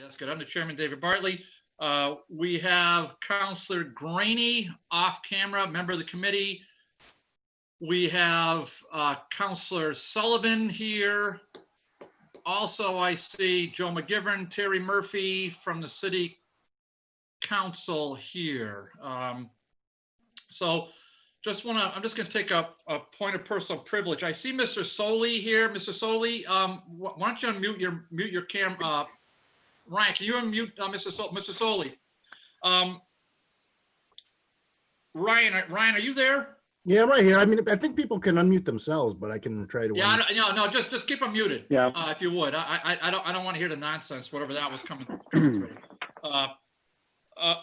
that's good. I'm the chairman, David Bartley. We have Councilor Graney off camera, member of the committee. We have Councilor Sullivan here. Also, I see Joe McGivern, Terry Murphy from the City Council here. So I'm just gonna take a point of personal privilege. I see Mr. Soley here. Mr. Soley, why don't you mute your camera? Ryan, can you unmute Mr. Soley? Ryan, are you there? Yeah, right here. I mean, I think people can unmute themselves, but I can try to. Yeah, no, just keep them muted. Yeah. If you would. I don't want to hear the nonsense, whatever that was coming through.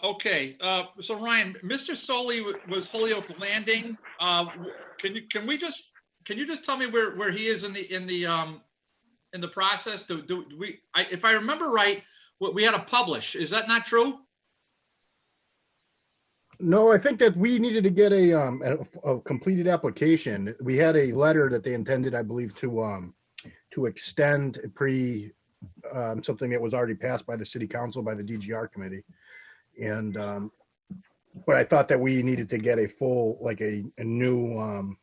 Okay. So Ryan, Mr. Soley was Holyoke Landing. Can you just tell me where he is in the process? If I remember right, we had to publish. Is that not true? No, I think that we needed to get a completed application. We had a letter that they intended, I believe, to extend something that was already passed by the city council, by the DGR committee. And but I thought that we needed to get a full, like a new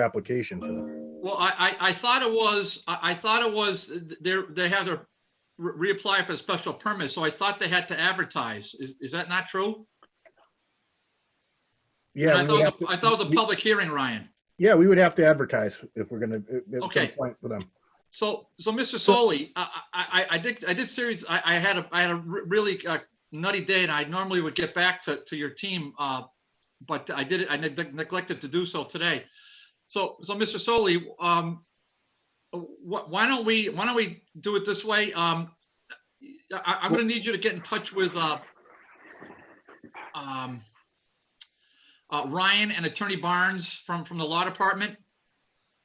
application for them. Well, I thought it was they have to reapply for a special permit, so I thought they had to advertise. Is that not true? Yeah, I thought it was a public hearing, Ryan. Yeah, we would have to advertise if we're going to at Okay. some point for them. So Mr. Soley, I did series. I had a really nutty day, and I normally would get back to your team, but I neglected to do so today. So Mr. Soley, why don't we do it this way? I'm going to need you to get in touch with Ryan and Attorney Barnes from the law department,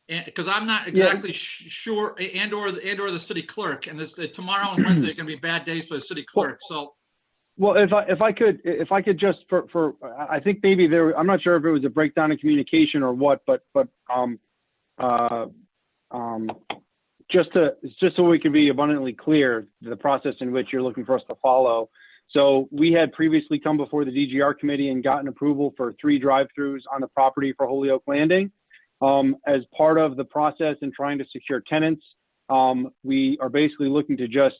because I'm not exactly sure, and or the city clerk. And tomorrow and Wednesday are going to be bad days for the city clerk. So, well, if I could just for I think maybe I'm not sure if it was a breakdown in communication or what, but just so we can be abundantly clear, the process in which you're looking for us to follow. So we had previously come before the DGR committee and gotten approval for 3 drive-throughs on the property for Holyoke Landing. As part of the process in trying to secure tenants, we are basically looking to just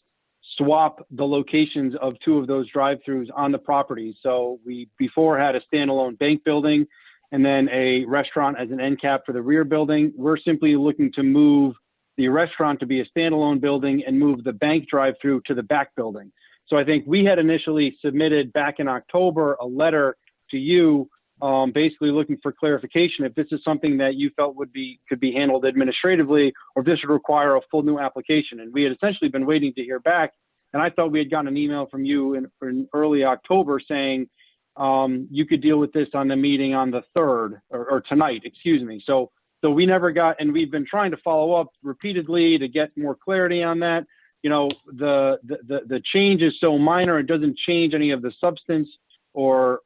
swap the locations of 2 of those drive-throughs on the property. So we before had a standalone bank building and then a restaurant as an end cap for the rear building. We're simply looking to move the restaurant to be a standalone building and move the bank drive-through to the back building. So I think we had initially submitted back in October a letter to you, basically looking for clarification if this is something that you felt could be handled administratively, or if this would require a full new application. And we had essentially been waiting to hear back. And I thought we had gotten an email from you in early October saying you could deal with this on the meeting on the 3rd or tonight, excuse me. So we never got, and we've been trying to follow up repeatedly to get more clarity on that. You know, the change is so minor, it doesn't change any of the substance or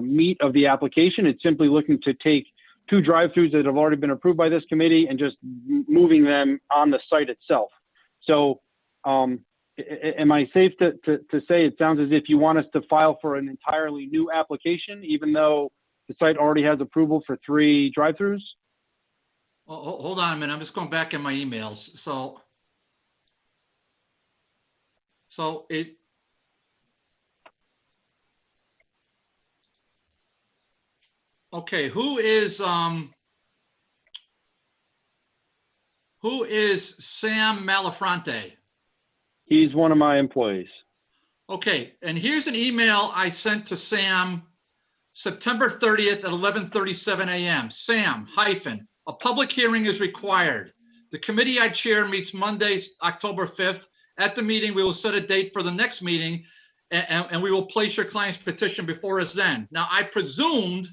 meat of the application. It's simply looking to take 2 drive-throughs that have already been approved by this committee and just moving them on the site itself. So am I safe to say it sounds as if you want us to file for an entirely new application, even though the site already has approval for 3 drive-throughs? Well, hold on a minute. I'm just going back in my emails. So it, okay, who is Sam Malafronte? He's one of my employees. Okay, and here's an email I sent to Sam September 30th at 11:37 a.m. Sam, a public hearing is required. The committee I chair meets Monday, October 5th. At the meeting, we will set a date for the next meeting, and we will place your client's petition before us then. Now, I presumed,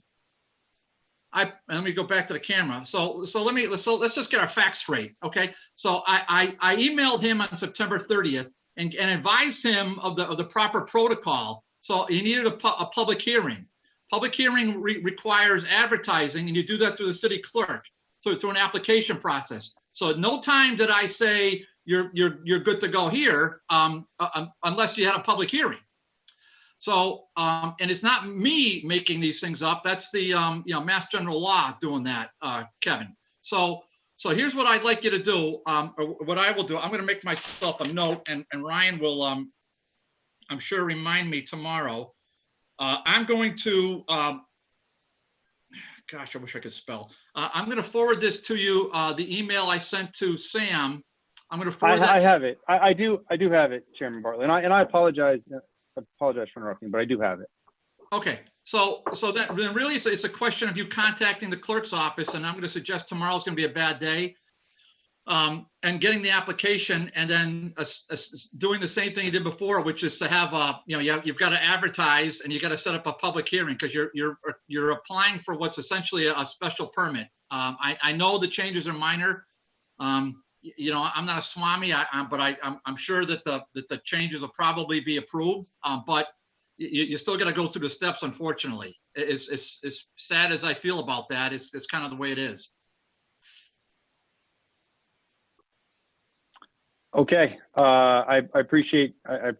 let me go back to the camera. So let's just get our facts straight, okay? So I emailed him on September 30th and advised him of the proper protocol. So he needed a public hearing. Public hearing requires advertising, and you do that through the city clerk, so through an application process. So at no time did I say you're good to go here, unless you had a public hearing. So, and it's not me making these things up. That's the, Mass General Law doing that, Kevin. So here's what I'd like you to do, or what I will do. I'm going to make myself a note, and Ryan will, I'm sure, remind me tomorrow. I'm going to, gosh, I wish I could spell. I'm going to forward this to you, the email I sent to Sam. I'm going to forward that. I have it. I do have it, Chairman Bartley, and I apologize. I apologize for interrupting, but I do have it. Okay, so that then really it's a question of you contacting the clerk's office, and I'm going to suggest tomorrow's going to be a bad day, and getting the application, and then doing the same thing you did before, which is to have you've got to advertise and you got to set up a public hearing, because you're applying for what's essentially a special permit. I know the changes are minor. I'm not a swami, but I'm sure that the changes will probably be approved. But you still got to go through the steps. Unfortunately, as sad as I feel about that, it's kind of the way it is. Okay, I appreciate. I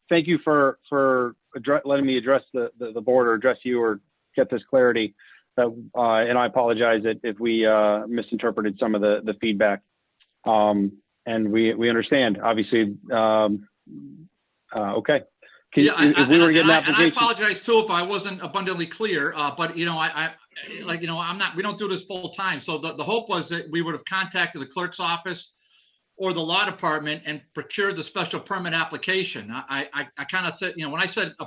thank you for letting me address the board, or address you, or get this clarity. And I apologize if we misinterpreted some of the feedback. And we understand, obviously. Okay. If we were to get an application, and I apologize too if I wasn't abundantly clear. But I'm not. We don't do this full time. So the hope was that we would have contacted the clerk's office or the law department and procured the special permit application. I kind of said, when I said a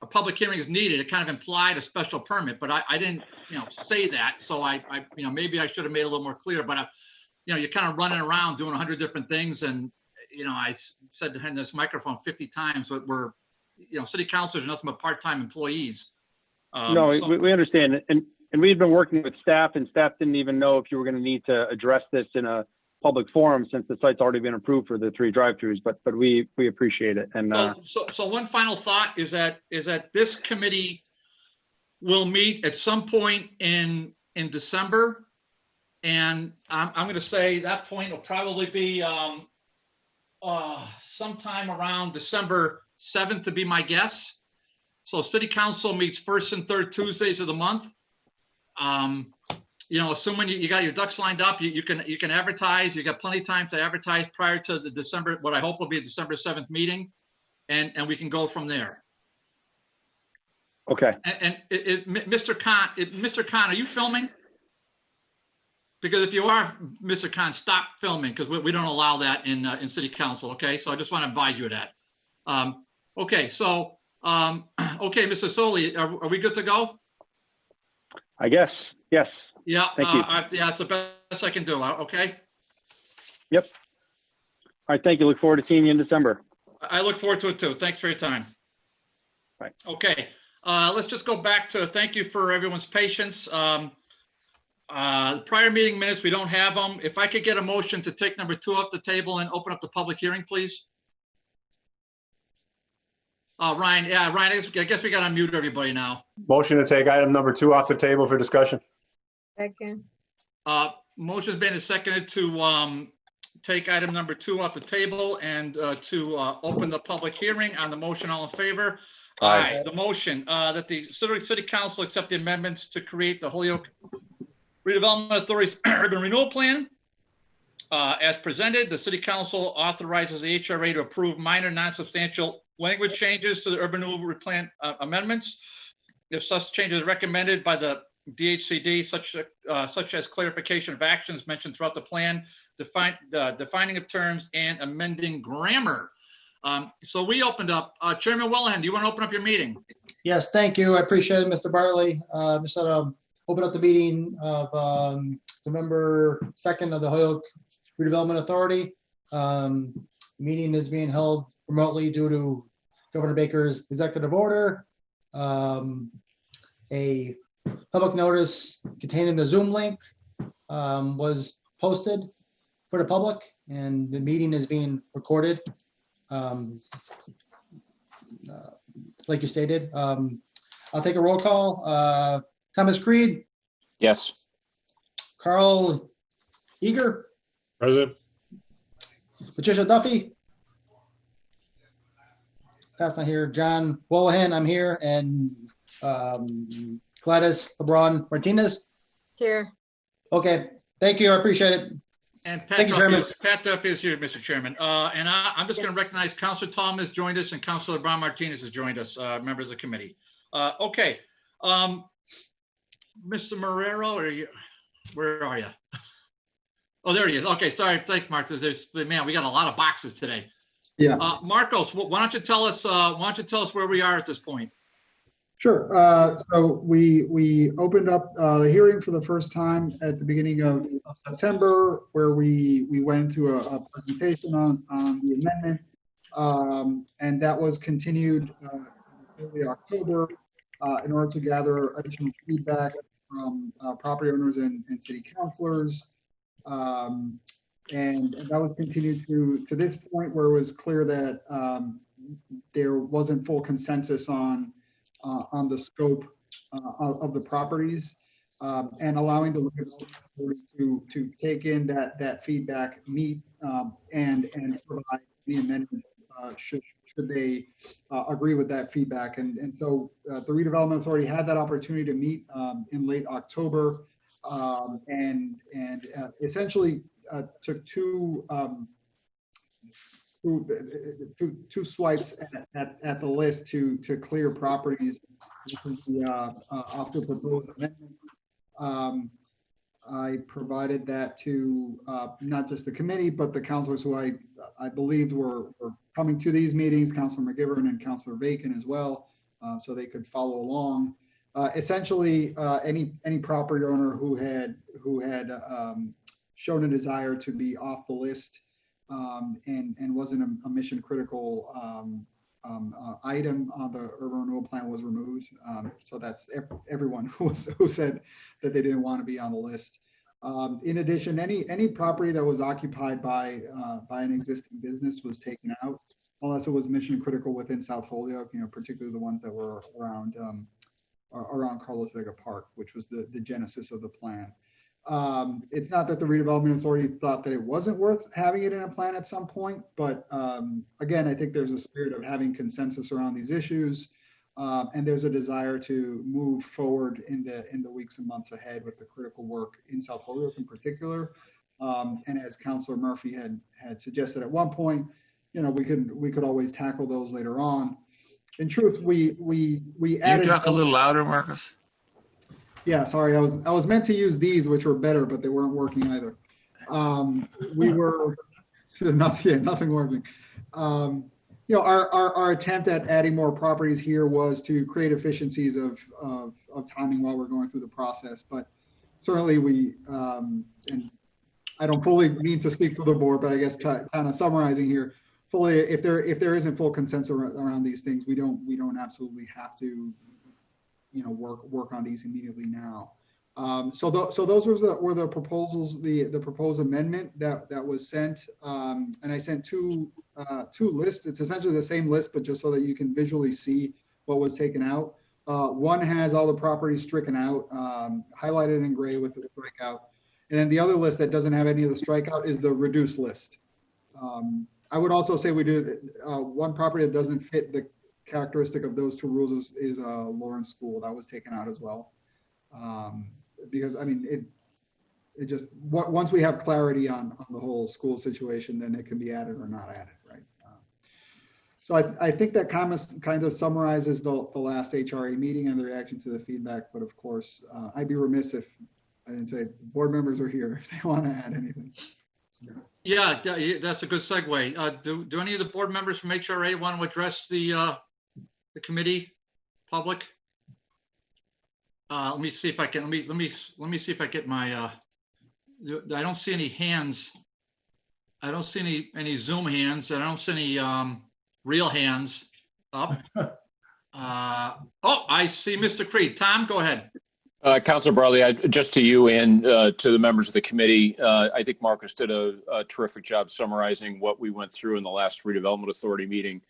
public hearing is needed, it kind of implied a special permit, but I didn't, say that. So I maybe I should have made it a little more clear. But you're kind of running around doing 100 different things. And, I said in this microphone 50 times, but we're, city councilors are nothing but part-time employees. We understand. And we had been working with staff, and staff didn't even know if you were going to need to address this in a public forum, since the site's already been approved for the 3 drive-throughs, but we appreciate it. And so one final thought is that this committee will meet at some point in December. And I'm going to say that point will probably be sometime around December 7th to be my guess. So city council meets first and third Tuesdays of the month. Assuming you got your ducks lined up, you can advertise. You got plenty of time to advertise prior to the December, what I hope will be a December 7th meeting, and we can go from there. Okay. And Mr. Khan, are you filming? Because if you are, Mr. Khan, stop filming, because we don't allow that in city council. Okay, so I just want to advise you of that. Okay, so Mr. Soli, are we good to go? I guess, yes. Yeah. Thank you. It's the best I can do. Okay. Yep. All right. Thank you. Look forward to seeing you in December. I look forward to it too. Thanks for your time. Right. Okay. Let's just go back to thank you for everyone's patience. Prior meeting minutes, we don't have them. If I could get a motion to take number 2 off the table and open up the public hearing, please. Ryan. Yeah, Ryan, I guess we got to unmute everybody now. Motion to take item number 2 off the table for discussion. Second. Motion's been seconded to take item number 2 off the table and to open the public hearing on the motion. All in favor? Aye. The motion that the city council accept the amendments to create the Holyoke Redevelopment Authority's urban renewal plan. As presented, the city council authorizes the HRA to approve minor non-substantial language changes to the urban renewal plan amendments. If such changes are recommended by the DHCD, such as clarification of actions mentioned throughout the plan, defining of terms, and amending grammar. So we opened up. Chairman Wilhelm, do you want to open up your meeting? Yes, thank you. I appreciate it, Mr. Bartley. Just open up the meeting of November 2nd of the Holyoke Redevelopment Authority. Meeting is being held remotely due to Governor Baker's executive order. A public notice containing the Zoom link was posted for the public, and the meeting is being recorded. Like you stated, I'll take a roll call. Thomas Creed, Yes. Carl Eager, Present. Patricia Duffy. Pat's not here. John Wolahan, I'm here. And Gladys LeBron Martinez. Here. Okay. Thank you. I appreciate it. And Thank you, Chairman. Pat Duffy is here, Mr. Chairman. And I'm just going to recognize Councilor Tom has joined us and Councilor Brown Martinez has joined us, members of the committee. Okay. Mr. Marrero, where are you? Oh, there he is. Okay, sorry. Thanks, Marcos. Man, we got a lot of boxes today. Yeah. Marcos, why don't you tell us where we are at this point? Sure. So we opened up the hearing for the first time at the beginning of September, where we went into a presentation on the amendment, and that was continued early October in order to gather additional feedback from property owners and city councilors. And that was continued to this point where it was clear that there wasn't full consensus on the scope of the properties, and allowing the to take in that feedback, meet and provide the amendments should they agree with that feedback. And so the Redevelopment Authority had that opportunity to meet in late October, and essentially took two swipes at the list to clear properties after proposed amendment. I provided that to not just the committee, but the councilors who I believed were coming to these meetings, Councilor McGivern and Councilor Bacon as well, so they could follow along. Essentially, any property owner who had shown a desire to be off the list and wasn't a mission critical item on the urban renewal plan was removed. So that's everyone who said that they didn't want to be on the list. In addition, any property that was occupied by an existing business was taken out, unless it was mission critical within South Holyoke, particularly the ones that were around Carlos Vega Park, which was the genesis of the plan. It's not that the Redevelopment Authority thought that it wasn't worth having it in a plan at some point, but again, I think there's a spirit of having consensus around these issues, and there's a desire to move forward in the weeks and months ahead with the critical work in South Holyoke in particular. And as Councilor Murphy had suggested at one point, we could always tackle those later on. In truth, we added. You talk a little louder, Marcus. Yeah, sorry. I was meant to use these, which were better, but they weren't working either. We were nothing working. Our attempt at adding more properties here was to create efficiencies of timing while we're going through the process. But certainly and I don't fully mean to speak for the board, but I guess kind of summarizing here, fully, if there isn't full consensus around these things, we don't absolutely have to work on these immediately now. So those were the proposals, the proposed amendment that was sent, and I sent two lists. It's essentially the same list, but just so that you can visually see what was taken out. One has all the properties stricken out, highlighted in gray with the strikeout, and then the other list that doesn't have any of the strikeout is the reduced list. I would also say we do one property that doesn't fit the characteristic of those two rules is Lawrence School. That was taken out as well, because I mean it just once we have clarity on the whole school situation, then it can be added or not added, right? So I think that kind of summarizes the last HRA meeting and the reaction to the feedback. But of course, I'd be remiss if I didn't say board members are here if they want to add anything. Yeah, that's a good segue. Do any of the board members from HRA want to address the committee, public? Let me see if I can. Let me see if I get my. I don't see any hands. I don't see any Zoom hands. I don't see any real hands up. Oh, I see Mr. Creed. Tom, go ahead. Councilor Bartley, just to you and to the members of the committee, I think Marcus did a terrific job summarizing what we went through in the last Redevelopment Authority meeting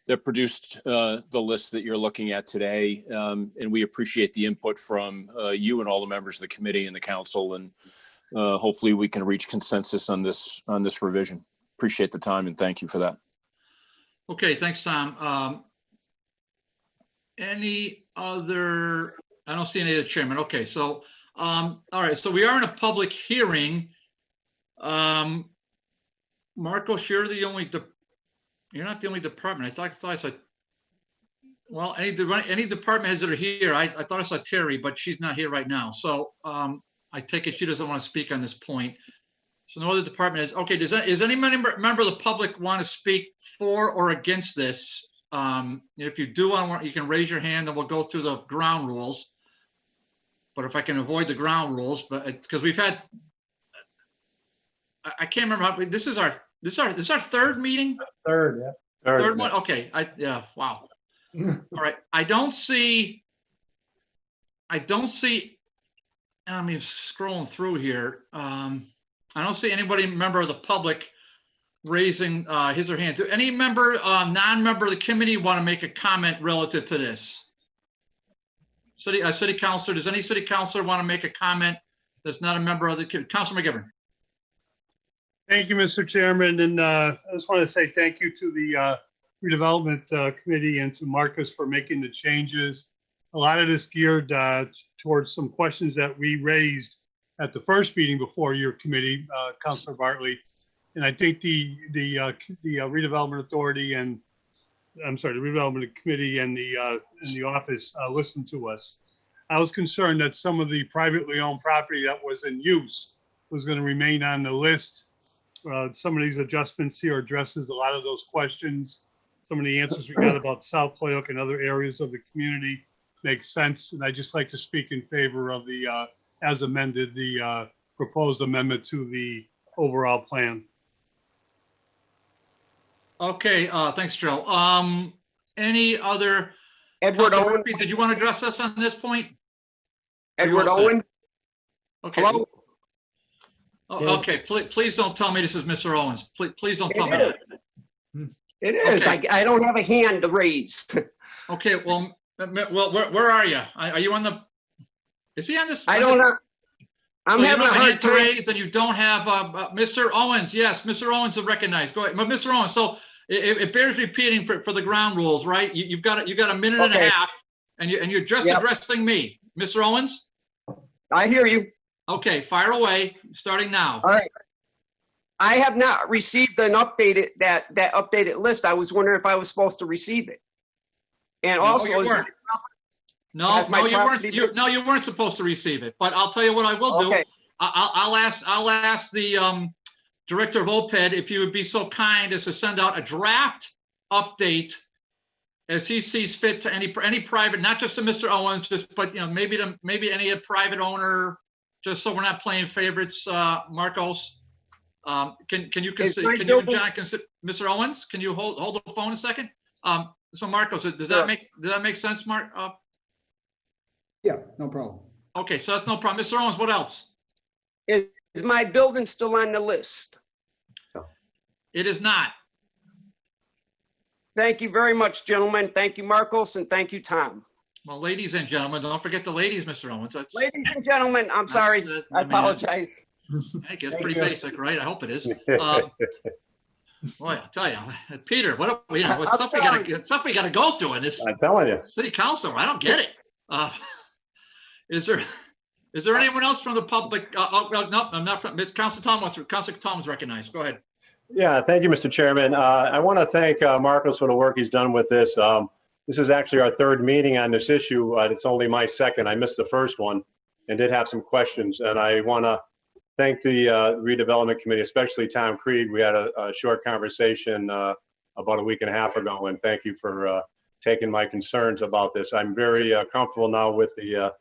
that produced the list that you're looking at today. And we appreciate the input from you and all the members of the committee and the council. And hopefully we can reach consensus on this revision. appreciate the time and thank you for that. Okay, thanks, Tom. Any other, I don't see any other chairman. Okay, so, all right, so we are in a public hearing. Marcos, you're not the only department. I thought I saw, well, any department heads that are here, I thought I saw Terry, but she's not here right now. So I take it she doesn't want to speak on this point. So no other department is, okay, does any member of the public want to speak for or against this? If you do you can raise your hand and we'll go through the ground rules. But if I can avoid the ground rules, but because we've had, I can't remember, this is our third meeting? Third, yeah. Third one? Okay, yeah, wow. All right, I don't see, I'm scrolling through here. I don't see anybody, member of the public, raising his or her hand. Do any non-member of the committee want to make a comment relative to this? City councilor, does any city councilor want to make a comment that's not a member of the committee? Councilor McGivern. Thank you, Mr. Chairman. And I just want to say thank you to the redevelopment committee and to Marcus for making the changes. A lot of this geared towards some questions that we raised at the first meeting before your committee, Councilor Bartley. And I think the redevelopment authority and the redevelopment committee and the office listened to us. I was concerned that some of the privately owned property that was in use was going to remain on the list. Some of these adjustments here addresses a lot of those questions. Some of the answers we got about South Holyoke and other areas of the community makes sense. And I just like to speak in favor of the, as amended, the proposed amendment to the overall plan. Okay, thanks, Joe. Any other? Edward Councilor Owen. Murphy, did you want to address us on this point? Edward all set? Owen. Okay. Hello? Oh, okay, please don't tell me this is Mr. Owens. Please don't tell me that. It is. Okay. I don't have a hand raised. Okay, well, where are you? Are you on the? Is he on this? I don't know. I'm So you having don't a have hard hand to time. raise and you don't have Mr. Owens. Yes, Mr. Owens is recognized. Go ahead, but Mr. Owens. So it bears repeating for the ground rules, right? You've got a minute and a Okay. half, and you're just Yep. addressing me, Mr. Owens. I hear you. Okay, fire away, starting now. All right. I have not received an updated that updated list. I was wondering if I was supposed to receive it. And also, you is weren't. No, Has my you weren't. property been- You weren't supposed to receive it. But I'll tell you what I will do. okay. I'll ask the director of OPED if you would be so kind as to send out a draft update as he sees fit to any private, not just to Mr. Owens, but maybe any private owner, just so we're not playing favorites. Marcos, can you consider? my Can you, building- John, consider Mr. Owens? Can you hold the phone a second? So Marcos, does that make sense, Mark? Yeah, no problem. Okay, so that's no problem. Mr. Owens, what else? Is my building still on the list? It is not. Thank you very much, gentlemen. Thank you, Marcos, and thank you, Tom. Well, ladies and gentlemen, don't forget the ladies, Mr. Owens. Ladies and gentlemen, I'm sorry. I apologize. I think it's pretty basic, right? I hope it is. Boy, I'll tell you, Peter, what's something we got to go through in this I'm telling you. city council? I don't get it. Is there anyone else from the public? No, I'm not from. Councilor Tom was recognized. Go ahead. Yeah, thank you, Mr. Chairman. I want to thank Marcos for the work he's done with this. This is actually our third meeting on this issue. It's only my second. I missed the first one and did have some questions. And I want to thank the redevelopment committee, especially Tom Creed. We had a short conversation about a week and a half ago, and thank you for taking my concerns about this. I'm very comfortable now with the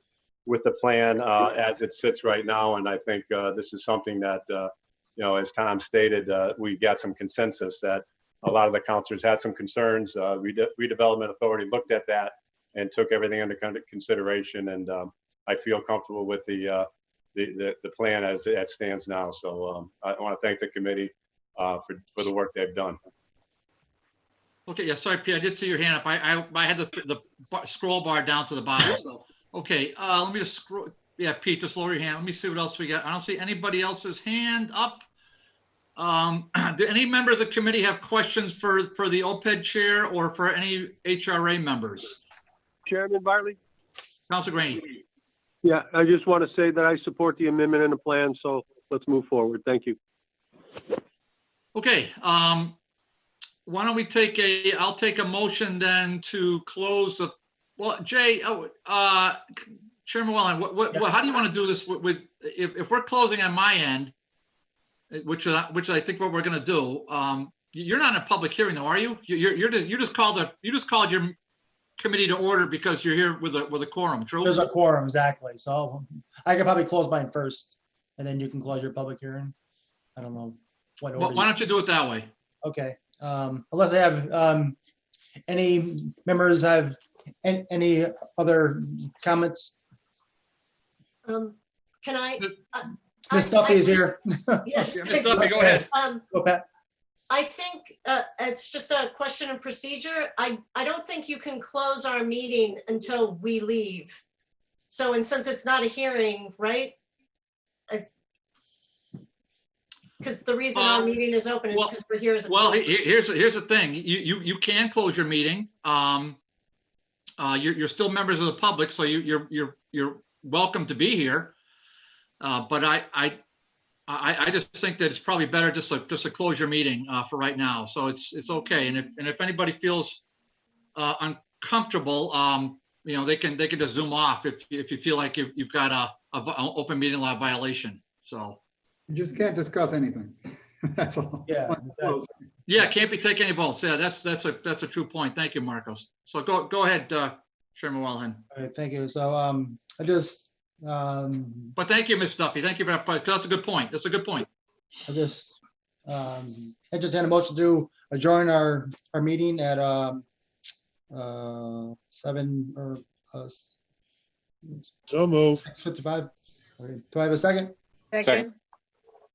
plan as it sits right now, and I think this is something that, as Tom stated, we got some consensus that a lot of the councilors had some concerns. Redevelopment Authority looked at that and took everything under consideration, and I feel comfortable with the plan as it stands now. So I want to thank the committee for the work they've done. Okay, yeah, sorry, Pete, I did see your hand up. I had the scroll bar down to the bottom. So okay, let me just scroll. Yeah, Pete, just lower your hand. Let me see what else we got. I don't see anybody else's hand up. Do any members of the committee have questions for the OPED chair or for any HRA members? Chairman Bartley? Council Graney. Yeah, I just want to say that I support the amendment and the plan, so let's move forward. Thank you. Okay, why don't we take I'll take a motion then to close the, well, Jay, Chairman Welland, how do you want to do this with if we're closing on my end, which I think what we're going to do, you're not in a public hearing though, are you? You just called your committee to order because you're here with a quorum, true? There's a quorum, exactly. So I could probably close mine first, and then you can close your public hearing. I don't know what order. Why don't you do it that way? Okay. Unless I have any members have any other comments. Can I? Ms. Duffy is here. Yes. Ms. Duffy, go ahead. Go, Pat. I think it's just a question of procedure. I don't think you can close our meeting until we leave. So, and since it's not a hearing, right? Because the reason our meeting is open is because we're here as a. Well, here's the thing. You can close your meeting. You're still members of the public, so you're welcome to be here. But I just think that it's probably better just to close your meeting for right now. So it's okay. And if anybody feels uncomfortable, they can just zoom off if you feel like you've got a open meeting law violation. So You just can't discuss anything. That's all. Yeah. yeah, can't be taking any votes. Yeah, that's a true point. Thank you, Marcos. So go ahead, Chairman Wellhen. All right, thank you. So I just But thank you, Ms. Duffy. Thank you for that. That's a good point. That's a good point. I just entertain a motion to adjourn our meeting at 7 or So move. 6:55. Okay. Do I have a second? Second.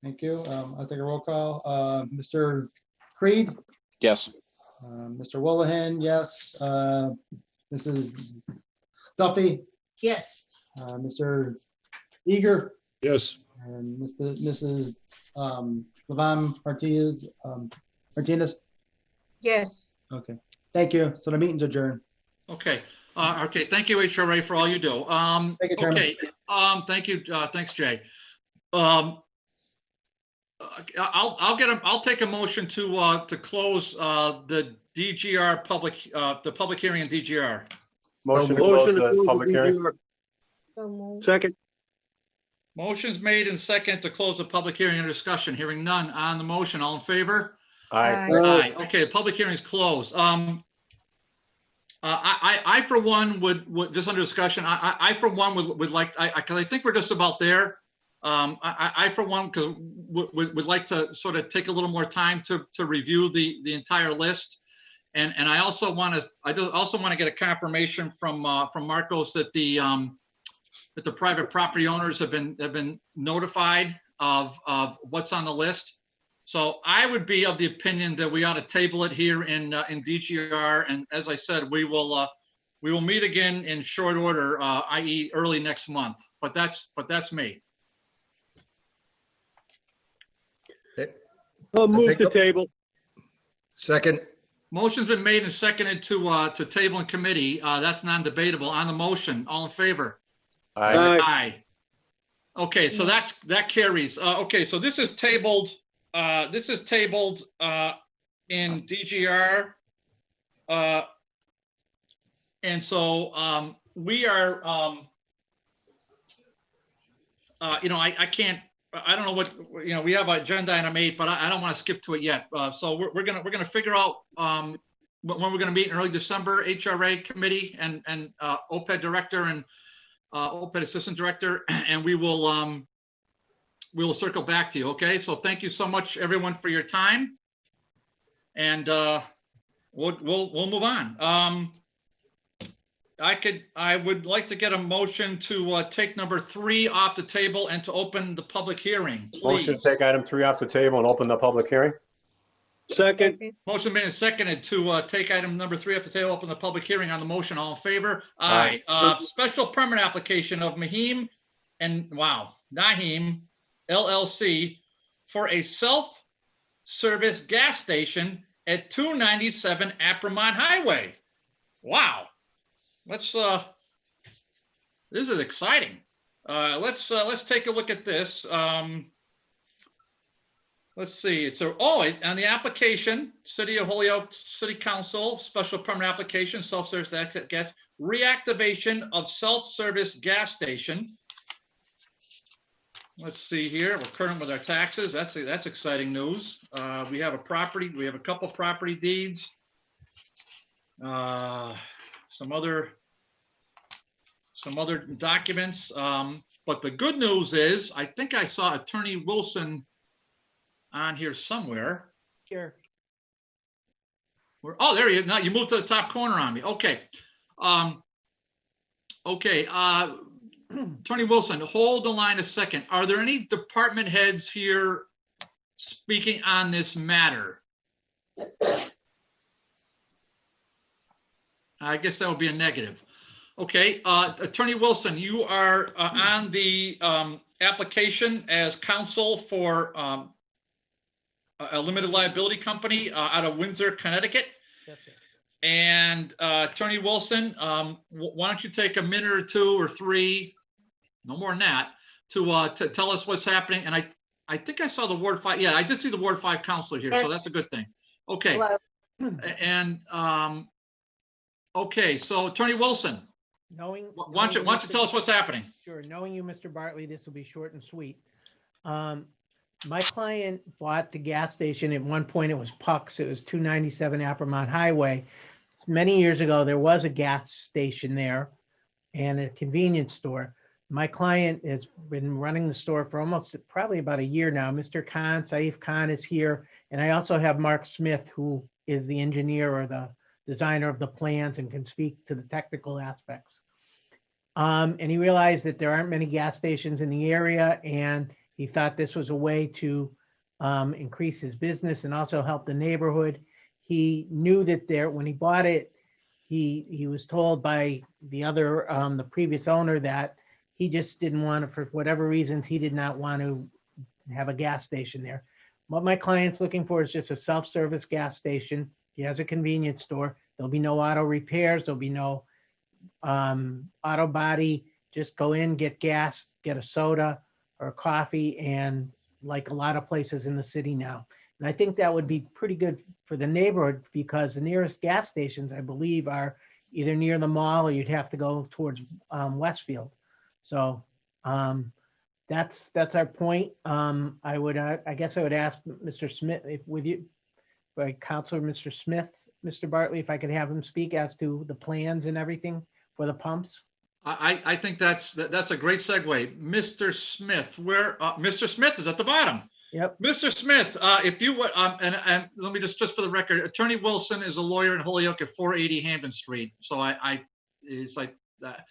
Thank you. I'll take a roll call. Mr. Creed, Yes. Mr. Willoughby, yes. Mrs. Duffy, Yes. Mr. Eager, Yes. and Mrs. Levon Martinez. Yes. Okay. Thank you. So the meeting's adjourned. Okay. Okay. Thank you, HRA, for all you do. Thank you, Chairman. Okay. Thank you. Thanks, Jay. I'll take a motion to close the DGR the public hearing in DGR. Motion to close the public hearing. So moved. Second. Motion's made and second to close the public hearing and discussion. Hearing none on the motion. All in favor? Aye. Aye. Okay. The public hearing is closed. I for one would just under discussion. I for one would like. Because I think we're just about there. I for one would like to sort of take a little more time to review the entire list, and I also want to get a confirmation from Marcos that the private property owners have been notified of what's on the list. So I would be of the opinion that we ought to table it here in DGR, and as I said, we will meet again in short order, i.e. early next month. But that's me. I'll move the table. Second. Motion's been made and seconded to table in committee. That's non-debatable. On the motion, all in favor? Aye. Aye. Okay, so that carries. Okay, so this is tabled. This is tabled in DGR, and so we are. I can't. I don't know what we have agenda item 8, but I don't want to skip to it yet. So we're gonna figure out when we're gonna meet in early December. HRA committee and OPED director and OPED assistant director, and we will circle back to you. Okay. So thank you so much, everyone, for your time, and we'll move on. I would like to get a motion to take number 3 off the table and to open the public hearing. Please. Motion to take item 3 off the table and open the public hearing. Second. Motion made and seconded to take item number 3 off the table, open the public hearing on the motion. All in favor? Aye. Special permit application of Mahim and Naiem LLC for a self-service gas station at 297 Apremont Highway. Wow. This is exciting. Let's take a look at this. Let's see. On the application, City of Holyoke City Council special permit application, self-service gas reactivation of self-service gas station. Let's see here. We're current with our taxes. That's exciting news. We have a property. We have a couple property deeds. Some other documents. But the good news is, I think I saw Attorney Wilson on here somewhere. Sure. Oh, there he is. Now you moved to the top corner on me. Okay. Okay. Attorney Wilson, hold the line a second. Are there any department heads here speaking on this matter? I guess that would be a negative. Okay. Attorney Wilson, you are on the application as counsel for a limited liability company out of Windsor, Connecticut. Yes, sir. And Attorney Wilson, why don't you take a minute or two or three, no more than that, to tell us what's happening. And I think I saw the Ward 5. Yeah, I did see the Ward 5 counselor here, so that's a good thing. Okay. Hello. And okay, so Attorney Wilson, why don't you tell us what's happening? Sure. Knowing you, Mr. Bartley, this will be short and sweet. My client bought the gas station. At one point, it was Puck's. It was 297 Apremont Highway. Many years ago, there was a gas station there and a convenience store. My client has been running the store for probably about a year now. Mr. Khan, Saif Khan is here. And I also have Mark Smith, who is the engineer or the designer of the plans and can speak to the technical aspects. And he realized that there aren't many gas stations in the area, and he thought this was a way to increase his business and also help the neighborhood. He knew that when he bought it, he was told by the previous owner that he just didn't want to, for whatever reasons, he did not want to have a gas station there. What my client's looking for is just a self-service gas station. He has a convenience store. There'll be no auto repairs. There'll be no auto body. Just go in, get gas, get a soda or coffee, and like a lot of places in the city now. And I think that would be pretty good for the neighborhood because the nearest gas stations, I believe, are either near the mall or you'd have to go towards Westfield. So that's our point. I guess I would ask Mr. Smith, by Councilor Mr. Smith, Mr. Bartley, if I could have him speak as to the plans and everything for the pumps. I think that's a great segue. Mr. Smith, Mr. Smith is at the bottom. Yep. Mr. Smith, if you would, and let me just for the record, Attorney Wilson is a lawyer in Holyoke at 480 Hampton Street. So it's like that.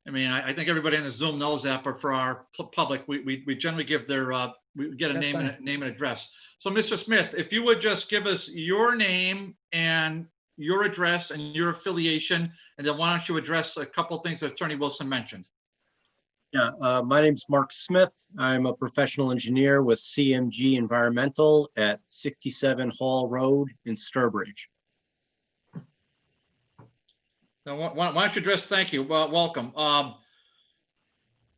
I mean, I think everybody on the Zoom knows that, but for our public, we generally give we get a name and address. So Mr. Smith, if you would just give us your name and your address and your affiliation, and then why don't you address a couple of things that Attorney Wilson mentioned? Yeah, my name's Mark Smith. I'm a professional engineer with CMG Environmental at 67 Hall Road in Sturbridge. Now, why don't you address? Thank you. Welcome.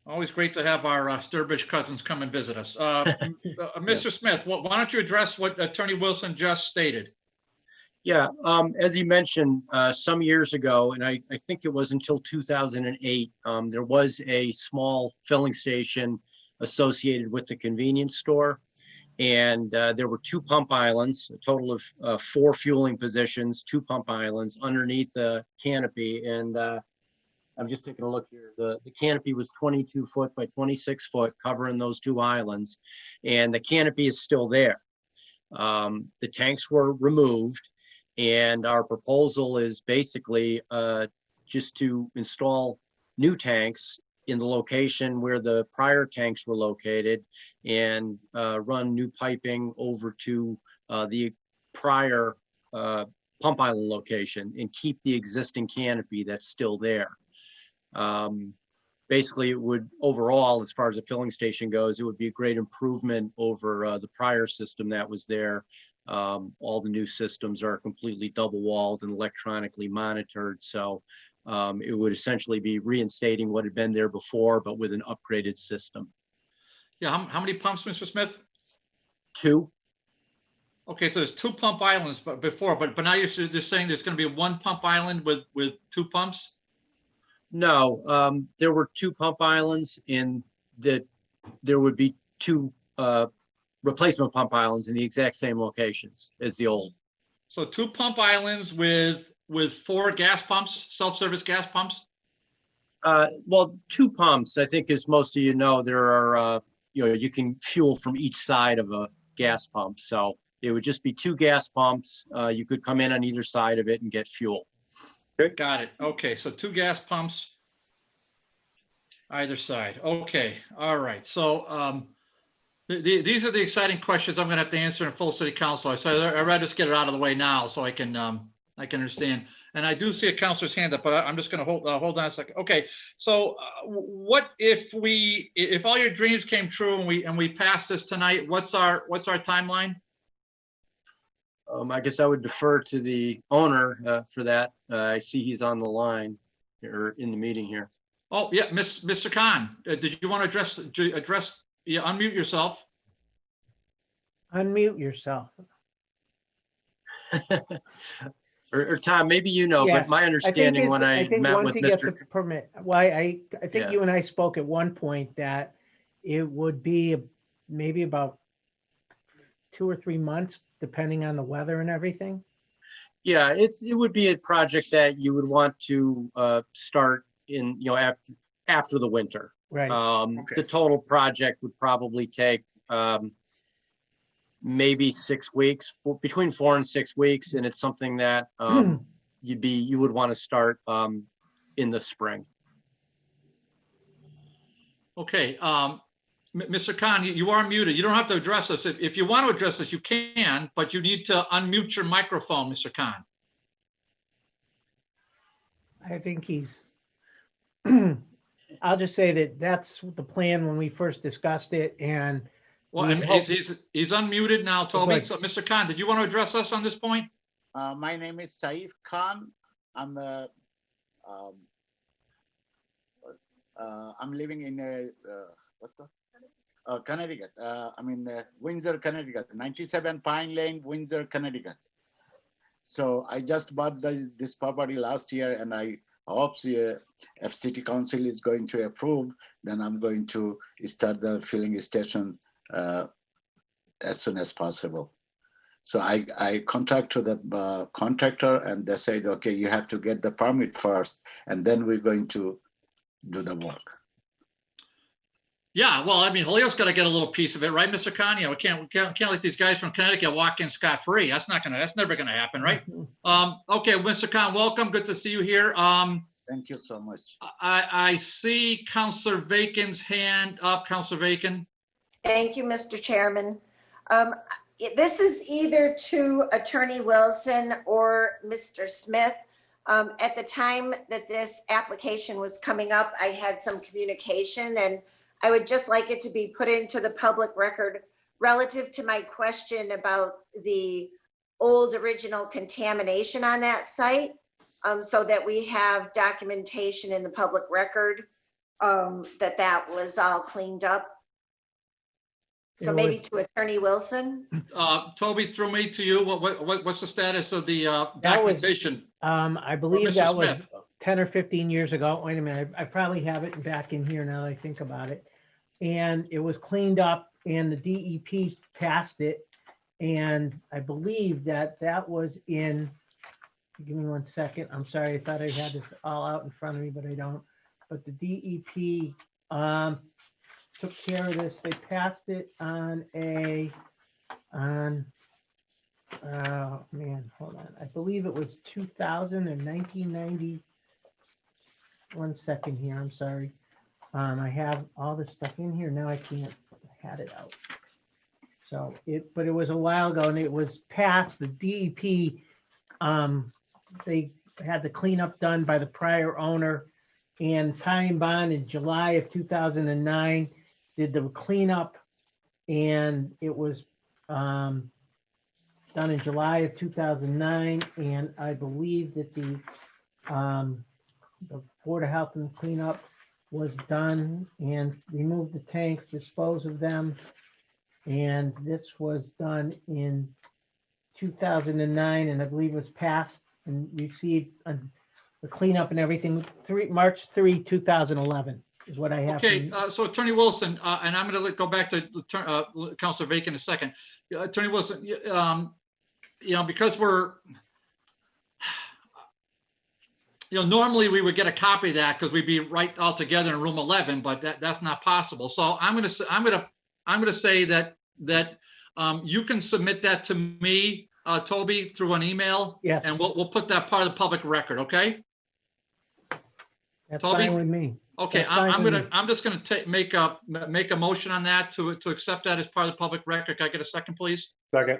Always great to have our Sturbridge cousins come and visit us. Mr. Smith, why don't you address what Attorney Wilson just stated? Yeah, as he mentioned, some years ago, and I think it was until 2008, there was a small filling station associated with the convenience store. And there were 2 pump islands, a total of 4 fueling positions, 2 pump islands underneath the canopy. And I'm just taking a look here. The canopy was 22 foot by 26 foot covering those 2 islands. And the canopy is still there. The tanks were removed. And our proposal is basically just to install new tanks in the location where the prior tanks were located and run new piping over to the prior pump island location and keep the existing canopy that's still there. basically it would overall, as far as the filling station goes, it would be a great improvement over the prior system that was there. All the new systems are completely double walled and electronically monitored. So it would essentially be reinstating what had been there before, but with an upgraded system. Yeah, how many pumps, Mr. Smith? 2. Okay, so there's 2 pump islands before, but now you're just saying there's going to be 1 pump island with 2 pumps? No, there were 2 pump islands, and that there would be 2 replacement pump islands in the exact same locations as the old. So 2 pump islands with 4 gas pumps, self-service gas pumps? Well, 2 pumps, I think, as most of you know, there are, you can fuel from each side of a gas pump. So it would just be 2 gas pumps. You could come in on either side of it and get fuel. Okay. Got it. Okay, so 2 gas pumps either side. Okay, all right. So these are the exciting questions I'm going to have to answer in full city council. So I'd rather just get it out of the way now so I can understand. And I do see a councilor's hand up, but I'm just going to hold on a second. Okay, so what if all your dreams came true and we pass this tonight? What's our timeline? I guess I would defer to the owner for that. I see he's on the line or in the meeting here. Oh yeah, Mr. Khan, did you want to address? Yeah, unmute yourself. Unmute yourself. or Tom, maybe you know, Yes, but my understanding when I think met once with he gets Mr. the permit, well, I think Yeah. you and I spoke at one point that it would be maybe about 2 or 3 months, depending on the weather and everything. Yeah, it would be a project that you would want to start in, after the winter. Right. Okay. The total project would probably take maybe 6 weeks, between 4 and 6 weeks, and it's something that you would want to start in the spring. Okay, Mr. Khan, you are muted. You don't have to address us. If you want to address us, you can, but you need to unmute your microphone, Mr. Khan. I think he's, I'll just say that that's the plan when we first discussed it, and Well, I mean, he's unmuted now, Toby. So, Mr. Khan, did you want to address us on this point? My name is Saif Khan. I'm living in Connecticut. Windsor, Connecticut. 97 Pine Lane, Windsor, Connecticut. So I just bought this property last year, and I hope if City Council is going to approve, then I'm going to start the filling station as soon as possible. So I contact to the contractor, and they said, okay, you have to get the permit first, and then we're going to do the work. Yeah, well, I mean, Holyoke's got to get a little piece of it, right, Mr. Khan? We can't let these guys from Connecticut walk in scot-free. That's never gonna happen, right? Okay, Mr. Khan, welcome. Good to see you here. Thank you so much. I see Councilor Vacan's hand up. Councilor Vacan. Thank you, Mr. Chairman. This is either to Attorney Wilson or Mr. Smith. At the time that this application was coming up, I had some communication, and I would just like it to be put into the public record relative to my question about the old original contamination on that site, so that we have documentation in the public record that was all cleaned up. So maybe to Attorney Wilson. Toby, through me to you. What's the status of the documentation? I believe that was 10 or 15 years ago. Wait a minute, I probably have it back in here now that I think about it. And it was cleaned up, and the DEP passed it. And I believe that was in, give me 1 second. I'm sorry, I thought I had this all out in front of me, but I don't. But the DEP took care of this. They passed it on oh man, hold on. I believe it was 2000 or 1990. 1 second here, I'm sorry. I have all this stuff in here. Now I can't, I had it out. So but it was a while ago, and it was passed. The DEP, they had the cleanup done by the prior owner, and Time Bond in July of 2009 did the cleanup, and it was done in July of 2009. And I believe that the Board of Health and cleanup was done and removed the tanks, disposed of them. And this was done in 2009, and I believe it was passed and received the cleanup and everything, March 3, 2011 is what I have. Okay, so Attorney Wilson, and I'm going to go back to Councilor Bacon in a second. Attorney Wilson, because we're, normally we would get a copy of that because we'd be right all together in room 11, but that's not possible. So I'm going to say that you can submit that to me, Toby, through an email. Yes. And we'll put that part of the public record. Okay. That's Toby? fine with me. Okay. That's fine with me. I'm just gonna make a motion on that to accept that as part of the public record. Can I get a second, please? Second.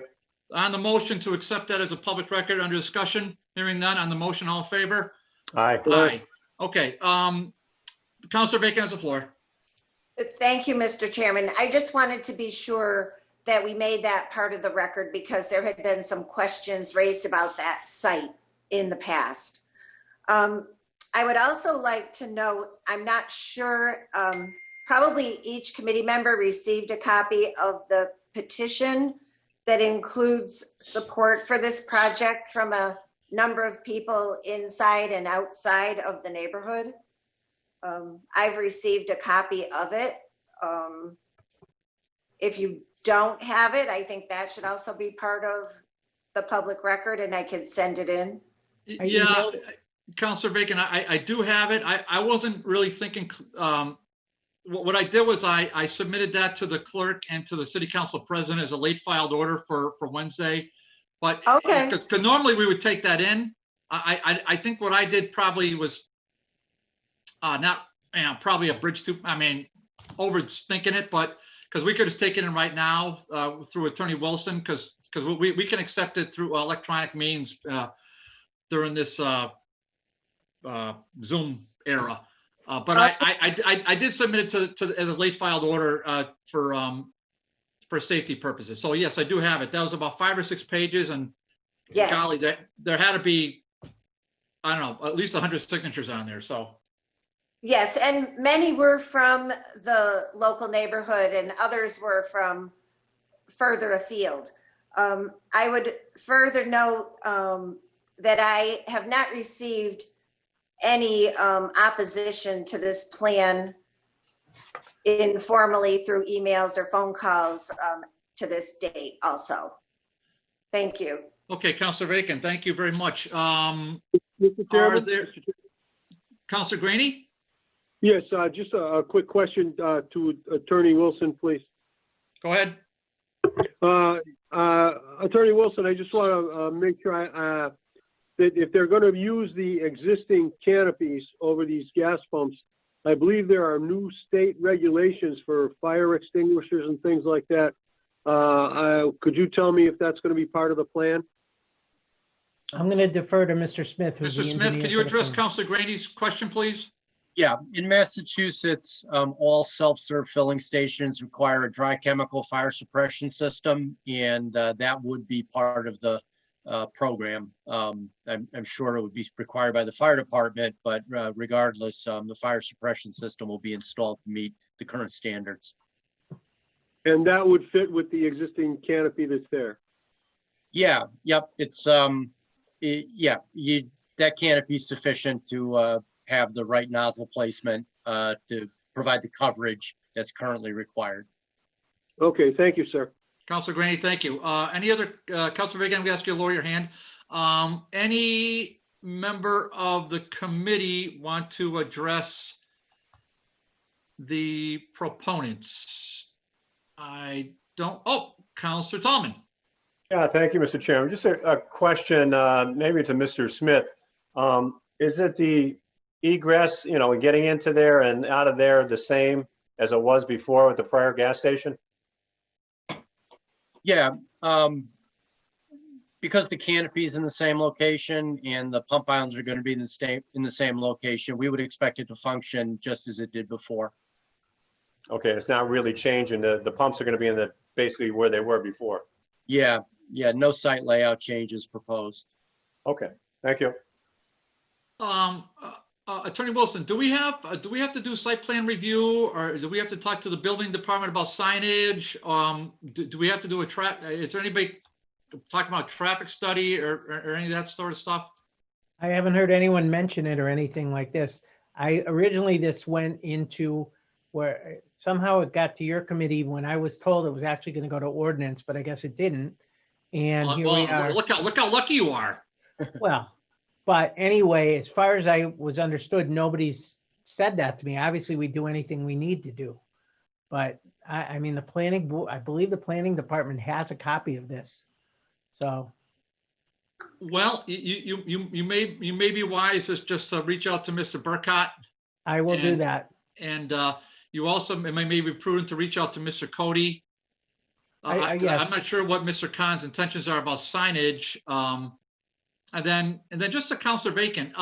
On the motion to accept that as a public record, under discussion, hearing none on the motion, all in favor? Aye. Aye. Okay. Councilor Bacon has the floor. Thank you, Mr. Chairman. I just wanted to be sure that we made that part of the record because there had been some questions raised about that site in the past. I would also like to note, I'm not sure, probably each committee member received a copy of the petition that includes support for this project from a number of people inside and outside of the neighborhood. I've received a copy of it. If you don't have it, I think that should also be part of the public record and I could send it in. Yeah, Councilor Bacon, I do have it. I wasn't really thinking, what I did was I submitted that to the clerk and to the city council president as a late filed order for Wednesday. But okay, because normally we would take that in. I think what I did probably was probably a bridge too, overthinking it, but because we could have taken it right now through Attorney Wilson, because we can accept it through electronic means during this Zoom era. But I did submit it to as a late filed order for safety purposes. So yes, I do have it. That was about 5 or 6 pages, and yes, golly, there had to be, I don't know, at least 100 signatures on there. So. Yes, and many were from the local neighborhood and others were from further afield. I would further note that I have not received any opposition to this plan informally through emails or phone calls to this date also. Thank you. Okay, Councilor Bacon, thank you very much. Mr. Chairman? Councilor Graney? Yes, just a quick question to Attorney Wilson, please. Go ahead. Attorney Wilson, I just want to make sure that if they're going to use the existing canopies over these gas pumps, I believe there are new state regulations for fire extinguishers and things like that. Could you tell me if that's going to be part of the plan? I'm going to defer to Mr. Smith. Mr. Smith, can you address Councilor Graney's question, please? Yeah, in Massachusetts, all self-serve filling stations require a dry chemical fire suppression system, and that would be part of the program. I'm sure it would be required by the fire department, but regardless, the fire suppression system will be installed to meet the current standards. And that would fit with the existing canopy that's there? Yeah, yep, it's, that canopy is sufficient to have the right nozzle placement to provide the coverage that's currently required. Okay, thank you, sir. Councilor Graney, thank you. Any other, Councilor Bacon, I'm going to ask you to lower your hand. Any member of the committee want to address the proponents? I don't, Councilor Tallman. Yeah, thank you, Mr. Chairman. Just a question, maybe to Mr. Smith. Is it the egress, getting into there and out of there the same as it was before with the prior gas station? Yeah, because the canopy is in the same location and the pump islands are going to be in the same location, we would expect it to function just as it did before. Okay, it's not really changing. The pumps are going to be in the basically where they were before. Yeah, no site layout changes proposed. Okay, thank you. Attorney Wilson, do we have to do site plan review, or do we have to talk to the building department about signage? Do we have to do is there anybody talking about traffic study or any of that sort of stuff? I haven't heard anyone mention it or anything like this. Originally this went into where somehow it got to your committee when I was told it was actually going to go to ordinance, but I guess it didn't. And here we are. Look how lucky you are. Well, but anyway, as far as I was understood, nobody's said that to me. Obviously, we do anything we need to do. But I mean, I believe the planning department has a copy of this. So. Well, you may be wise just to reach out to Mr. Burkott. I will do that. And you also may be prudent to reach out to Mr. Cody. Yes. I'm not sure what Mr. Khan's intentions are about signage. And then just to Councilor Bacon,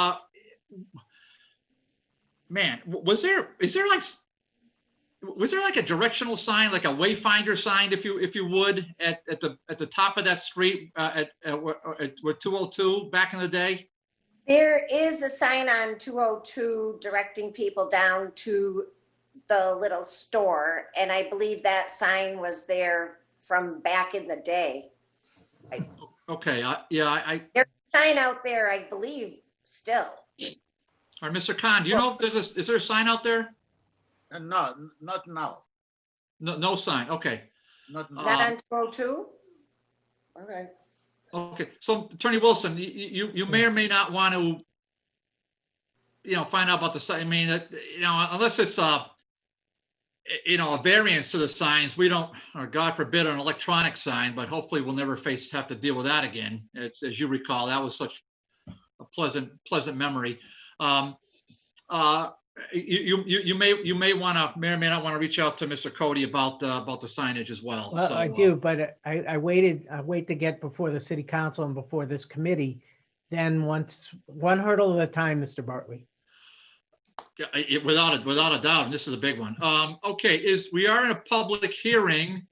man, was there like a directional sign, like a wayfinder sign, if you would, at the top of that street at 202 back in the day? There is a sign on 202 directing people down to the little store, and I believe that sign was there from back in the day. Okay, There's a sign out there, I believe, still. All right, Mr. Khan, do you know if is there a sign out there? No, not now. No sign. Okay. Not now. Not on 202? Okay. Okay. So, Attorney Wilson, you may or may not want to, find out about the sign. I mean, unless it's a variance to the signs, we don't, or God forbid, an electronic sign. But hopefully, we'll never have to deal with that again. As you recall, that was such a pleasant memory. You may or may not want to reach out to Mr. Cody about the signage as well. Well, So, I do, but I wait to get before the city council and before this committee. Then once one hurdle at a time, Mr. Bartley. Without a doubt, and this is a big one. Okay, we are in a public hearing.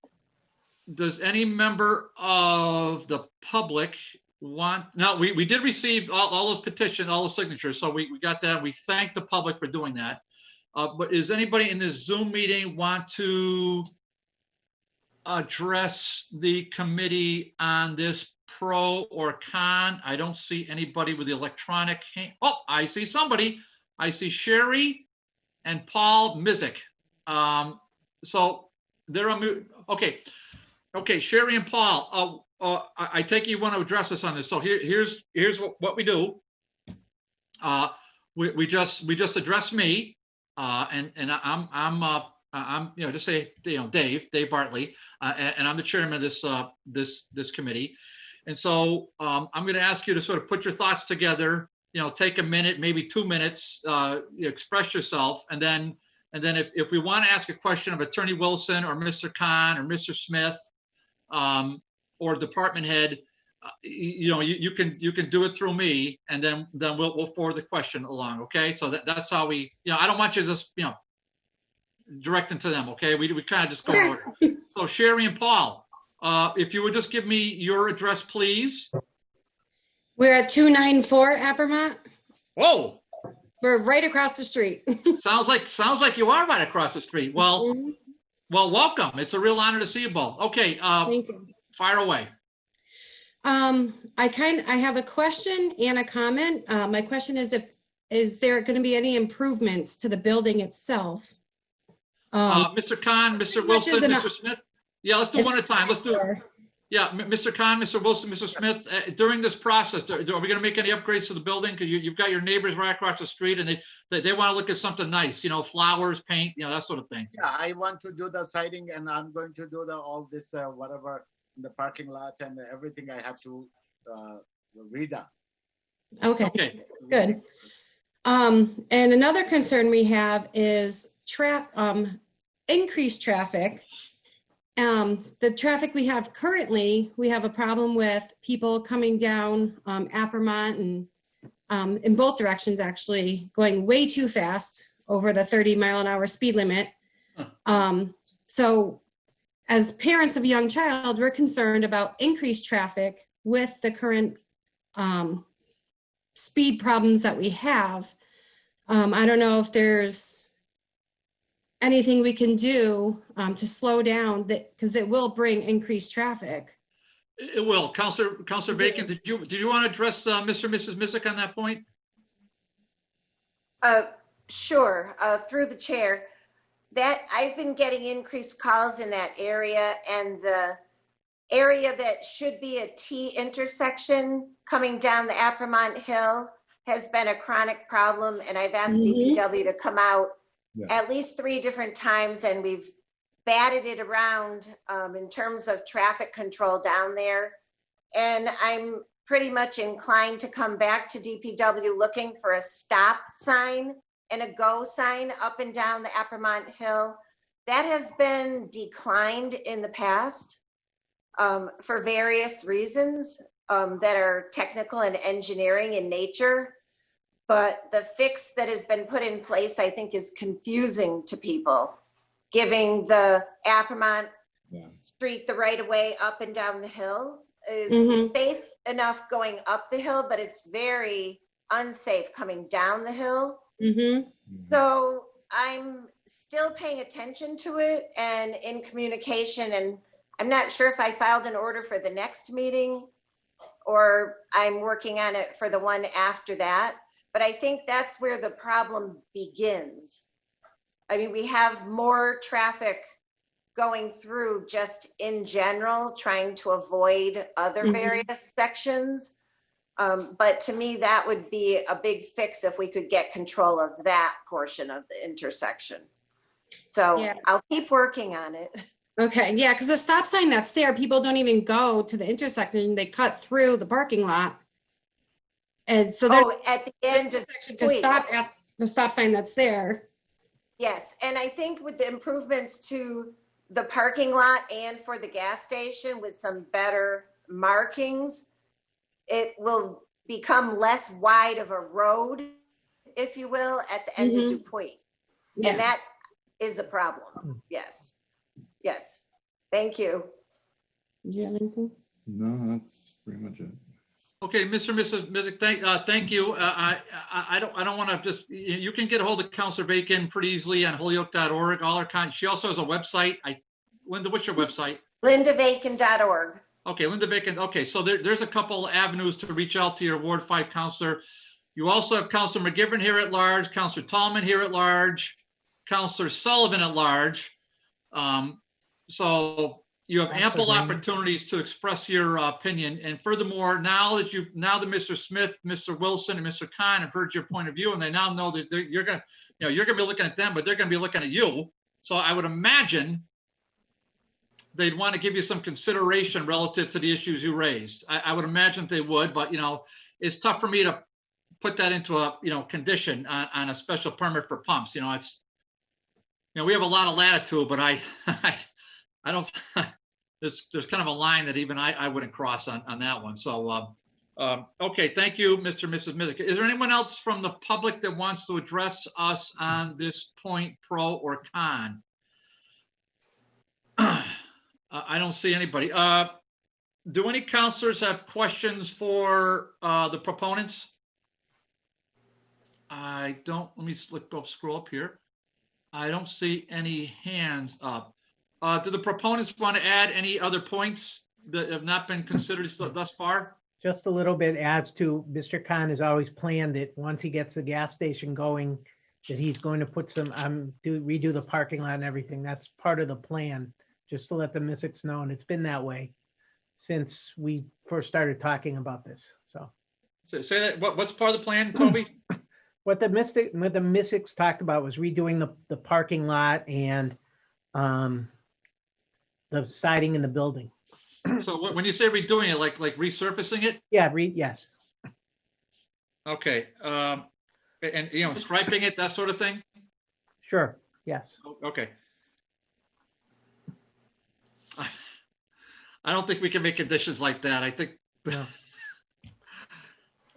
Does any member of the public want? No, we did receive all those petitions, all those signatures, so we got that. We thank the public for doing that. But is anybody in this Zoom meeting want to address the committee on this, pro or con? I don't see anybody with the electronic hand. Oh, I see somebody. I see Sherry and Paul Mizik. So they're on mute. Okay, Sherry and Paul, I take it you want to address us on this. So here's what we do. We just address me, and I'm just say Dave Bartley, and I'm the chairman of this committee. And so I'm going to ask you to sort of put your thoughts together. Take a minute, maybe 2 minutes, express yourself, and then if we want to ask a question of Attorney Wilson or Mr. Khan or Mr. Smith, or department head, you can do it through me, and then we'll forward the question along. Okay, so that's how we. I don't want you to just directing to them. Okay, we kind of just go over. So Sherry and Paul, if you would just give me your address, please. We're at 294 Apremont. Whoa. We're right across the street. Sounds like you are right across the street. Well, well, welcome. It's a real honor to see you both. Okay, Thank you. Fire away. I have a question and a comment. My question is there going to be any improvements to the building itself? Mr. Khan, Mr. Wilson, Mr. Smith. Yeah, let's do one at a time. Let's do. Yeah, Mr. Khan, Mr. Wilson, Mr. Smith, during this process, are we going to make any upgrades to the building? Because you've got your neighbors right across the street, and they want to look at something nice, flowers, paint, that sort of thing. Yeah, I want to do the siding, and I'm going to do all this, whatever, in the parking lot and everything I have to redone. Okay, good. And another concern we have is increased traffic The traffic we have currently, we have a problem with people coming down Apremont and in both directions, actually, going way too fast over the 30-mile-an-hour speed limit. So as parents of a young child, we're concerned about increased traffic with the current speed problems that we have. I don't know if there's anything we can do to slow down that, because it will bring increased traffic. It will. Councilor Bacon, did you want to address Mr. and Mrs. Mizik on that point? Sure, through the chair. That I've been getting increased calls in that area, and the area that should be a T intersection coming down the Apremont Hill has been a chronic problem, and I've asked DPW to come out at least 3 different times, and we've batted it around in terms of traffic control down there. And I'm pretty much inclined to come back to DPW looking for a stop sign and a go sign up and down the Apremont Hill. That has been declined in the past for various reasons that are technical and engineering in nature. But the fix that has been put in place, I think, is confusing to people, giving the Apremont Street the right of way up and down the hill is safe enough going up the hill, but it's very unsafe coming down the hill. So I'm still paying attention to it and in communication, and I'm not sure if I filed an order for the next meeting or I'm working on it for the one after that. But I think that's where the problem begins. I mean, we have more traffic going through just in general, trying to avoid other various sections. But to me, that would be a big fix if we could get control of that portion of the intersection. So I'll keep working on it. Okay, yeah, because the stop sign that's there, people don't even go to the intersection. They cut through the parking lot. And so they're at the end of to stop at the stop sign that's there. Yes, and I think with the improvements to the parking lot and for the gas station with some better markings, it will become less wide of a road, if you will, at the end of Dupuy. And that is a problem. Yes. Yes. Thank you. Do you have anything? No, that's pretty much it. Okay, Mr. and Mrs. Mizik, thank you. I don't want to just, you can get a hold of Councilor Bacon pretty easily on holyoke.org. She also has a website. Linda, what's your website? LindaBacon.org. Okay, Linda Bacon. Okay, so there's a couple avenues to reach out to your Ward 5 counselor. You also have Councilor McGivern here at large, Councilor Tallman here at large, Councilor Sullivan at large. So you have ample opportunities to express your opinion. And furthermore, now that Mr. Smith, Mr. Wilson, and Mr. Khan have heard your point of view, and they now know that you're going to be looking at them, but they're going to be looking at you. So I would imagine they'd want to give you some consideration relative to the issues you raised. I would imagine they would, but it's tough for me to put that into a condition on a special permit for pumps. We have a lot of latitude, but I don't. There's kind of a line that even I wouldn't cross on that one. So okay, thank you, Mr. and Mrs. Mizik. Is there anyone else from the public that wants to address us on this point, pro or con? I don't see anybody. Do any counselors have questions for the proponents? I don't. Let me scroll up here. I don't see any hands up. Do the proponents want to add any other points that have not been considered thus far? Just a little bit adds to, Mr. Khan has always planned it, once he gets the gas station going, that he's going to put some, redo the parking lot and everything. That's part of the plan, just to let the Miziks know. And it's been that way since we first started talking about this. So say that, what's part of the plan, Toby? What the Miziks talked about was redoing the parking lot and the siding in the building. So when you say redoing it, like resurfacing it? Yeah, yes. Okay. And striping it, that sort of thing? Sure. Yes. Okay. I don't think we can make conditions like that. I think, No.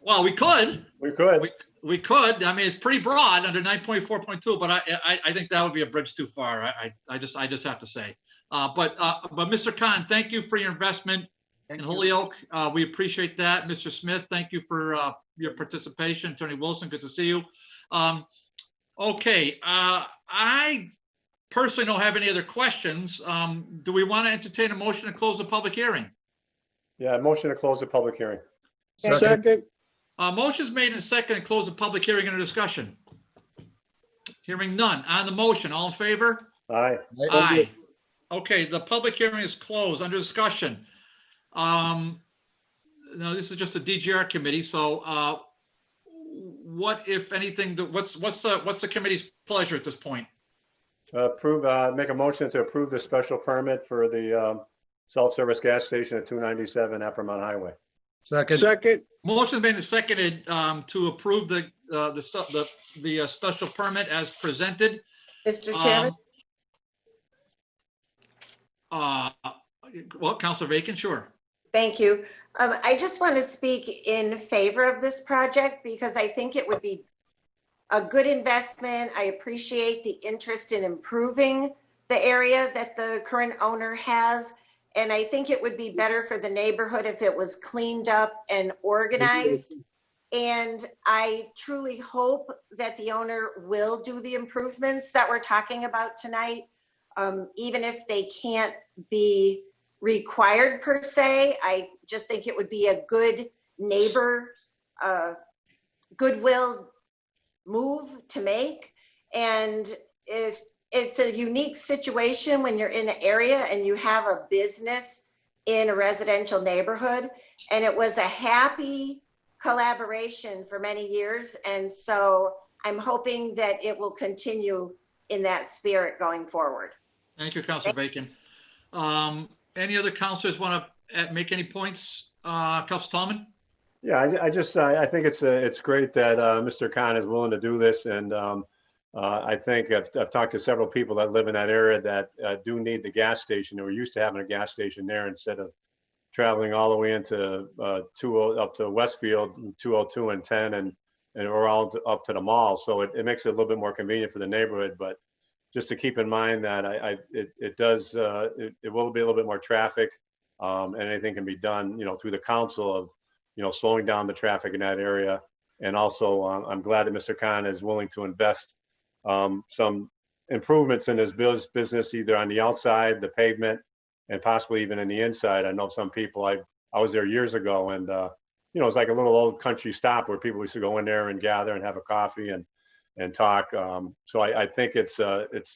well, we could. We could. We could. I mean, it's pretty broad under 9.4.2, but I think that would be a bridge too far. I just have to say. But Mr. Khan, thank you for your investment in Holyoke. We appreciate that. Mr. Smith, thank you for your participation. Attorney Wilson, good to see you. Okay, I personally don't have any other questions. Do we want to entertain a motion to close the public hearing? Yeah, motion to close the public hearing. Second. Motion's made and second to close the public hearing under discussion. Hearing none. On the motion, all in favor? Aye. Aye. Okay, the public hearing is closed under discussion. No, this is just a DGR committee, so what, if anything, what's the committee's pleasure at this point? Make a motion to approve the special permit for the self-service gas station at 297 Apremont Highway. Second. Motion been seconded to approve the special permit as presented. Mr. Chairman? Well, Councilor Bacon, sure. Thank you. I just want to speak in favor of this project because I think it would be a good investment. I appreciate the interest in improving the area that the current owner has. And I think it would be better for the neighborhood if it was cleaned up and organized. And I truly hope that the owner will do the improvements that we're talking about tonight, even if they can't be required per se. I just think it would be a good neighbor, goodwill move to make. And if it's a unique situation when you're in an area and you have a business in a residential neighborhood, and it was a happy collaboration for many years. And so I'm hoping that it will continue in that spirit going forward. Thank you, Councilor Bacon. Any other councilors want to make any points? Councilor Tallman? Yeah, I think it's great that Mr. Khan is willing to do this, and I think I've talked to several people that live in that area that do need the gas station. We're used to having a gas station there instead of traveling all the way into up to Westfield, 202 and 10, and we're all up to the mall. So it makes it a little bit more convenient for the neighborhood. But just to keep in mind that it will be a little bit more traffic, and anything can be done, through the council of, slowing down the traffic in that area. And also, I'm glad that Mr. Khan is willing to invest some improvements in his business, either on the outside, the pavement, and possibly even in the inside. I know some people, I was there years ago, and it's like a little old country stop where people used to go in there and gather and have a coffee and talk. So I think it's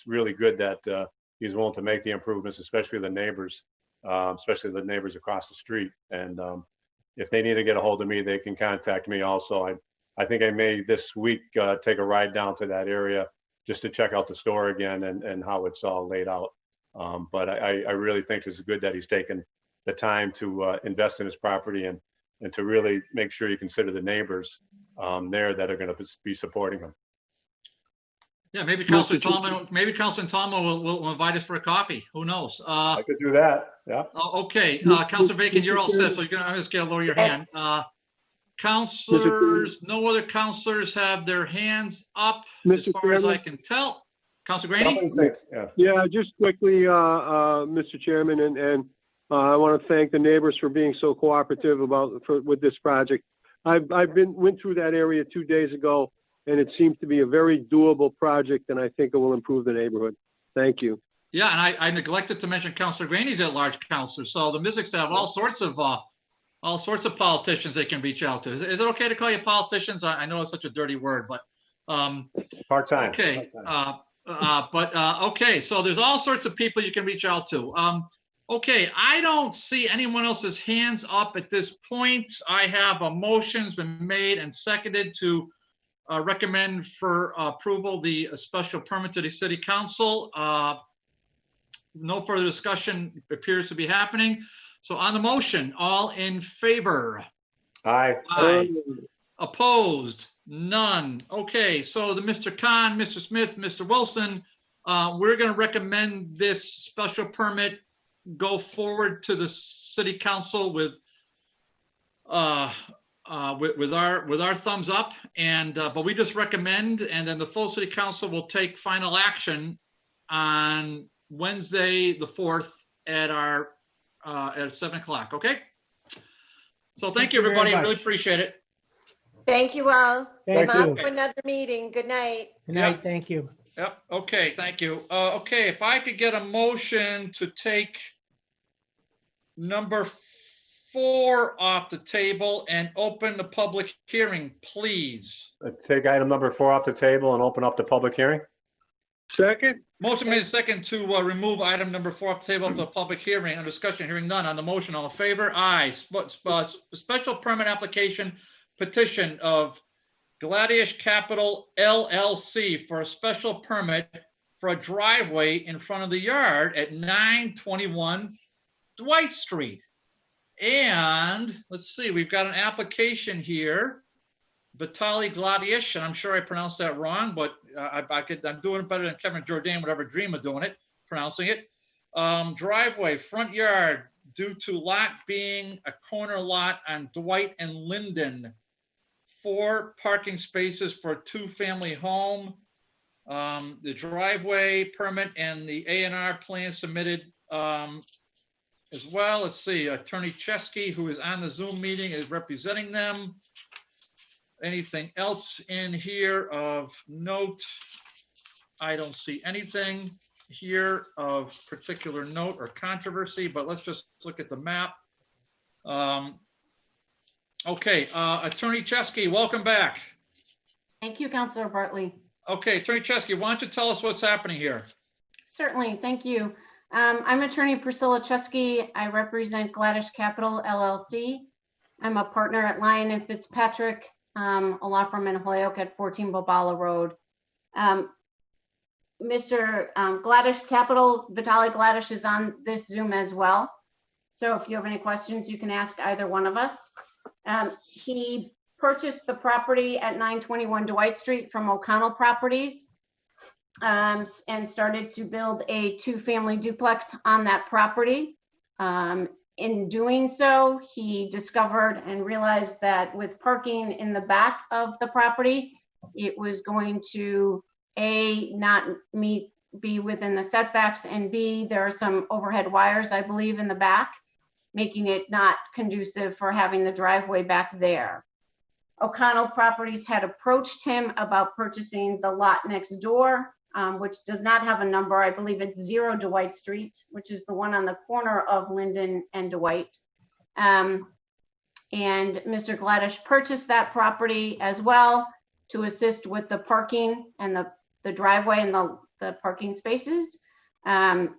really good that he's willing to make the improvements, especially the neighbors, across the street. And if they need to get a hold of me, they can contact me also. I think I may this week take a ride down to that area just to check out the store again and how it's all laid out. But I really think it's good that he's taken the time to invest in his property and to really make sure you consider the neighbors there that are going to be supporting him. Yeah, maybe Councilor Tallman will invite us for a coffee. Who knows? I could do that. Yeah. Okay, Councilor Bacon, you're all set, so I'm just going to lower your hand. Councilors, no other councilors have their hands up as far as I can tell. Councilor Graney? Yeah, just quickly, Mr. Chairman, and I want to thank the neighbors for being so cooperative with this project. I've went through that area 2 days ago, and it seems to be a very doable project, and I think it will improve the neighborhood. Thank you. Yeah, and I neglected to mention Councilor Graney's at large councilor, so the Mystics have all sorts of politicians they can reach out to. Is it okay to call you politicians? I know it's such a dirty word, but part-time. Okay, okay. So there's all sorts of people you can reach out to. Okay, I don't see anyone else's hands up at this point. I have a motion's been made and seconded to recommend for approval the special permit to the City Council. No further discussion appears to be happening. So on the motion, all in favor? Aye. Aye. Opposed? None. Okay, so the Mr. Khan, Mr. Smith, Mr. Wilson, we're going to recommend this special permit go forward to the city council with our thumbs up, and but we just recommend, and then the full city council will take final action on Wednesday the 4th at our at 7 o'clock. Okay. So thank you, everybody. I really appreciate it. Thank you all. Thank I'm you. up for another meeting. Good night. Good night. Thank you. Yep. Okay. Thank you. Okay. If I could get a motion to take number 4 off the table and open the public hearing, please. Take item number 4 off the table and open up the public hearing. Second? Motion made second to remove item number 4 off the table of the public hearing. On discussion, hearing none. On the motion, all in favor? Aye. Special permit application petition of Gladysh Capital LLC for a special permit for a driveway in front of the yard at 921 Dwight Street. And let's see, we've got an application here, Gladysh, and I'm sure I pronounced that wrong, but I'm doing it better than Kevin Jordan would ever dream of doing it, pronouncing it. Driveway, front yard, due to lot being a corner lot on Dwight and Linden. 4 parking spaces for a 2-family home. The driveway permit and the A&R plan submitted as well. Let's see, Attorney Chesky, who is on the Zoom meeting, is representing them. Anything else in here of note? I don't see anything here of particular note or controversy, but let's just look at the map. Okay, Attorney Chesky, welcome back. Thank you, Councilor Bartley. Okay, Attorney Chesky, why don't you tell us what's happening here? Certainly, thank you. I'm Attorney Priscilla Chesky. I represent Gladysh Capital LLC. I'm a partner at Lyon and Fitzpatrick, a law firm in Holyoke at 14 Bobala Road. Mr. Gladysh Capital, Vitaly Gladysh, is on this Zoom as well. So if you have any questions, you can ask either one of us. He purchased the property at 921 Dwight Street from O'Connell Properties and started to build a 2-family duplex on that property. In doing so, he discovered and realized that with parking in the back of the property, it was going to A, not be within the setbacks, and B, there are some overhead wires, I believe, in the back, making it not conducive for having the driveway back there. O'Connell Properties had approached him about purchasing the lot next door, which does not have a number. I believe it's 0 Dwight Street, which is the one on the corner of Linden and Dwight. And Mr. Gladysh purchased that property as well to assist with the parking and the driveway and the parking spaces.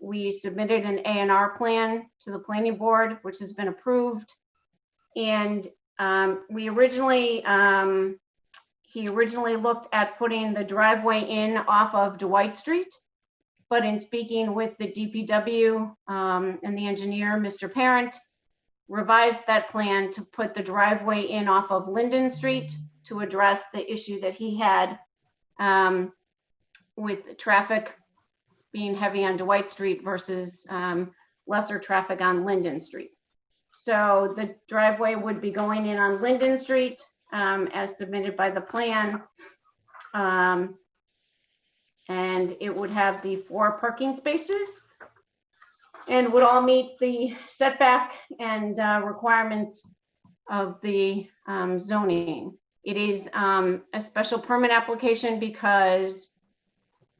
We submitted an A&R plan to the planning board, which has been approved. And he originally looked at putting the driveway in off of Dwight Street, but in speaking with the DPW and the engineer, Mr. Parent, revised that plan to put the driveway in off of Linden Street to address the issue that he had with traffic being heavy on Dwight Street versus lesser traffic on Linden Street. So the driveway would be going in on Linden Street as submitted by the plan. And it would have the 4 parking spaces and would all meet the setback and requirements of the zoning. It is a special permit application because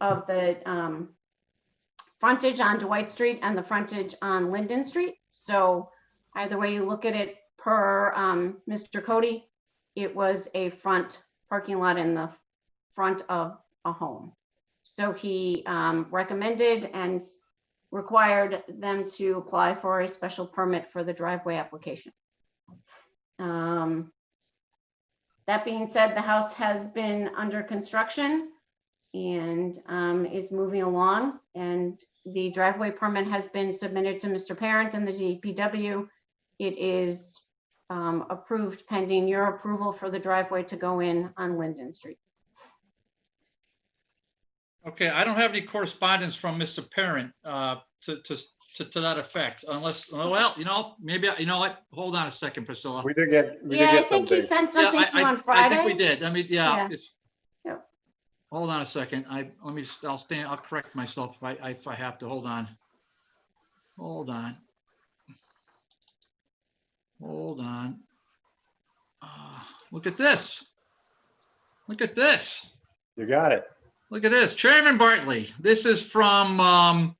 of the frontage on Dwight Street and the frontage on Linden Street. So either way you look at it, per Mr. Cody, it was a front parking lot in the front of a home. So he recommended and required them to apply for a special permit for the driveway application. That being said, the house has been under construction and is moving along, and the driveway permit has been submitted to Mr. Parent and the DPW. It is approved pending your approval for the driveway to go in on Linden Street. Okay, I don't have any correspondence from Mr. Parent to to that effect, unless, well, maybe, you know what? Hold on a second, Priscilla. We did get Yeah, I think you something. sent something to on I Friday. think we did. I mean, yeah, Yeah. it's, Yep. hold on a second. I'll correct myself if I have to. Hold on. Look at this. You got it. Look at this. Chairman Bartley, this is from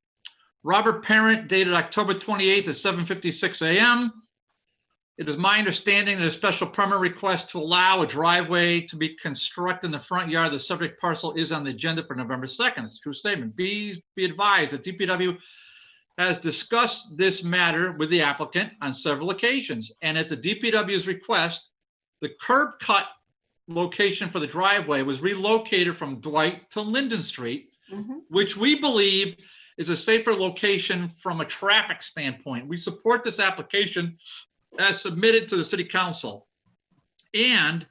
Robert Parent, dated October 28th at 7:56 a.m. It is my understanding that a special permit request to allow a driveway to be constructed in the front yard of the subject parcel is on the agenda for November 2nd. It's a true statement. Be advised that DPW has discussed this matter with the applicant on several occasions, and at the DPW's request, the curb cut location for the driveway was relocated from Dwight to Linden Street, which we believe is a safer location from a traffic standpoint. We support this application as submitted to the city council. And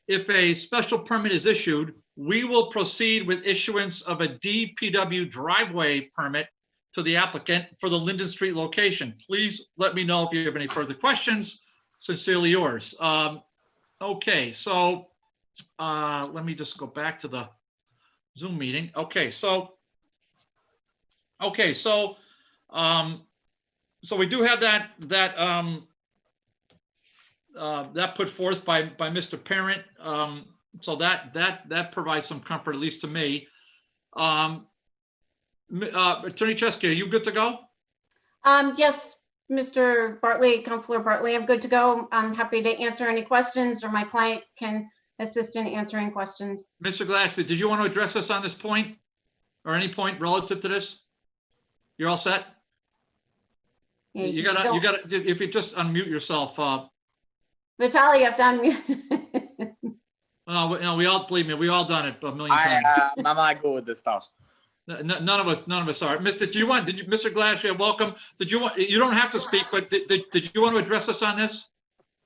if a special permit is issued, we will proceed with issuance of a DPW driveway permit to the applicant for the Linden Street location. Please let me know if you have any further questions. Sincerely yours. Okay, so let me just go back to the Zoom meeting. Okay, so we do have that put forth by Mr. Parent. So that provides some comfort, at least to me. Attorney Chesky, are you good to go? Yes, Mr. Bartley, Councilor Bartley, I'm good to go. I'm happy to answer any questions, or my client can assist in answering questions. Mr. Gladysh, did you want to address us on this point or any point relative to this? You're all set? Yeah, you gotta, if you just unmute yourself. Vitaly, you have to unmute. No, we all, believe me, we all done it a million times. I'm not good with this stuff. None of us are. Mr. Gladysh, welcome. You don't have to speak, but did you want to address us on this?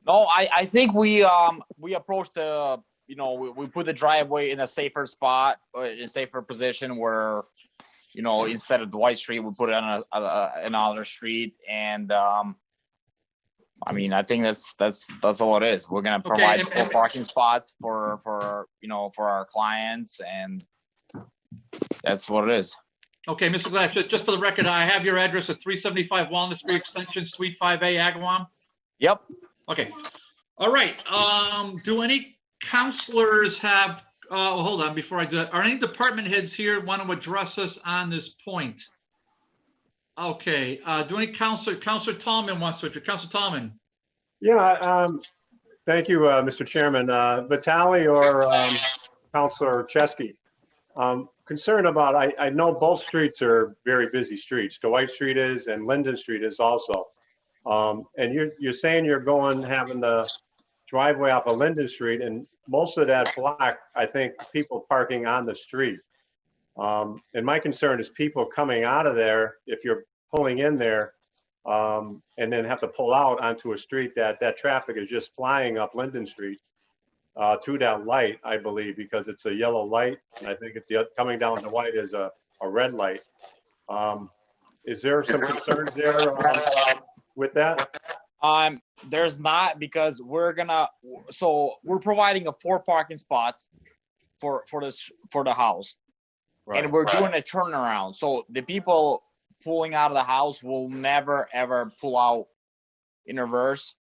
No, I think we approached we put the driveway in a safer spot, in a safer position where, instead of Dwight Street, we put it on another street. And I think that's all it is. We're gonna provide 4 parking spots for our clients, and that's what it is. Okay, Mr. Gladysh, just for the record, I have your address at 375 Walnut Street Extension, Suite 5A, Agawam. Yep. Okay. All right. Do any counselors have, hold on, before I do that, are any department heads here want to address us on this point? Okay. Do any Counselor Tallman wants to address? Counselor Tallman. Yeah, thank you, Mr. Chairman. Vitaly or Counselor Chesky, concerned about, I know both streets are very busy streets. Dwight Street is, and Linden Street is also. And you're saying you're having the driveway off of Linden Street, and most of that block, I think, people parking on the street. And my concern is people coming out of there, if you're pulling in there, and then have to pull out onto a street that traffic is just flying up Linden Street through that light, I believe, because it's a yellow light, and I think it's coming down the white is a red light. Is there some concerns there with that? There's not, because we're providing 4 parking spots for the house, right, and we're doing a turnaround. So the people pulling out of the house will never ever pull out in reverse.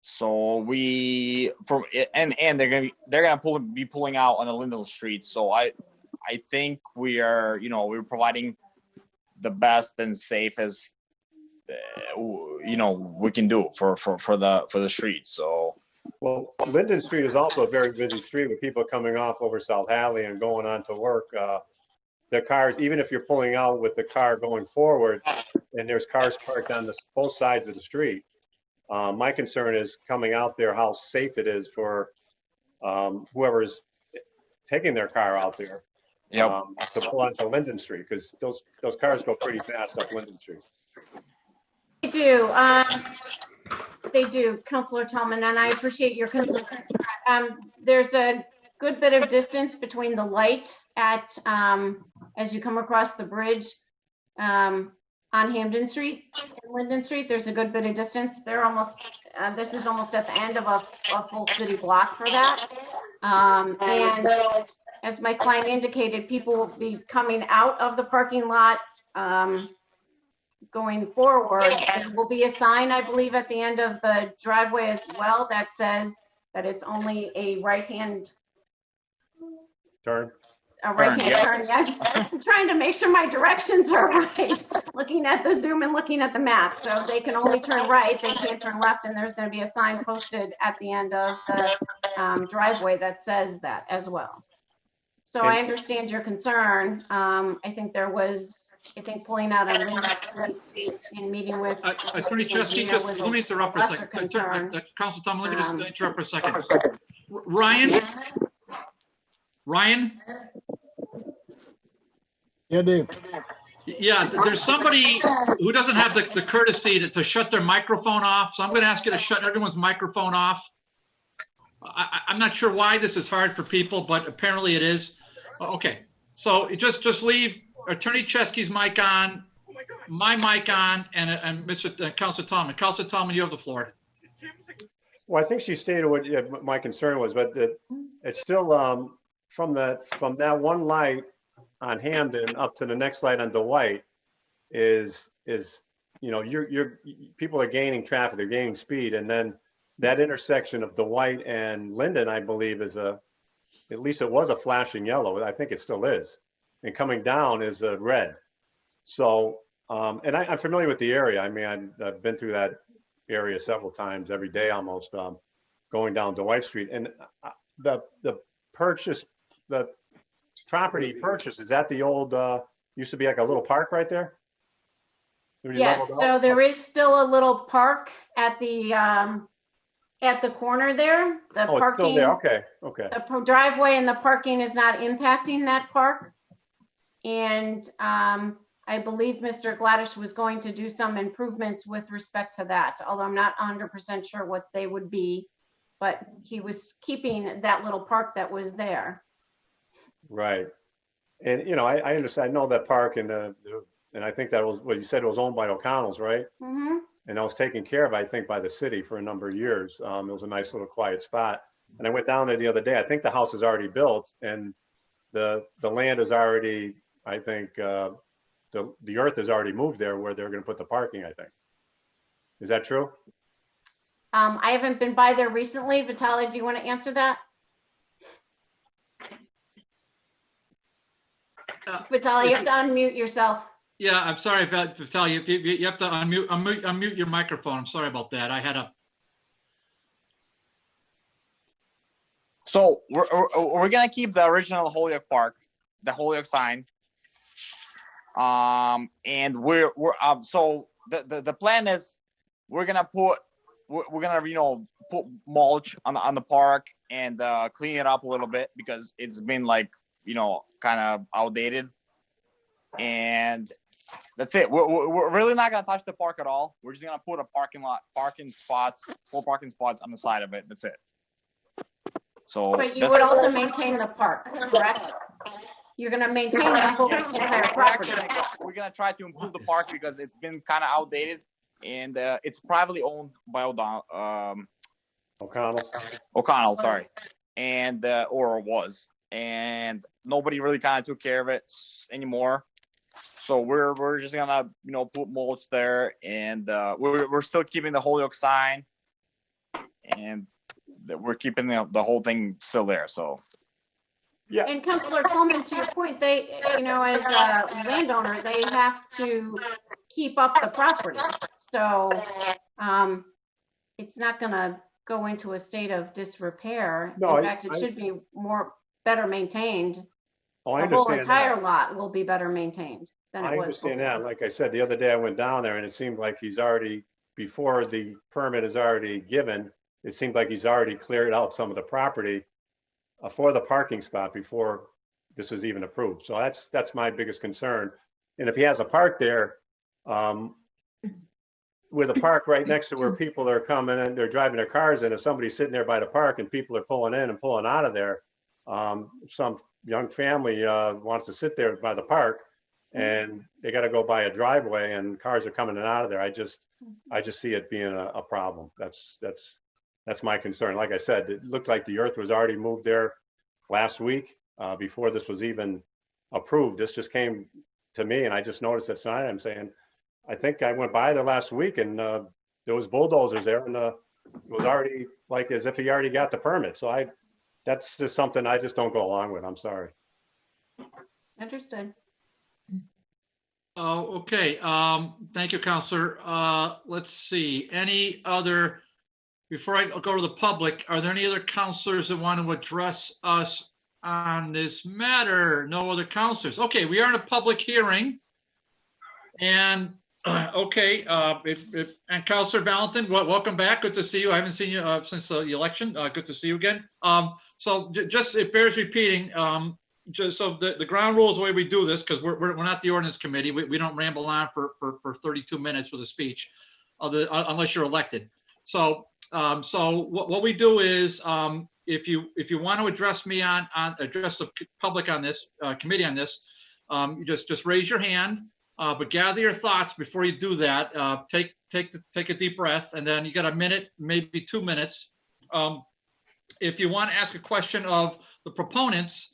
So they're gonna be pulling out on the Linden Street. So I think we're providing the best and safest we can do for the street. So, well, Linden Street is also a very busy street with people coming off over South Hadley and going on to work. The cars, even if you're pulling out with the car going forward, and there's cars parked on both sides of the street. My concern is coming out there, how safe it is for whoever's taking their car out there. Yep. To pull onto Linden Street, because those cars go pretty fast up Linden Street. They do. They do, Councilor Tallman, and I appreciate your concern. There's a good bit of distance between the light at as you come across the bridge on on Hampden Street and Linden Street. There's a good bit of distance. They're almost, this is almost at the end of a full city block for that. And as my client indicated, people will be coming out of the parking lot going forward. There will be a sign, I believe, at the end of the driveway as well that says that it's only a right-hand Turn. turn. Yeah. I'm trying to make sure my directions are right. Looking at the Zoom and looking at the map. So they can only turn right, they can't turn left, and there's going to be a sign posted at the end of the driveway that says that as well. So I understand your concern. I think there was, pulling out on Linden Street and meeting with Attorney Chesky, just let me interrupt for a second. Council Tom, let me just interrupt for a second. Ryan? Yeah, Dave. Yeah, there's somebody who doesn't have the courtesy to shut their microphone off. So I'm going to ask you to shut everyone's microphone off. I'm not sure why this is hard for people, but apparently it is. Okay, so just leave Attorney Chesky's mic on, my mic on, and Mr. Councilor Tallman. Councilor Tallman, you have the floor. Well, I think she stated what my concern was, but it's still from that one light on Hampden up to the next light on Dwight is people are gaining traffic, they're gaining speed, and then that intersection of Dwight and Linden, I believe, is at least it was a flashing yellow. I think it still is, and coming down is a red. So, and I'm familiar with the area. I mean, I've been through that area several times, every day almost, going down Dwight Street, and the property purchase, is that the old, used to be like a little park right there? Yes, so there is still a little park at the corner there. The parking, it's still there, okay. The driveway and the parking is not impacting that park. And I believe Mr. Gladysh was going to do some improvements with respect to that, although I'm not 100% sure what they would be, but he was keeping that little park that was there. Right. And, I understand, I know that park, and I think that was what you said, it was owned by O'Connell's, right? Mm-hmm. And that was taken care of, I think, by the city for a number of years. It was a nice little quiet spot. And I went down there the other day. I think the house is already built, and the land is already, I think, the earth has already moved there where they're going to put the parking, I think. Is that true? I haven't been by there recently. Vitaly, do you want to answer that? Vitaly, you have to unmute yourself. Yeah, I'm sorry, Vitaly. You have to unmute your microphone. I'm sorry about that. I had a. So we're gonna keep the original Holyoke Park, the Holyoke sign. And we're so the plan is we're gonna put mulch on the park and clean it up a little bit because it's been kind of outdated, and that's it. We're really not gonna touch the park at all. We're just gonna put a full parking spots on the side of it. That's it. So but you would also maintain the park, correct? You're gonna maintain the whole entire property. We're gonna try to improve the park because it's been kind of outdated, and it's privately owned by O'Connell, sorry, and or was, and nobody really kind of took care of it anymore. So we're just gonna put mulch there, and we're still keeping the Holyoke sign, and we're keeping the whole thing still there. So. Yeah. And Councilor Coleman, to your point, they, as a landowner, they have to keep up the property. So it's not going to go into a state of disrepair. No, in fact, it should be better maintained. Oh, I understand. The whole entire that. lot will be better maintained than it was. I understand that. Like I said, the other day I went down there and it seemed like he's already, before the permit is already given, it seemed like he's already cleared out some of the property for the parking spot before this was even approved. So that's my biggest concern. And if he has a park there, with a park right next to where people are coming and they're driving their cars in, if somebody's sitting there by the park and people are pulling in and pulling out of there, some young family wants to sit there by the park and they got to go by a driveway, and cars are coming in and out of there. I just see it being a problem. That's my concern. Like I said, it looked like the earth was already moved there last week before this was even approved. This just came to me, and I just noticed it tonight. I'm saying, I think I went by there last week, and there was bulldozers there, and it was already like as if he already got the permit. So that's just something I just don't go along with. I'm sorry. Understood. Okay. Thank you, Counselor. Let's see. Any other, before I go to the public, are there any other counselors that want to address us on this matter? No other counselors. Okay, we are in a public hearing. And okay, and Counselor Valentin, welcome back. Good to see you. I haven't seen you since the election. Good to see you again. So just, it bears repeating. Just so the ground rules, the way we do this, because we're not the ordinance committee. We don't ramble on for 32 minutes with a speech, unless you're elected. So what we do is, if you want to address me address the public on this committee on this, you just raise your hand. But gather your thoughts before you do that. Take a deep breath, and then you got a minute, maybe 2 minutes. If you want to ask a question of the proponents,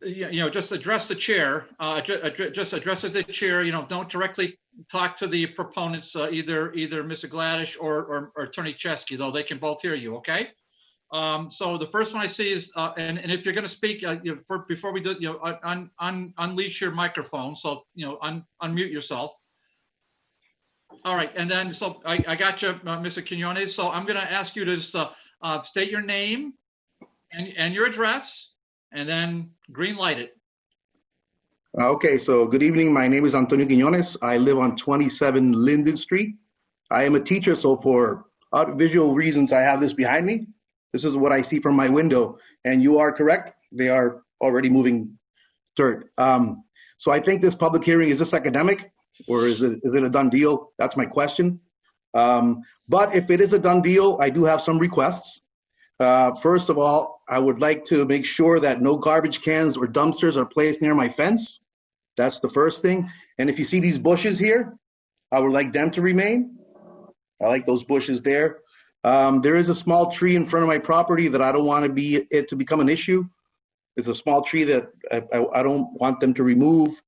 just address the chair. Just address it to the chair. Don't directly talk to the proponents, either Mr. Gladysh or Attorney Chesky, though they can both hear you. Okay. So the first one I see is, and if you're going to speak, before we do, unleash your microphone. So unmute yourself. All right, and then so I got you, Mr. Quinones. So I'm going to ask you to just state your name and your address, and then green light it. Okay, so good evening. My name is Antonio Quinones. I live on 27 Linden Street. I am a teacher, so for visual reasons, I have this behind me. This is what I see from my window, and you are correct. They are already moving dirt. So I think this public hearing, is this academic, or is it a done deal? That's my question. But if it is a done deal, I do have some requests. First of all, I would like to make sure that no garbage cans or dumpsters are placed near my fence. That's the first thing. And if you see these bushes here, I would like them to remain. I like those bushes there. There is a small tree in front of my property that I don't want it to become an issue. It's a small tree that I don't want them to remove.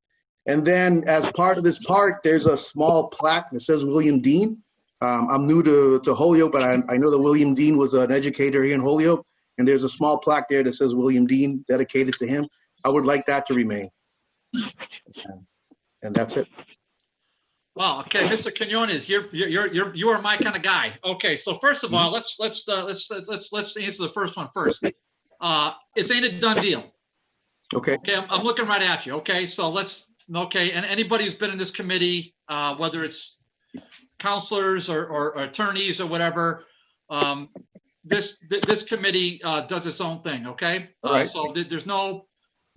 And then as part of this park, there's a small plaque that says William Dean. I'm new to Holyoke, but I know that William Dean was an educator here in Holyoke. And there's a small plaque there that says William Dean, dedicated to him. I would like that to remain. And that's it. Well, okay, Mr. Quinones, you are my kind of guy. Okay, so first of all, let's answer the first one first. It ain't a done deal. Okay. Okay, I'm looking right at you. Okay, so and anybody who's been in this committee, whether it's counselors or attorneys or whatever, this committee does its own thing. Okay, all right. So there's no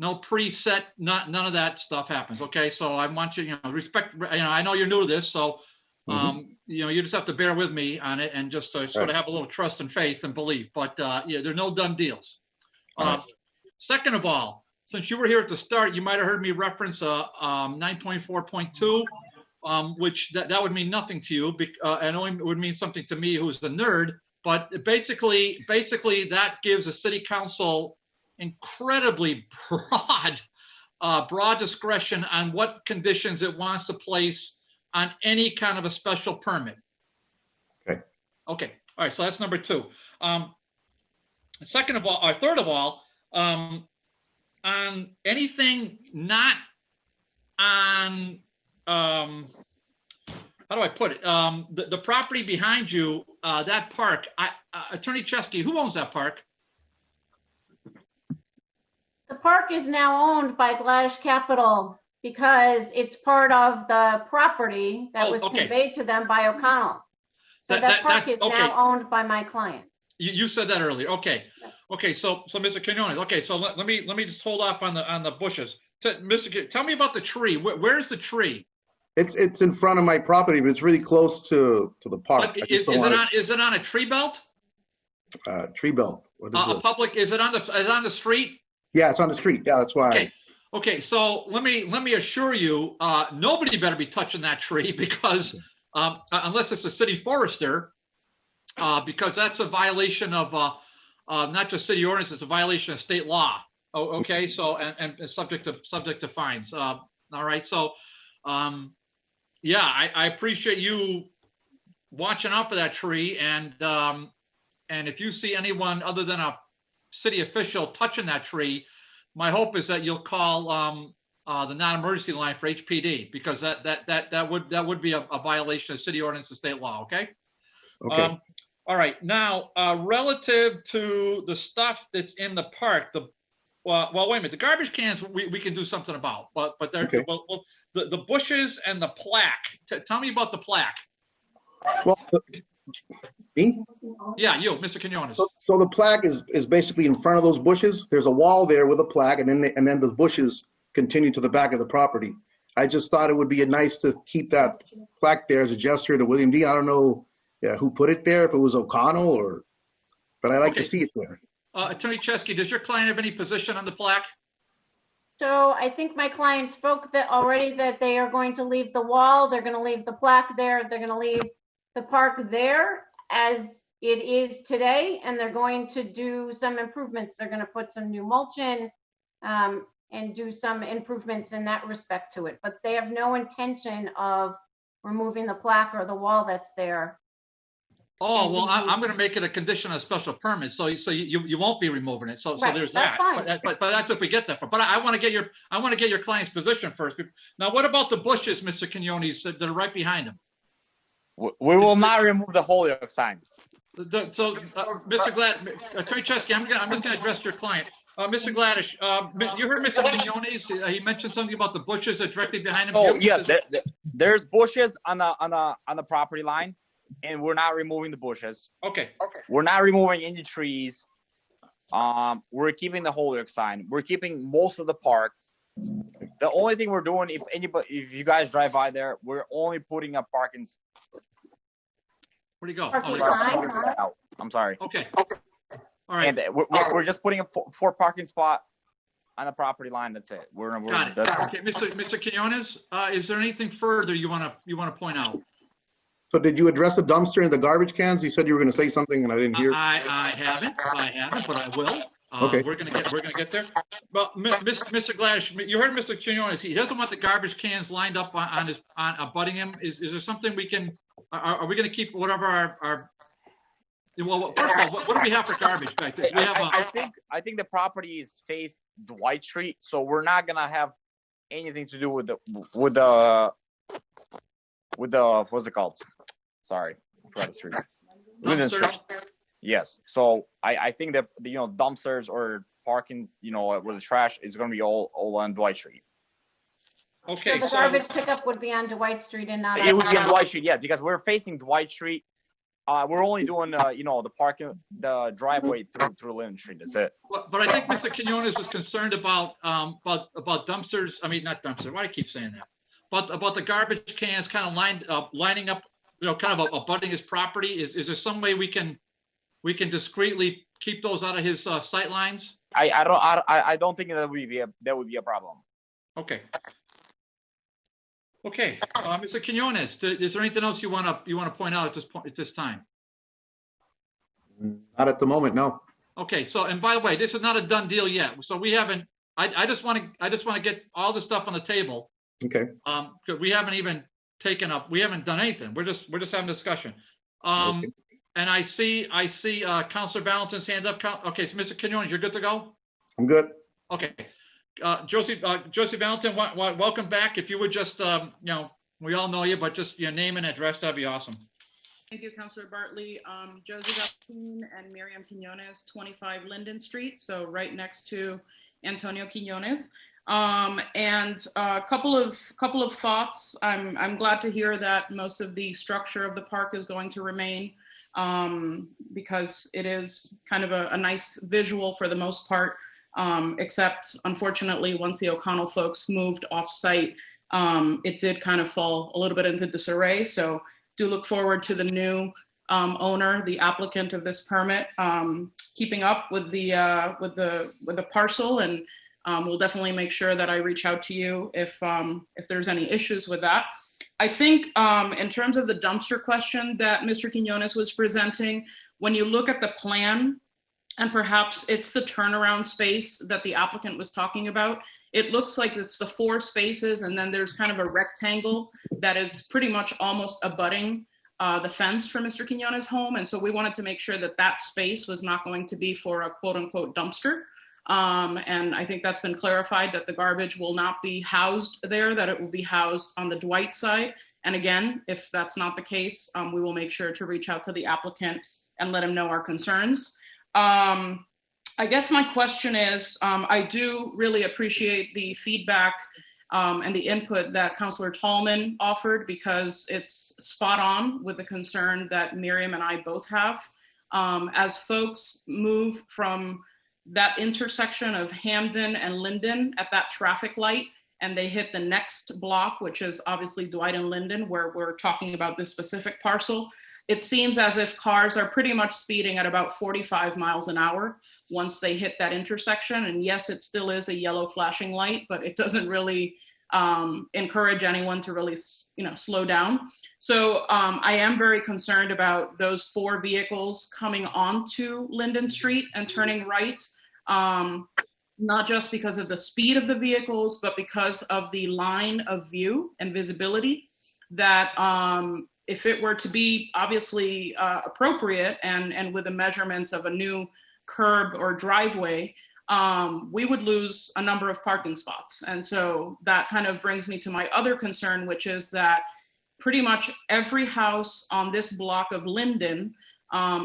preset, none of that stuff happens. Okay, so I want you, respect. I know you're new to this, so you just have to bear with me on it and just sort of have a little trust and faith and belief. But there's no done deals. Second of all, since you were here at the start, you might have heard me reference 9.4.2, which that would mean nothing to you, and only would mean something to me, who's the nerd. But basically, that gives a city council incredibly broad discretion on what conditions it wants to place on any kind of a special permit. Okay. All right. So that's number two. Third of all, on anything not on, how do I put it? The property behind you, that park, Attorney Chesky, who owns that park? The park is now owned by Gladysh Capital because it's part of the property that was conveyed to them by O'Connell. So that park is now owned by my client. You said that earlier. Okay. Okay. So Mr. Quinones. Okay. So let me just hold off on the bushes. Tell me about the tree. Where's the tree? It's in front of my property, but it's really close to the park. Is it on a tree belt? Tree belt. What is it? Public? Is it on the street? Yeah, it's on the street. Yeah, that's why. Okay. Okay, so let me assure you, nobody better be touching that tree because unless it's a city forester, because that's a violation of not just city ordinance, it's a violation of state law. Oh, okay, so and subject to fines. All right, so yeah, I appreciate you watching out for that tree, and if you see anyone other than a city official touching that tree, my hope is that you'll call the non-emergency line for HPD, because that would be a violation of city ordinance and state law. Okay. Okay. All right. Now, relative to the stuff that's in the park, well, wait a minute. The garbage cans we can do something about, but they're Okay. well, the bushes and the plaque. Tell me about the plaque. Well, me? Yeah, you, Mr. Quinones. So the plaque is basically in front of those bushes. There's a wall there with a plaque, and then the bushes continue to the back of the property. I just thought it would be nice to keep that plaque there as a gesture to William Dean. I don't know who put it there, if it was O'Connell but I like to see it there. Attorney Chesky, does your client have any position on the plaque? So I think my client spoke that they are going to leave the wall, they're going to leave the plaque there, they're going to leave the park there as it is today, and they're going to do some improvements. They're going to put some new mulch in and do some improvements in that respect to it. But they have no intention of removing the plaque or the wall that's there. Oh, well, I'm going to make it a condition of special permit, so you won't be removing it. So Right, there's that's that. fine. But that's if we get that. But I want to get your client's position first. Now, what about the bushes, Mr. Quinones, that are right behind him? We will not remove the Holyoke sign. So, Mr. Attorney Chesky, I'm just going to address your client. Mr. Gladysh, you heard Mr. Quinones. He mentioned something about the bushes that are directly behind him. Oh, yes, there's bushes on the property line, and we're not removing the bushes. Okay. We're not removing any trees. We're keeping the Holyoke sign. We're keeping most of the park. The only thing we're doing, if you guys drive by there, we're only putting up parking. Where'd he go? Parking Oh, sign? I'm sorry. okay. All right. And we're just putting a four parking spot on the property line. That's it. Got it. Okay, Mr. Quinones, is there anything further you want to point out? So did you address the dumpster and the garbage cans? You said you were going to say something and I didn't hear. I haven't, but I will. Okay. We're gonna get there. Well, Mr. Gladysh, you heard Mr. Quinones. He doesn't want the garbage cans lined up on abutting him. Is there something we can? Are we going to keep whatever our? Well, first of all, what do we have for garbage back there? We have I think the property is faced Dwight Street, so we're not gonna have anything to do with the what's it called? Sorry, Dwight Street. Linden Street. Yes. So I think that dumpsters or parking, where the trash is going to be all on Dwight Street. Okay. So the garbage pickup would be on Dwight Street and not. It would be on Dwight Street, yeah, because we're facing Dwight Street. We're only doing the parking, the driveway through Linden Street. That's it. But I think Mr. Quinones is concerned about dumpsters. I mean, not dumpsters. Why do I keep saying that? But about the garbage cans kind of lining up, kind of abutting his property. Is there some way we can discreetly keep those out of his sight lines? I don't think that would be a problem. Okay. Okay, Mr. Quinones, is there anything else you want to point out at this time? Not at the moment, no. Okay, so and by the way, this is not a done deal yet. So we haven't. I just want to get all the stuff on the table. Okay. Because we haven't even taken up. We haven't done anything. We're just having a discussion. Okay. And I see Councilor Valentin's hand up. Okay, so Mr. Quinones, you're good to go? I'm good. Okay. Josie Valentin, welcome back. If you would just, we all know you, but just your name and address, that'd be awesome. Thank you, Councilor Bartley. Josie Valentin and Miriam Quinones, 25 Linden Street, so right next to Antonio Quinones. And a couple of thoughts. I'm glad to hear that most of the structure of the park is going to remain, because it is kind of a nice visual for the most part. Except unfortunately, once the O'Connell folks moved off site, it did kind of fall a little bit into disarray. So do look forward to the new owner, the applicant of this permit, keeping up with the parcel and We'll definitely make sure that I reach out to you if there's any issues with that. I think in terms of the dumpster question that Mr. Quinones was presenting, when you look at the plan, and perhaps it's the turnaround space that the applicant was talking about, it looks like it's the 4 spaces, and then there's kind of a rectangle that is pretty much almost abutting the fence for Mr. Quinones' home. And so we wanted to make sure that that space was not going to be for a quote unquote dumpster. And I think that's been clarified, that the garbage will not be housed there, that it will be housed on the Dwight side. And again, if that's not the case, we will make sure to reach out to the applicant and let him know our concerns. I guess my question is, I do really appreciate the feedback and the input that Councilor Tallman offered, because it's spot on with the concern that Miriam and I both have. As folks move from that intersection of Hamden and Linden at that traffic light, and they hit the next block, which is obviously Dwight and Linden, where we're talking about this specific parcel, it seems as if cars are pretty much speeding at about 45 miles an hour once they hit that intersection. And yes, it still is a yellow flashing light, but it doesn't really encourage anyone to really, slow down. So I am very concerned about those 4 vehicles coming onto Linden Street and turning right, not just because of the speed of the vehicles, but because of the line of view and visibility that if it were to be obviously appropriate and with the measurements of a new curb or driveway, we would lose a number of parking spots. And so that kind of brings me to my other concern, which is that pretty much every house on this block of Linden,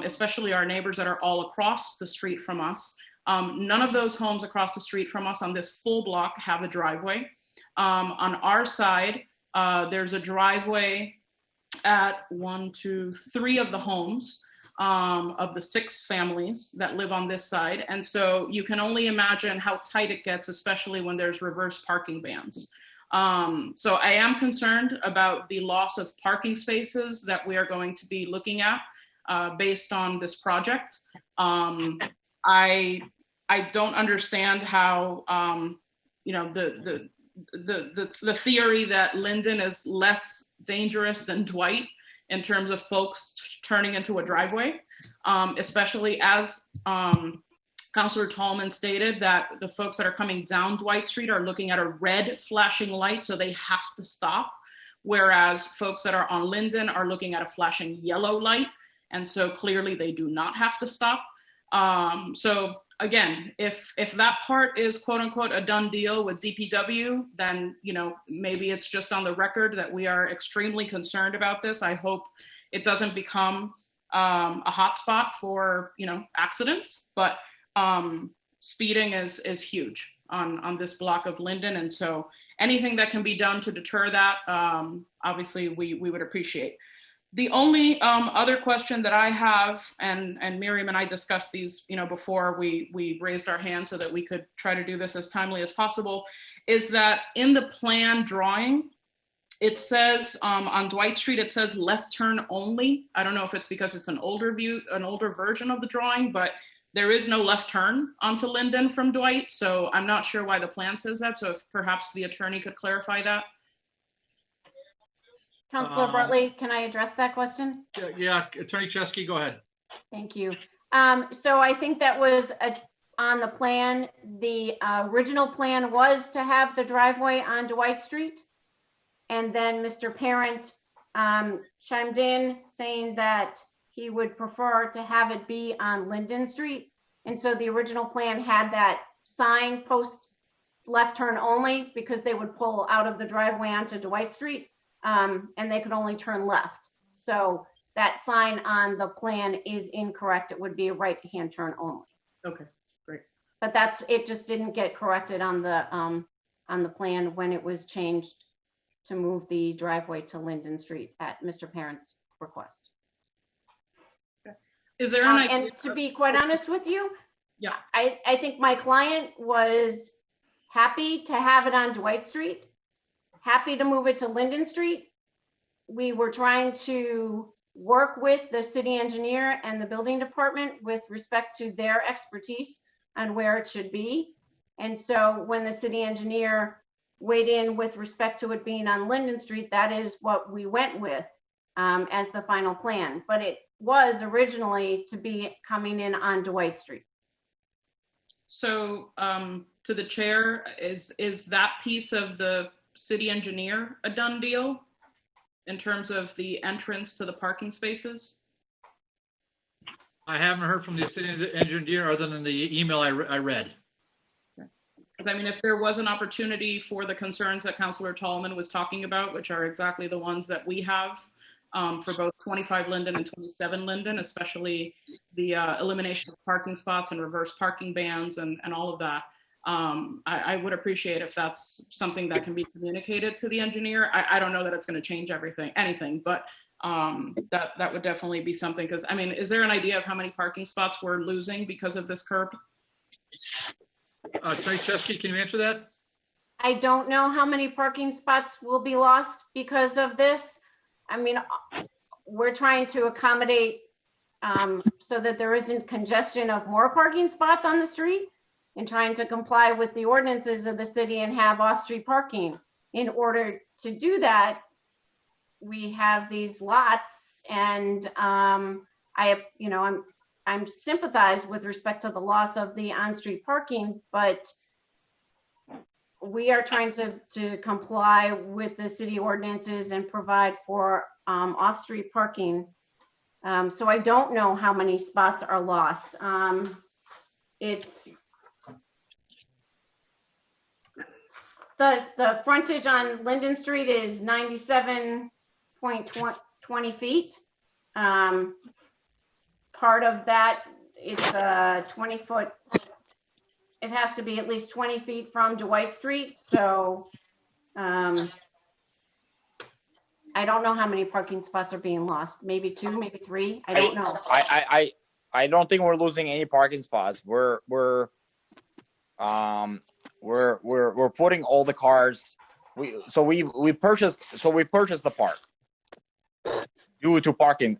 especially our neighbors that are all across the street from us, none of those homes across the street from us on this full block have a driveway. On our side, there's a driveway at 1, 2, 3 of the homes of the 6 families that live on this side. And so you can only imagine how tight it gets, especially when there's reverse parking bans. So I am concerned about the loss of parking spaces that we are going to be looking at based on this project. I don't understand how, the theory that Linden is less dangerous than Dwight in terms of folks turning into a driveway, especially as Councilor Tallman stated that the folks that are coming down Dwight Street are looking at a red flashing light, so they have to stop, whereas folks that are on Linden are looking at a flashing yellow light, and so clearly they do not have to stop. So again, if that part is quote unquote a done deal with DPW, then maybe it's just on the record that we are extremely concerned about this. I hope it doesn't become a hotspot for accidents, but speeding is huge on this block of Linden, and so anything that can be done to deter that, obviously we would appreciate. The only other question that I have, and Miriam and I discussed these, before we raised our hand so that we could try to do this as timely as possible, is that in the plan drawing, it says on Dwight Street, it says left turn only. I don't know if it's because it's an older version of the drawing, but there is no left turn onto Linden from Dwight. So I'm not sure why the plan says that. So if perhaps the attorney could clarify that. Councilor Bartley, can I address that question? Yeah, Attorney Chesky, go ahead. Thank you. So I think that was on the plan. The original plan was to have the driveway on Dwight Street. And then Mr. Parent chimed in saying that he would prefer to have it be on Linden Street. And so the original plan had that sign post left turn only because they would pull out of the driveway onto Dwight Street. And they could only turn left. So that sign on the plan is incorrect. It would be a right-hand turn only. Okay, great. But it just didn't get corrected on the plan when it was changed to move the driveway to Linden Street at Mr. Parent's request. Okay. Is there an idea? And to be quite honest with you, yeah, I think my client was happy to have it on Dwight Street. Happy to move it to Linden Street. We were trying to work with the city engineer and the building department with respect to their expertise on where it should be. And so when the city engineer weighed in with respect to it being on Linden Street, that is what we went with as the final plan. But it was originally to be coming in on Dwight Street. So to the chair, is that piece of the city engineer a done deal in terms of the entrance to the parking spaces? I haven't heard from the city engineer other than the email I read. Because I mean, if there was an opportunity for the concerns that Councilor Tallman was talking about, which are exactly the ones that we have for both 25 Linden and 27 Linden, especially the elimination of parking spots and reverse parking bans and all of that, I would appreciate if that's something that can be communicated to the engineer. I don't know that it's going to change anything, but that would definitely be something. Because I mean, is there an idea of how many parking spots we're losing because of this curb? Attorney Chesky, can you answer that? I don't know how many parking spots will be lost because of this. I mean, we're trying to accommodate so that there isn't congestion of more parking spots on the street, and trying to comply with the ordinances of the city and have off-street parking. In order to do that, we have these lots, and I'm sympathized with respect to the loss of the on-street parking, but we are trying to comply with the city ordinances and provide for off-street parking. So I don't know how many spots are lost. It's the frontage on Linden Street is 97.20 feet. Part of that, it's a 20-foot. It has to be at least 20 feet from Dwight Street. So I don't know how many parking spots are being lost. Maybe 2, maybe 3. I don't know. I don't think we're losing any parking spots. We're putting all the cars. We purchased the park due to parking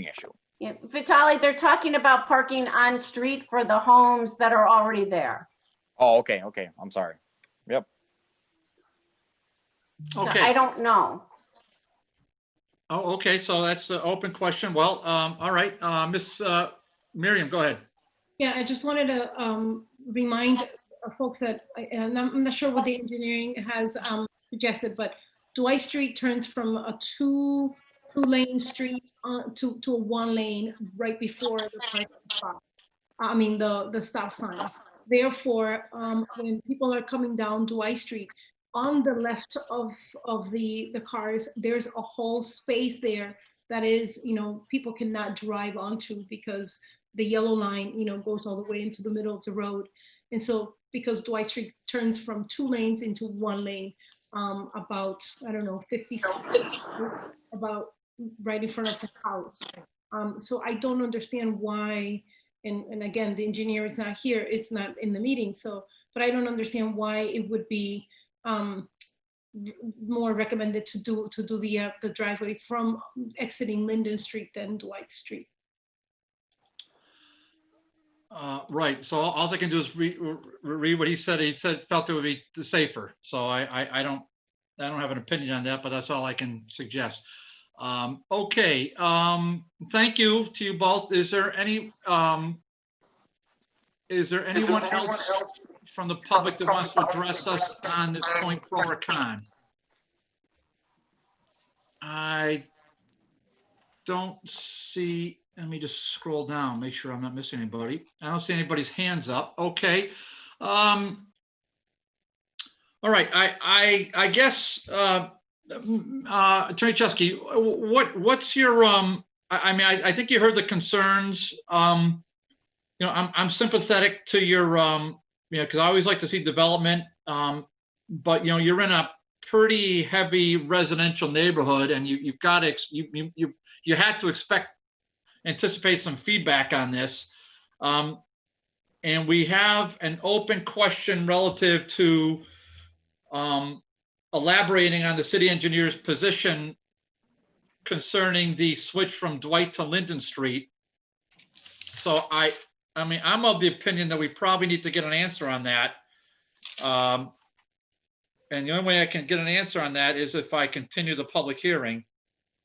issue. Yeah, Vitaly, they're talking about parking on street for the homes that are already there. Oh, okay. I'm sorry. Yep. Okay. So I don't know. Oh, okay. So that's the open question. Well, all right. Miss Miriam, go ahead. Yeah, I just wanted to remind folks that, and I'm not sure what the engineering has suggested, but Dwight Street turns from a two-lane street to a 1-lane right before the parking spot. I mean the stop sign. Therefore, when people are coming down Dwight Street, on the left of the cars, there's a whole space there that is, people cannot drive onto because the yellow line, goes all the way into the middle of the road. And so because Dwight Street turns from 2 lanes into 1 lane, about, 50 feet, about right in front of the house. So I don't understand why, and again, the engineer is not here, it's not in the meeting, but I don't understand why it would be more recommended to do the driveway from exiting Linden Street than Dwight Street. Right. So all I can do is read what he said. He said felt it would be safer. So I don't have an opinion on that, but that's all I can suggest. Okay. Thank you to you both. Is there anyone else from the public that wants to address us on this point, pro or con? I don't see. Let me just scroll down, make sure I'm not missing anybody. I don't see anybody's hands up. Okay. All right. I guess Attorney Chesky, what's your I think you heard the concerns. I'm sympathetic to your because I always like to see development. But you're in a pretty heavy residential neighborhood, and you've got to you had to anticipate some feedback on this. And we have an open question relative to elaborating on the city engineer's position concerning the switch from Dwight to Linden Street. So I'm of the opinion that we probably need to get an answer on that. And the only way I can get an answer on that is if I continue the public hearing,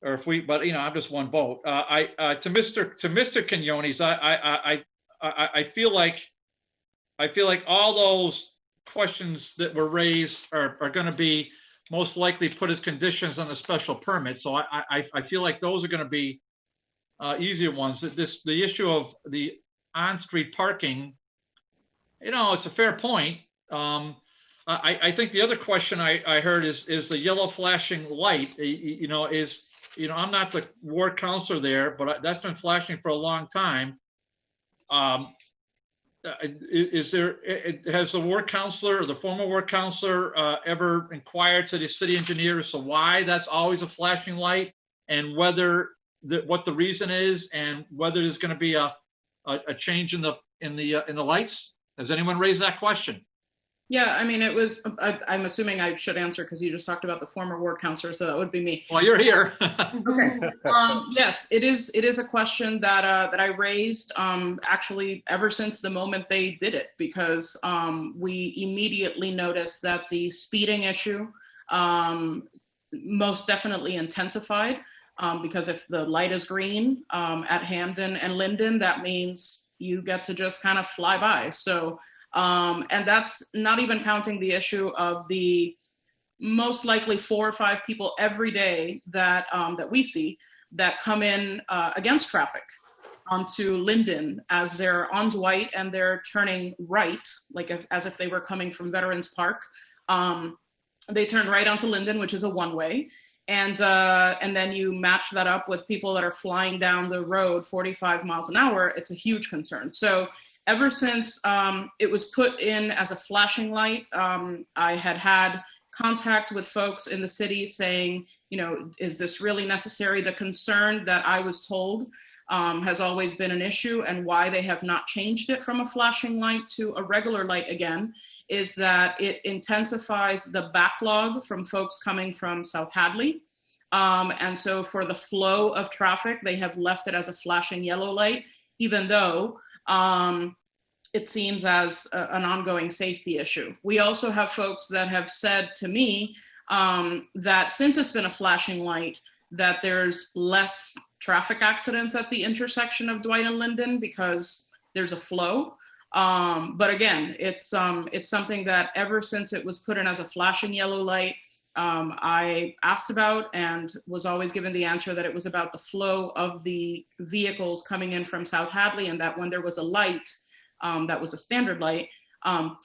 or if we. But I'm just one vote. To Mr. Quinones, I feel like all those questions that were raised are going to be most likely put as conditions on the special permit. So I feel like those are going to be easier ones. The issue of the on-street parking, it's a fair point. I think the other question I heard is the yellow flashing light. I'm not the ward counselor there, but that's been flashing for a long time. Has the ward counselor or the former ward counselor ever inquired to the city engineer as to why that's always a flashing light, and what the reason is, and whether there's going to be a change in the lights? Has anyone raised that question? Yeah, I mean, it was, I'm assuming I should answer because you just talked about the former ward counselor, so that would be me. Well, you're here. Okay. Yes, it is a question that I raised actually ever since the moment they did it, because we immediately noticed that the speeding issue most definitely intensified, because if the light is green at Hamden and Linden, that means you get to just kind of fly by. So and that's not even counting the issue of the most likely 4 or 5 people every day that we see that come in against traffic onto Linden as they're on Dwight and they're turning right, like as if they were coming from Veterans Park. They turn right onto Linden, which is a one-way. And then you match that up with people that are flying down the road 45 miles an hour. It's a huge concern. So ever since it was put in as a flashing light, I had contact with folks in the city saying, is this really necessary? The concern that I was told has always been an issue, and why they have not changed it from a flashing light to a regular light again is that it intensifies the backlog from folks coming from South Hadley. And so for the flow of traffic, they have left it as a flashing yellow light, even though it seems as an ongoing safety issue. We also have folks that have said to me that since it's been a flashing light, that there's less traffic accidents at the intersection of Dwight and Linden because there's a flow. But again, it's something that ever since it was put in as a flashing yellow light, I asked about and was always given the answer that it was about the flow of the vehicles coming in from South Hadley, and that when there was a light, that was a standard light,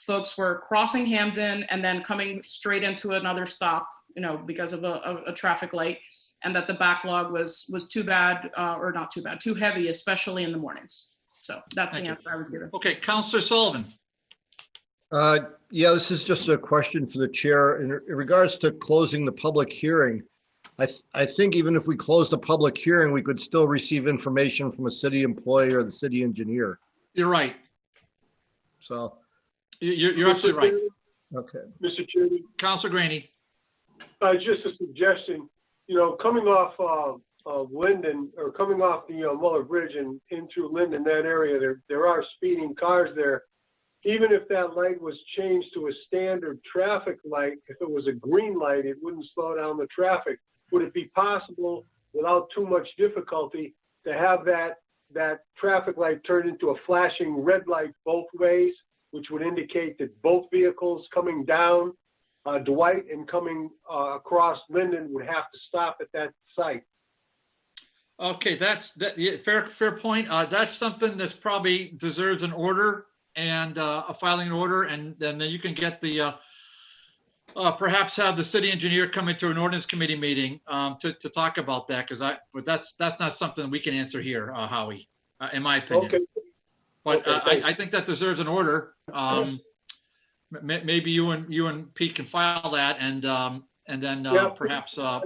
folks were crossing Hamden and then coming straight into another stop, because of a traffic light, and that the backlog was too bad, or not too bad, too heavy, especially in the mornings. So that's the answer I was given. Okay, Councilor Sullivan. Yeah, this is just a question for the chair. In regards to closing the public hearing, I think even if we close the public hearing, we could still receive information from a city employee or the city engineer. You're right. So you're absolutely right. Okay. Mr. Chairman. Councilor Graney. Just a suggestion, coming off of Linden, or coming off the Muller Bridge and into Linden, that area, there are speeding cars there. Even if that light was changed to a standard traffic light, if it was a green light, it wouldn't slow down the traffic. Would it be possible, without too much difficulty, to have that traffic light turned into a flashing red light both ways, which would indicate that both vehicles coming down Dwight and coming across Linden would have to stop at that site? Okay, yeah, fair point. That's something that's probably deserves an order and a filing order, and then you can get the perhaps have the city engineer come into an ordinance committee meeting to talk about that, but that's not something we can answer here, Howie, in my opinion. Okay. But okay, I think that deserves an order. Maybe you and Pete can file that, and then perhaps have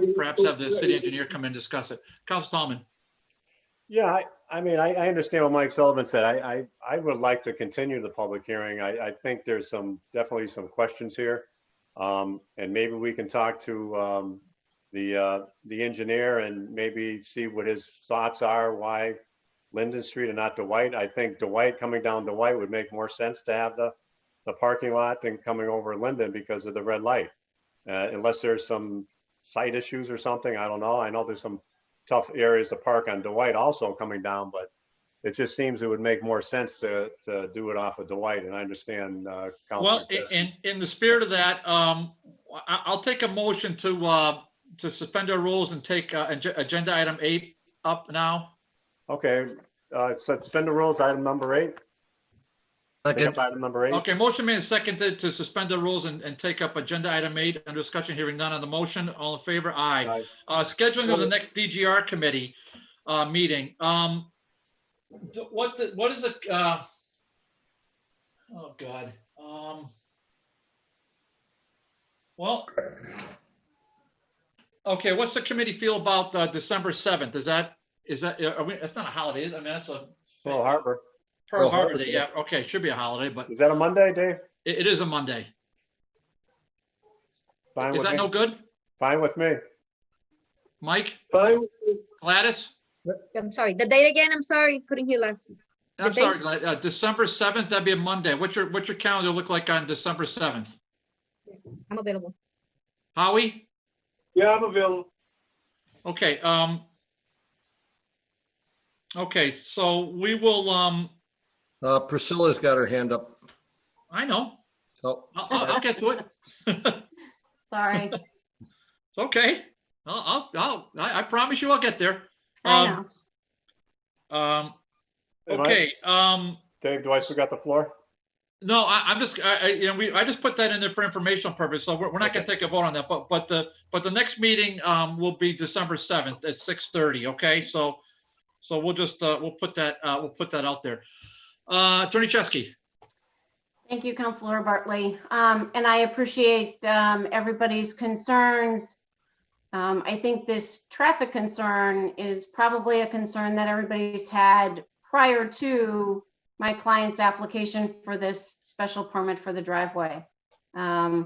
the city engineer come in and discuss it. Council Tallman. Yeah, I mean, I understand what Mike Sullivan said. I would like to continue the public hearing. I think there's definitely some questions here. And maybe we can talk to the engineer and maybe see what his thoughts are, why Linden Street and not Dwight. I think Dwight, coming down Dwight, would make more sense to have the the parking lot and coming over Linden because of the red light. Unless there's some site issues or something, I don't know. I know there's some tough areas to park on Dwight also coming down, but it just seems it would make more sense to do it off of Dwight. And I understand. Well, in the spirit of that, I'll take a motion to suspend our rules and take agenda item 8 up now. Okay, suspend the rules, item number 8. Take up item number 8. Okay, motion made and seconded to suspend the rules and take up agenda item 8 under discussion. Hearing none on the motion. All in favor? Aye. Scheduling of the next DGR committee meeting. What is it? Oh God. Well, okay. What's the committee feel about December 7th? Is that? It's not a holiday. I mean, that's a Pearl Harbor. Pearl Harbor Day. Yeah. Okay. Should be a holiday, but is that a Monday, Dave? It is a Monday. Fine. Is that no good? Fine with me. Mike? Fine. Gladys? I'm sorry. The date again? I'm sorry. Couldn't hear last. I'm sorry, December 7th, that'd be a Monday. What's your calendar look like on December 7th? I'm available. Howie? Yeah, I'm available. Okay, okay, so we will, Priscilla's got her hand up. I know. Oh. I'll get to it. Sorry. It's okay. I promise you I'll get there. I know. Okay. Dave, do I still got the floor? No, I'm just, I just put that in there for informational purpose, so we're not going to take a vote on that. But the next meeting will be December 7th at 6:30. Okay, so we'll just we'll put that out there. Attorney Chesky. Thank you, Councilor Bartley. And I appreciate everybody's concerns. I think this traffic concern is probably a concern that everybody's had prior to my client's application for this special permit for the driveway. I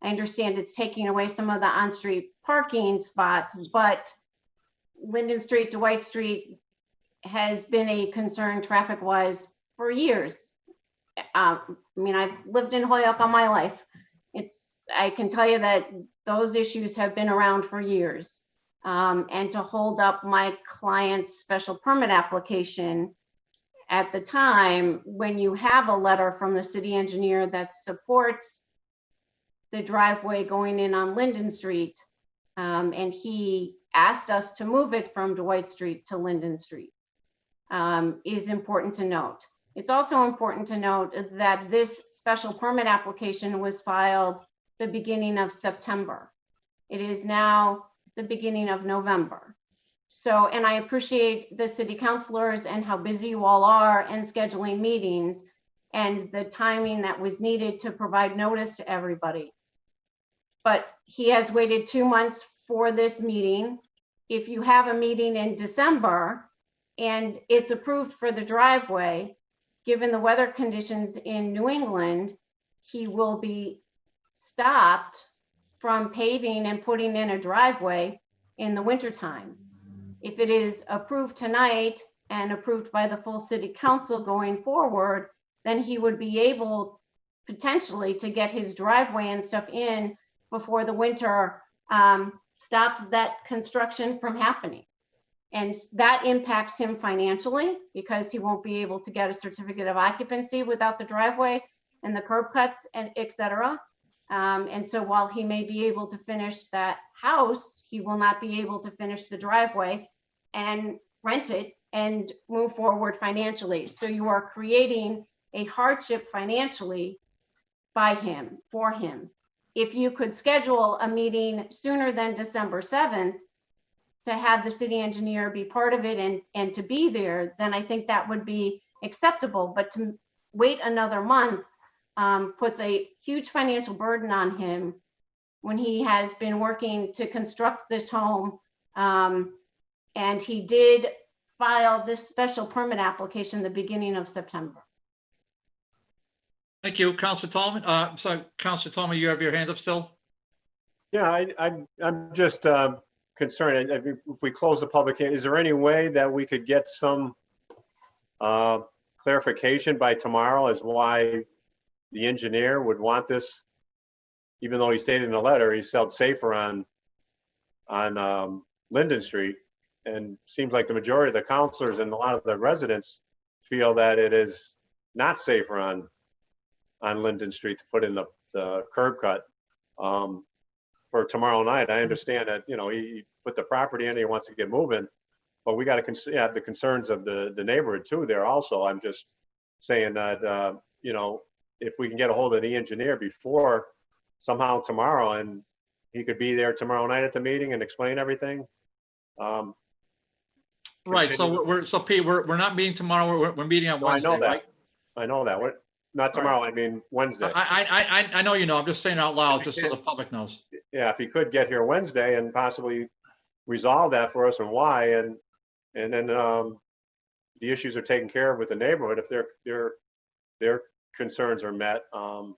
understand it's taking away some of the on-street parking spots, but Linden Street, Dwight Street has been a concern traffic-wise for years. I mean, I've lived in Holyoke all my life. I can tell you that those issues have been around for years. And to hold up my client's special permit application at the time when you have a letter from the city engineer that supports the driveway going in on Linden Street, and he asked us to move it from Dwight Street to Linden Street, is important to note. It's also important to note that this special permit application was filed the beginning of September. It is now the beginning of November. So, and I appreciate the city councilors and how busy you all are and scheduling meetings and the timing that was needed to provide notice to everybody. But he has waited 2 months for this meeting. If you have a meeting in December and it's approved for the driveway, given the weather conditions in New England, he will be stopped from paving and putting in a driveway in the wintertime. If it is approved tonight and approved by the full city council going forward, then he would be able potentially to get his driveway and stuff in before the winter stops that construction from happening. And that impacts him financially because he won't be able to get a certificate of occupancy without the driveway and the curb cuts and et cetera. And so while he may be able to finish that house, he will not be able to finish the driveway and rent it and move forward financially. So you are creating a hardship financially by him, for him. If you could schedule a meeting sooner than December 7th to have the city engineer be part of it and to be there, then I think that would be acceptable. But to wait another month puts a huge financial burden on him when he has been working to construct this home. And he did file this special permit application the beginning of September. Thank you, Councilor Tallman. Sorry, Councilor Tallman, you have your hand up still? Yeah, I'm just concerned. If we close the public hearing, is there any way that we could get some clarification by tomorrow as why, the engineer would want this, even though he stated in the letter, he felt safer on Linden Street. And seems like the majority of the counselors and a lot of the residents feel that it is not safer on Linden Street to put in the curb cut for tomorrow night. I understand that, he put the property in, he wants to get moving, but we got to have the concerns of the neighborhood too there also. I'm just saying that, if we can get a hold of the engineer before somehow tomorrow, and he could be there tomorrow night at the meeting and explain everything. Right. So Pete, we're not meeting tomorrow. We're meeting on Wednesday. I know that. Right? I know that. Not tomorrow. Right. I mean Wednesday. I know you know. I'm just saying out loud, just so the public knows. Yeah, if he could get here Wednesday and possibly resolve that for us and why, and then the issues are taken care of with the neighborhood if their concerns are met.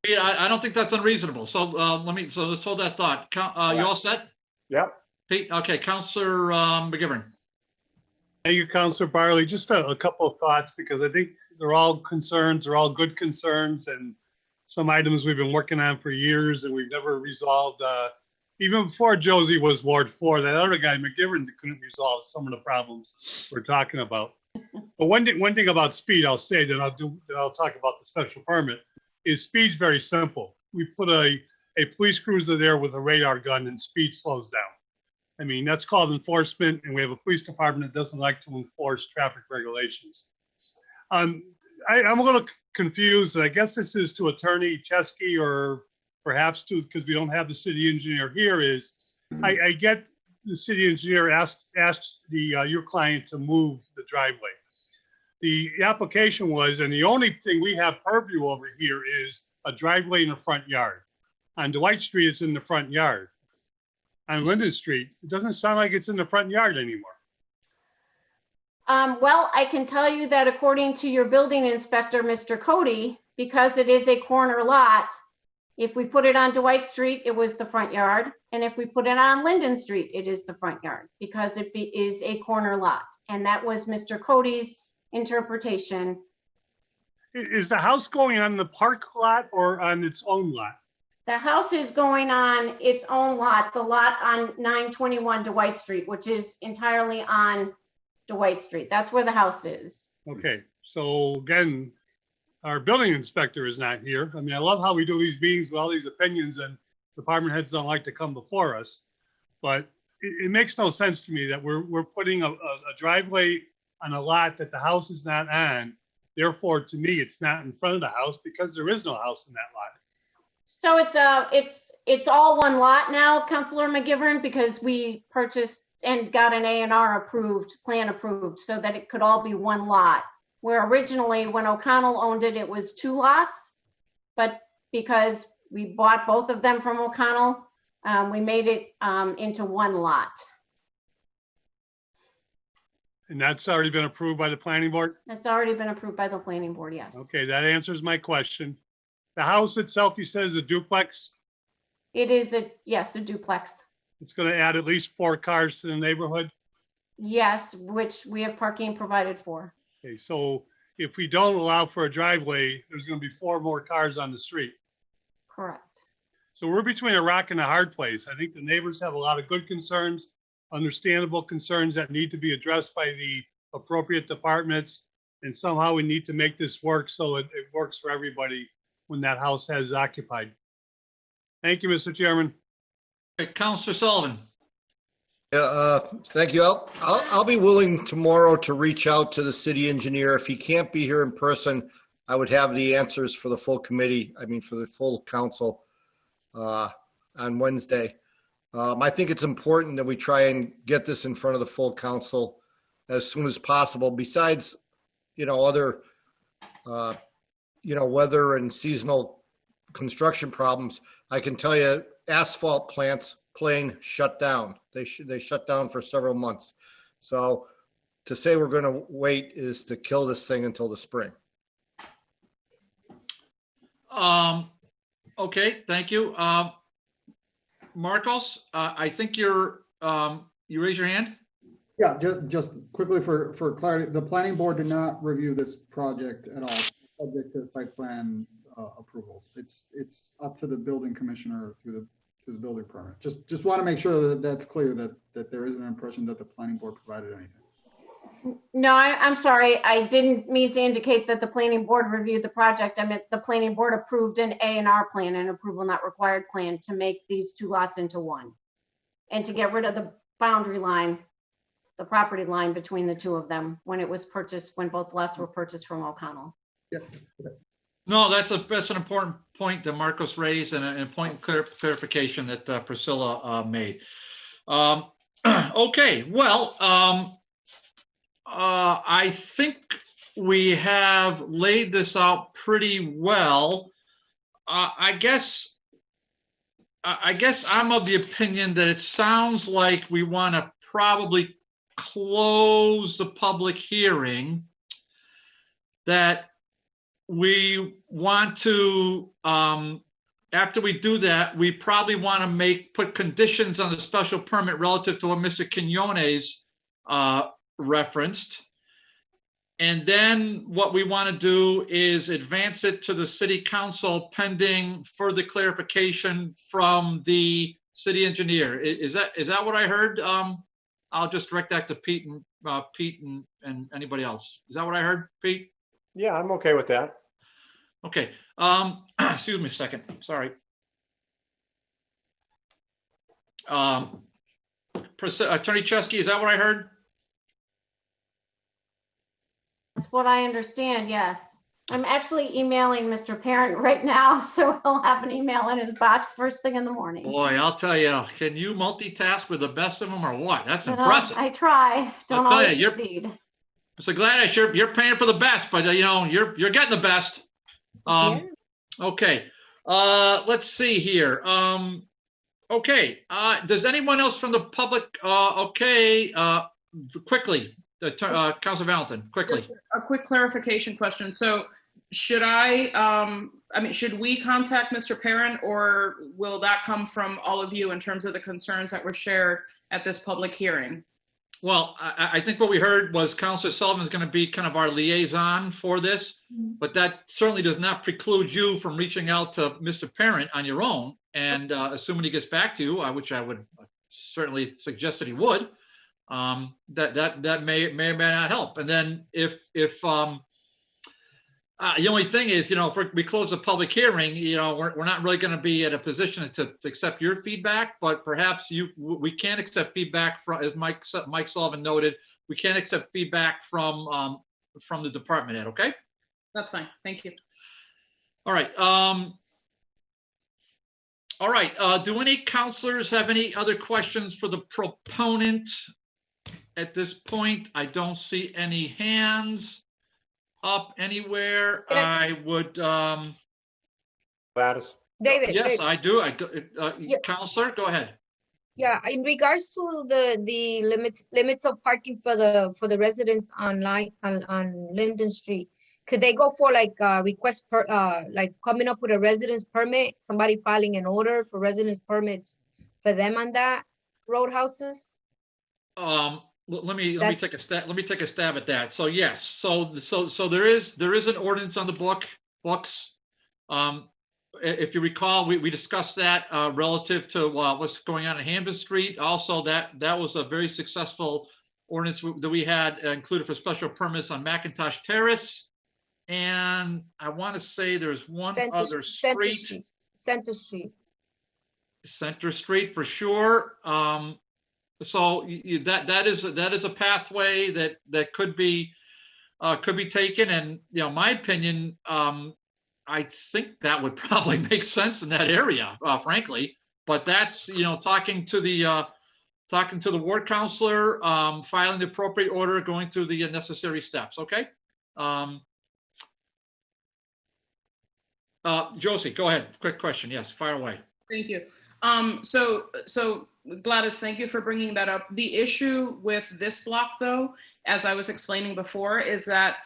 Yeah, I don't think that's unreasonable. So let's hold that thought. You all set? Yep. Pete. Okay, Councilor McGivern. Thank you, Councilor Bartley. Just a couple of thoughts, because I think they're all good concerns, and some items we've been working on for years and we've never resolved. Even before Josie was Ward 4, that other guy, McGivern, couldn't resolve some of the problems we're talking about. But one thing about speed, I'll say that I'll talk about the special permit, is speed's very simple. We put a police cruiser there with a radar gun and speed slows down. I mean, that's called enforcement, and we have a police department that doesn't like to enforce traffic regulations. I'm a little confused, and I guess this is to Attorney Chesky, or perhaps because we don't have the city engineer here, is I get the city engineer asked your client to move the driveway. The application was, and the only thing we have purview over here is a driveway in the front yard. On Dwight Street, it's in the front yard. On Linden Street, it doesn't sound like it's in the front yard anymore. Well, I can tell you that according to your building inspector, Mr. Cody, because it is a corner lot, if we put it on Dwight Street, it was the front yard. And if we put it on Linden Street, it is the front yard, because it is a corner lot. And that was Mr. Cody's interpretation. Is the house going on the park lot or on its own lot? The house is going on its own lot, the lot on 921 Dwight Street, which is entirely on Dwight Street. That's where the house is. Okay, so again, our building inspector is not here. I mean, I love how we do these meetings with all these opinions, and department heads don't like to come before us. But it makes no sense to me that we're putting a driveway on a lot that the house is not on. Therefore, to me, it's not in front of the house, because there is no house in that lot. So it's all one lot now, Councilor McGivern, because we purchased and got an A&R approved, plan approved, so that it could all be one lot. Where originally, when O'Connell owned it, it was two lots, but because we bought both of them from O'Connell, we made it into one lot. And that's already been approved by the planning board? That's already been approved by the planning board, yes. Okay, that answers my question. The house itself, you said, is a duplex? It is yes, a duplex. It's going to add at least 4 cars to the neighborhood? Yes, which we have parking provided for. Okay, so if we don't allow for a driveway, there's going to be 4 more cars on the street. Correct. So we're between a rock and a hard place. I think the neighbors have a lot of good concerns, understandable concerns that need to be addressed by the appropriate departments. And somehow we need to make this work so it works for everybody when that house has occupied. Thank you, Mr. Chairman. Okay, Councilor Sullivan. Thank you. I'll be willing tomorrow to reach out to the city engineer. If he can't be here in person, I would have the answers for the full committee, for the full council on Wednesday. I think it's important that we try and get this in front of the full council as soon as possible. Besides, other, weather and seasonal construction problems, I can tell you asphalt plants plain shut down. They shut down for several months. So to say we're going to wait is to kill this thing until the spring. Okay, thank you. Marcos, I think you raise your hand. Yeah, just quickly for clarity, the planning board did not review this project at all, subject to site plan approval. it's up to the building commissioner through the building permit. Just want to make sure that that's clear, that there isn't an impression that the planning board provided anything. No, I'm sorry. I didn't mean to indicate that the planning board reviewed the project. I meant the planning board approved an A&R plan, an approval not required plan, to make these two lots into one and to get rid of the boundary line, the property line between the two of them when it was purchased, when both lots were purchased from O'Connell. Yeah. No, that's an important point that Marcos raised and a point of clarification that Priscilla made. Okay, well, I think we have laid this out pretty well. I guess I'm of the opinion that it sounds like we want to probably close the public hearing, that we want to, after we do that, we probably want to put conditions on the special permit relative to what Mr. Quinones referenced. And then what we want to do is advance it to the city council pending further clarification from the city engineer. Is that what I heard? I'll just direct that to Pete and anybody else. Is that what I heard, Pete? Yeah, I'm okay with that. Okay. Excuse me a second. Sorry. Attorney Chesky, is that what I heard? That's what I understand, yes. I'm actually emailing Mr. Parent right now, so he'll have an email in his box first thing in the morning. Boy, I'll tell you, can you multitask with the best of them or what? That's impressive. I try. Don't always succeed. So Gladysh, you're paying for the best, but you're getting the best. Yeah. Okay. Let's see here. Okay. Does anyone else from the public? Quickly, Councilor Valentin, quickly. Just a quick clarification question. So should should we contact Mr. Parent, or will that come from all of you in terms of the concerns that were shared at this public hearing? Well, I think what we heard was Councilor Sullivan is going to be kind of our liaison for this, but that certainly does not preclude you from reaching out to Mr. Parent on your own, and assuming he gets back to you, which I would certainly suggest that he would, that may or may not help. And then if the only thing is, if we close the public hearing, we're not really going to be in a position to accept your feedback, but perhaps we can accept feedback from, as Mike Sullivan noted, we can accept feedback from the department head. Okay. That's fine. Thank you. All right. All right. Do any counselors have any other questions for the proponent at this point? I don't see any hands up anywhere. I would Gladys. David. Yes, David. I do. Yeah. Counselor, go ahead. Yeah, in regards to the limits of parking for the residents on Linden Street, could they go for like request like coming up with a residence permit, somebody filing an order for residence permits for them on that roadhouses? Let me take a stab at that. So yes, so there is an ordinance on the books. If you recall, we discussed that relative to what's going on at Hampton Street. Also, that was a very successful ordinance that we had included for special permits on McIntosh Terrace. And I want to say there's one other street. Center Street. Center Street for sure. So that is a pathway that could be taken, and my opinion, I think that would probably make sense in that area, frankly. But that's talking to the ward counselor, filing the appropriate order, going through the necessary steps. Okay. Josie, go ahead. Quick question. Yes, fire away. Thank you. So Gladys, thank you for bringing that up. The issue with this block, though, as I was explaining before, is that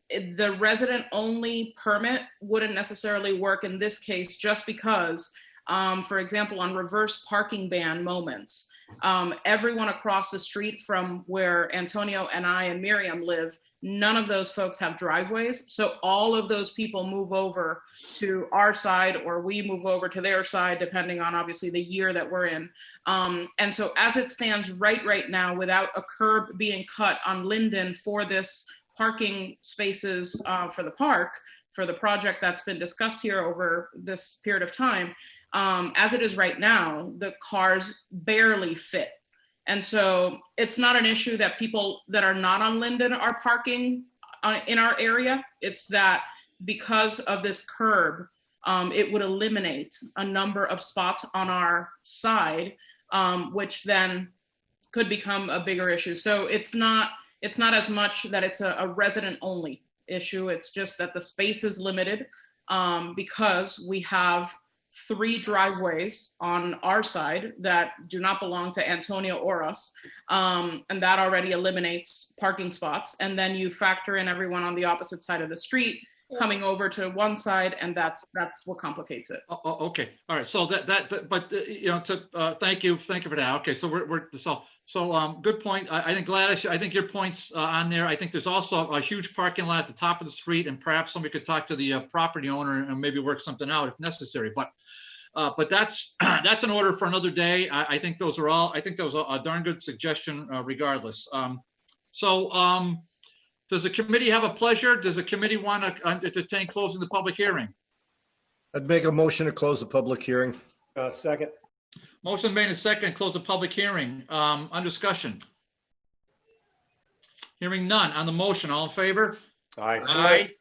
the resident-only permit wouldn't necessarily work in this case, just because, for example, on reverse parking ban moments, everyone across the street from where Antonio and I and Miriam live None of those folks have driveways. So all of those people move over to our side, or we move over to their side, depending on obviously the year that we're in. And so as it stands right now, without a curb being cut on Linden for this parking spaces for the park, for the project that's been discussed here over this period of time, as it is right now, the cars barely fit. And so it's not an issue that people that are not on Linden are parking in our area. It's that because of this curb, it would eliminate a number of spots on our side, which then could become a bigger issue. So it's not as much that it's a resident only issue. It's just that the space is limited because we have 3 driveways on our side that do not belong to Antonio or us. And that already eliminates parking spots. And then you factor in everyone on the opposite side of the street coming over to one side, and that's what complicates it. Okay, all right. So but you know, thank you for that. Okay, so good point. I think Gladysh, I think your point's on there. I think there's also a huge parking lot at the top of the street, and perhaps somebody could talk to the property owner and maybe work something out if necessary. But that's an order for another day. I think those are a darn good suggestion regardless. Does the committee have a pleasure? Does the committee want to entertain closing the public hearing? I'd make a motion to close the public hearing. Second. Motion made and second, close the public hearing. On discussion. Hearing none. On the motion, all in favor? Aye. Aye.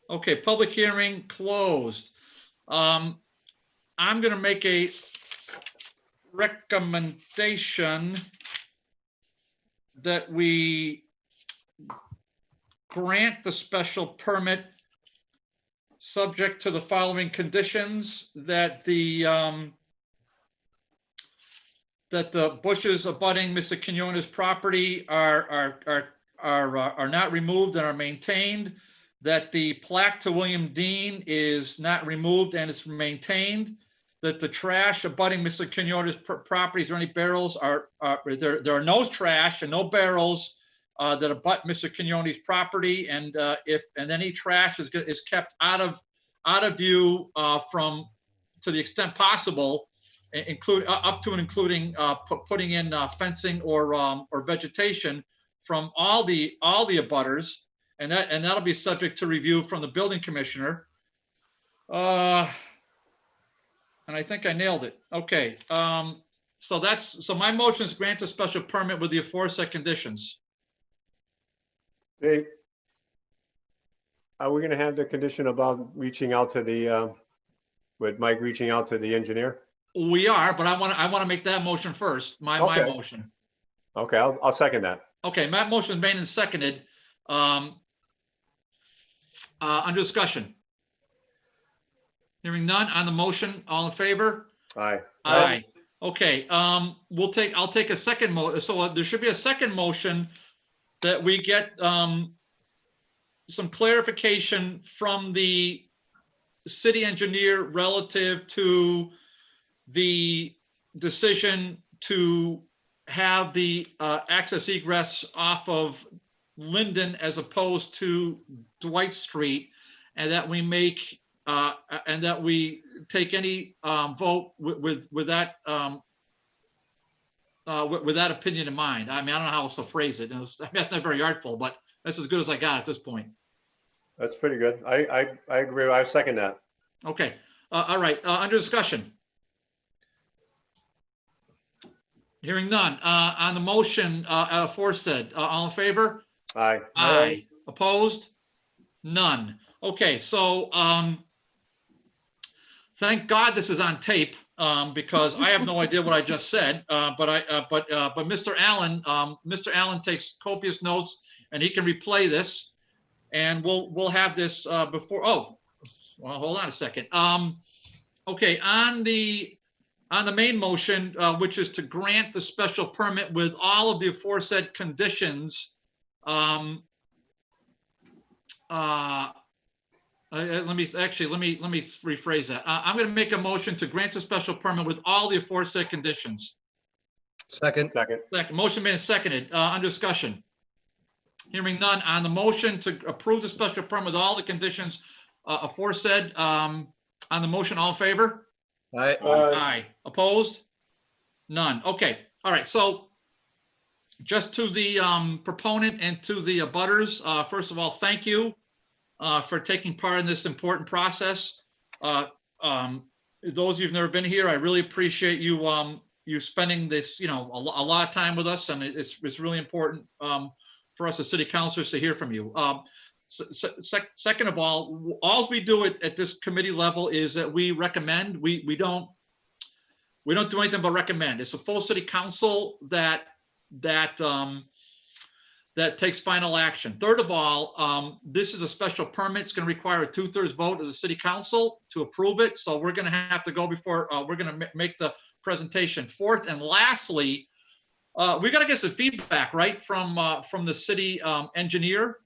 Okay, public hearing closed. I'm going to make a recommendation that we grant the special permit subject to the following conditions: that the bushes abutting Mr. Quinones' property are not removed and are maintained, that the plaque to William Dean is not removed and is maintained, that the trash abutting Mr. Quinones' properties or any barrels are there are no trash and no barrels that abut Mr. Quinones' property, and any trash is kept out of view from, to the extent possible, up to and including putting in fencing or vegetation from all the abutters, and that'll be subject to review from the building commissioner. And I think I nailed it. Okay, so my motion is grant a special permit with the aforesaid conditions. Dave, are we going to have the condition about reaching out to with Mike reaching out to the engineer? We are, but I want to make that motion first. My motion. Okay, I'll second that. Okay, my motion is made and seconded. Under discussion. Hearing none on the motion. All in favor? Aye. Aye. Okay. I'll take a second motion. So there should be a second motion that we get some clarification from the city engineer relative to the decision to have the access egress off of Linden as opposed to Dwight Street, and that we make and that we take any vote with that opinion in mind. I mean, I don't know how else to phrase it. That's not very artful, but that's as good as I got at this point. That's pretty good. I agree. I second that. Okay. All right. Under discussion. Hearing none. On the motion aforesaid, all in favor? Aye. Aye. Opposed? None. Okay. So thank God this is on tape. Because I have no idea what I just said, but Mr. Allen takes copious notes, and he can replay this, and we'll have this before. Oh, well, hold on a second. Okay, on the main motion, which is to grant the special permit with all of the aforesaid conditions. Let me rephrase that. I'm going to make a motion to grant a special permit with all the aforesaid conditions. Second. Motion made and seconded. On discussion. Hearing none, on the motion to approve the special permit with all the conditions aforesaid, on the motion, all in favor? Aye. Aye. Opposed? None. Okay. All right. So just to the proponent and to the abutters, first of all, thank you for taking part in this important process. Those of you who've never been here, I really appreciate you you spending this, a lot of time with us, and it's really important for us as city councilors to hear from you. Second of all we do at this committee level is that we recommend. We don't do anything but recommend. It's a full city council that takes final action. Third of all, this is a special permit. It's going to require a 2/3 vote of the city council to approve it. So we're going to have to go before we're going to make the presentation. Fourth and lastly, we got to get some feedback, right, from the city engineer.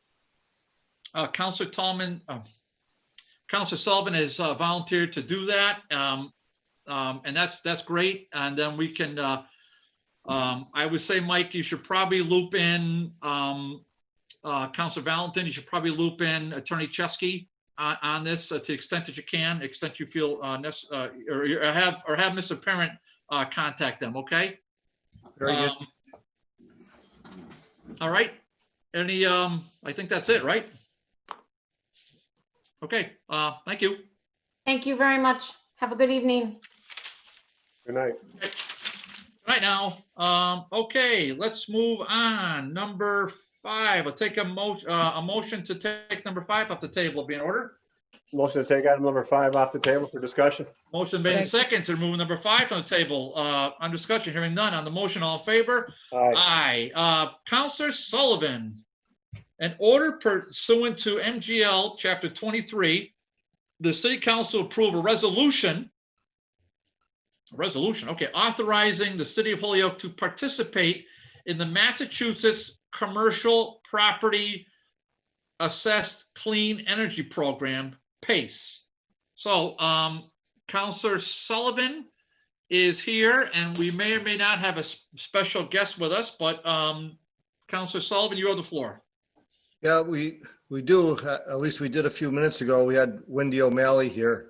Councilor Sullivan has volunteered to do that, and that's great. And then we can. I would say, Mike, you should probably loop in Councilor Valentin. You should probably loop in Attorney Chesky on this to the extent that you can, extent you feel or have Mr. Parent contact them. Okay. Very good. All right. Any? I think that's it, right? Okay. Thank you. Thank you very much. Have a good evening. Good night. Okay. Right now, okay, let's move on. Number 5, I'll take a motion to take number 5 off the table. Will be in order. Motion to take item number 5 off the table for discussion. Motion made in second to remove number 5 from the table. On discussion, hearing none. On the motion, all in favor? Aye. Aye. Councilor Sullivan, an order pursuant to MGL Chapter 23, the City Council approve a resolution, okay, authorizing the City of Holyoke to participate in the Massachusetts Commercial Property Assessed Clean Energy Program, PACE. So, Councilor Sullivan is here, and we may or may not have a special guest with us, but Councilor Sullivan, you have the floor. Yeah, we do. At least we did a few minutes ago. We had Wendy O'Malley here.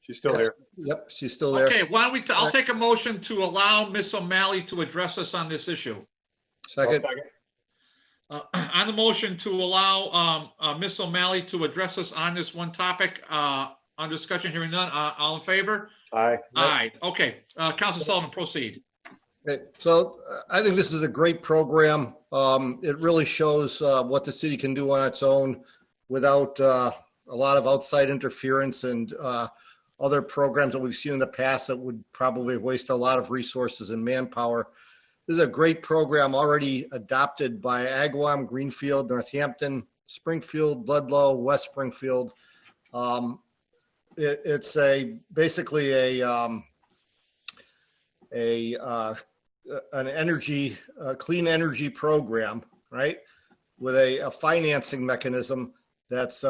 She's still here. Yep, she's still there. Okay, why don't we? I'll take a motion to allow Miss O'Malley to address us on this issue. Second. On the motion to allow Miss O'Malley to address us on this one topic, on discussion, hearing none. All in favor? Aye. Aye. Okay, Councilor Sullivan, proceed. Okay, so I think this is a great program. It really shows what the city can do on its own without a lot of outside interference and other programs that we've seen in the past that would probably waste a lot of resources and manpower. This is a great program already adopted by Agawam, Greenfield, Northampton, Springfield, Ludlow, West Springfield. It's basically an energy, clean energy program, right? With a financing mechanism that's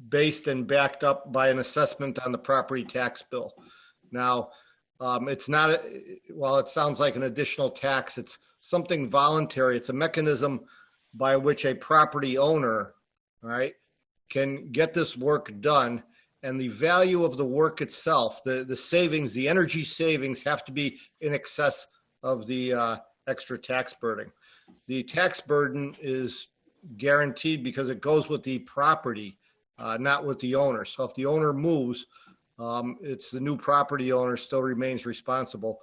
based and backed up by an assessment on the property tax bill. Now, it's not, while it sounds like an additional tax, it's something voluntary. It's a mechanism by which a property owner, right, can get this work done. And the value of the work itself, the savings, the energy savings have to be in excess of the extra tax burden. The tax burden is guaranteed because it goes with the property, not with the owner. So if the owner moves, it's the new property owner still remains responsible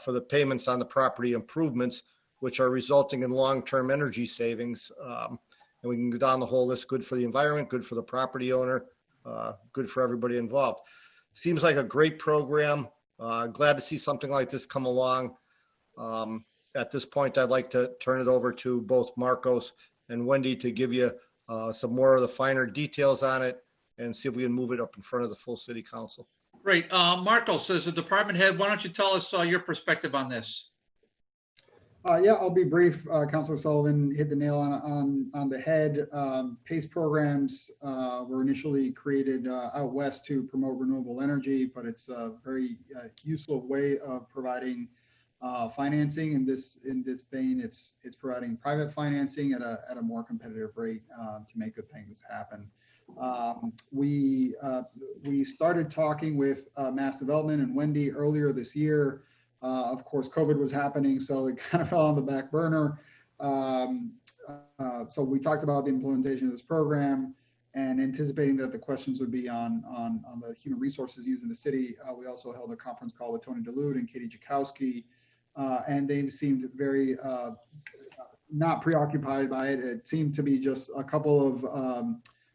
for the payments on the property improvements, which are resulting in long-term energy savings. And we can go down the whole list, good for the environment, good for the property owner, good for everybody involved. Seems like a great program. Glad to see something like this come along. At this point, I'd like to turn it over to both Marcos and Wendy to give you some more of the finer details on it and see if we can move it up in front of the full city council. Great. Marcos, as the department head, why don't you tell us your perspective on this? Yeah, I'll be brief. Councilor Sullivan hit the nail on the head. PACE programs were initially created out west to promote renewable energy, but it's a very useful way of providing financing. In this vein, it's providing private financing at a more competitive rate to make good things happen. We started talking with Mass Development and Wendy earlier this year. Of course, COVID was happening, so it kind of fell on the back burner. So we talked about the implementation of this program and anticipating that the questions would be on the human resources used in the city. We also held a conference call with Tony DeLude and Katie Jakowski, and they seemed very not preoccupied by it. It seemed to be just a couple of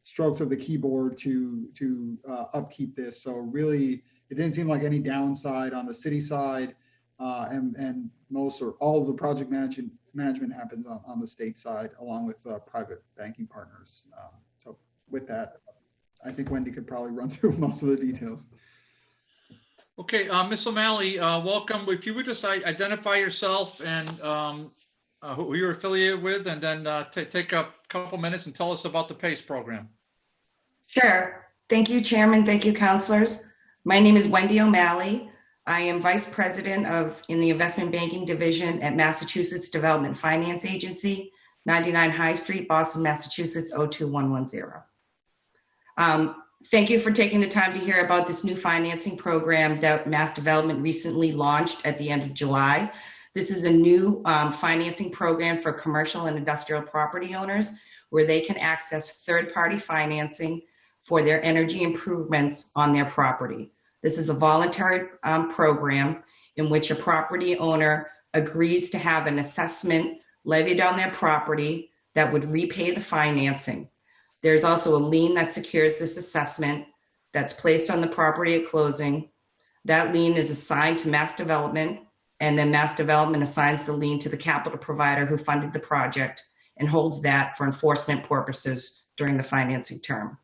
strokes of the keyboard to upkeep this. So really, it didn't seem like any downside on the city side, and most or all of the project management happens on the state side, along with private banking partners. So with that, I think Wendy could probably run through most of the details. Okay, Ms. O'Malley, welcome. If you would just identify yourself and who you're affiliated with, and then take a couple minutes and tell us about the PACE program. Sure. Thank you, Chairman. Thank you, councilors. My name is Wendy O'Malley. I am Vice President in the Investment Banking Division at Massachusetts Development Finance Agency, 99 High Street, Boston, Massachusetts, 02110. Thank you for taking the time to hear about this new financing program that Mass Development recently launched at the end of July. This is a new financing program for commercial and industrial property owners where they can access third-party financing for their energy improvements on their property. This is a voluntary program in which a property owner agrees to have an assessment levied on their property that would repay the financing. There's also a lien that secures this assessment that's placed on the property at closing. That lien is assigned to Mass Development, and then Mass Development assigns the lien to the capital provider who funded the project and holds that for enforcement purposes during the financing term.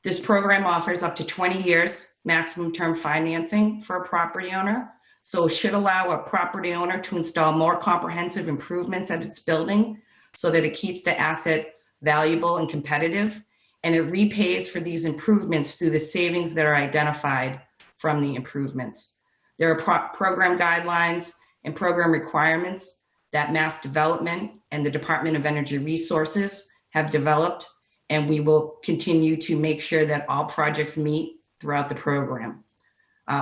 This program offers up to 20 years maximum term financing for a property owner, so it should allow a property owner to install more comprehensive improvements at its building so that it keeps the asset valuable and competitive, and it repays for these improvements through the savings that are identified from the improvements. There are program guidelines and program requirements that Mass Development and the Department of Energy Resources have developed, and we will continue to make sure that all projects meet throughout the program.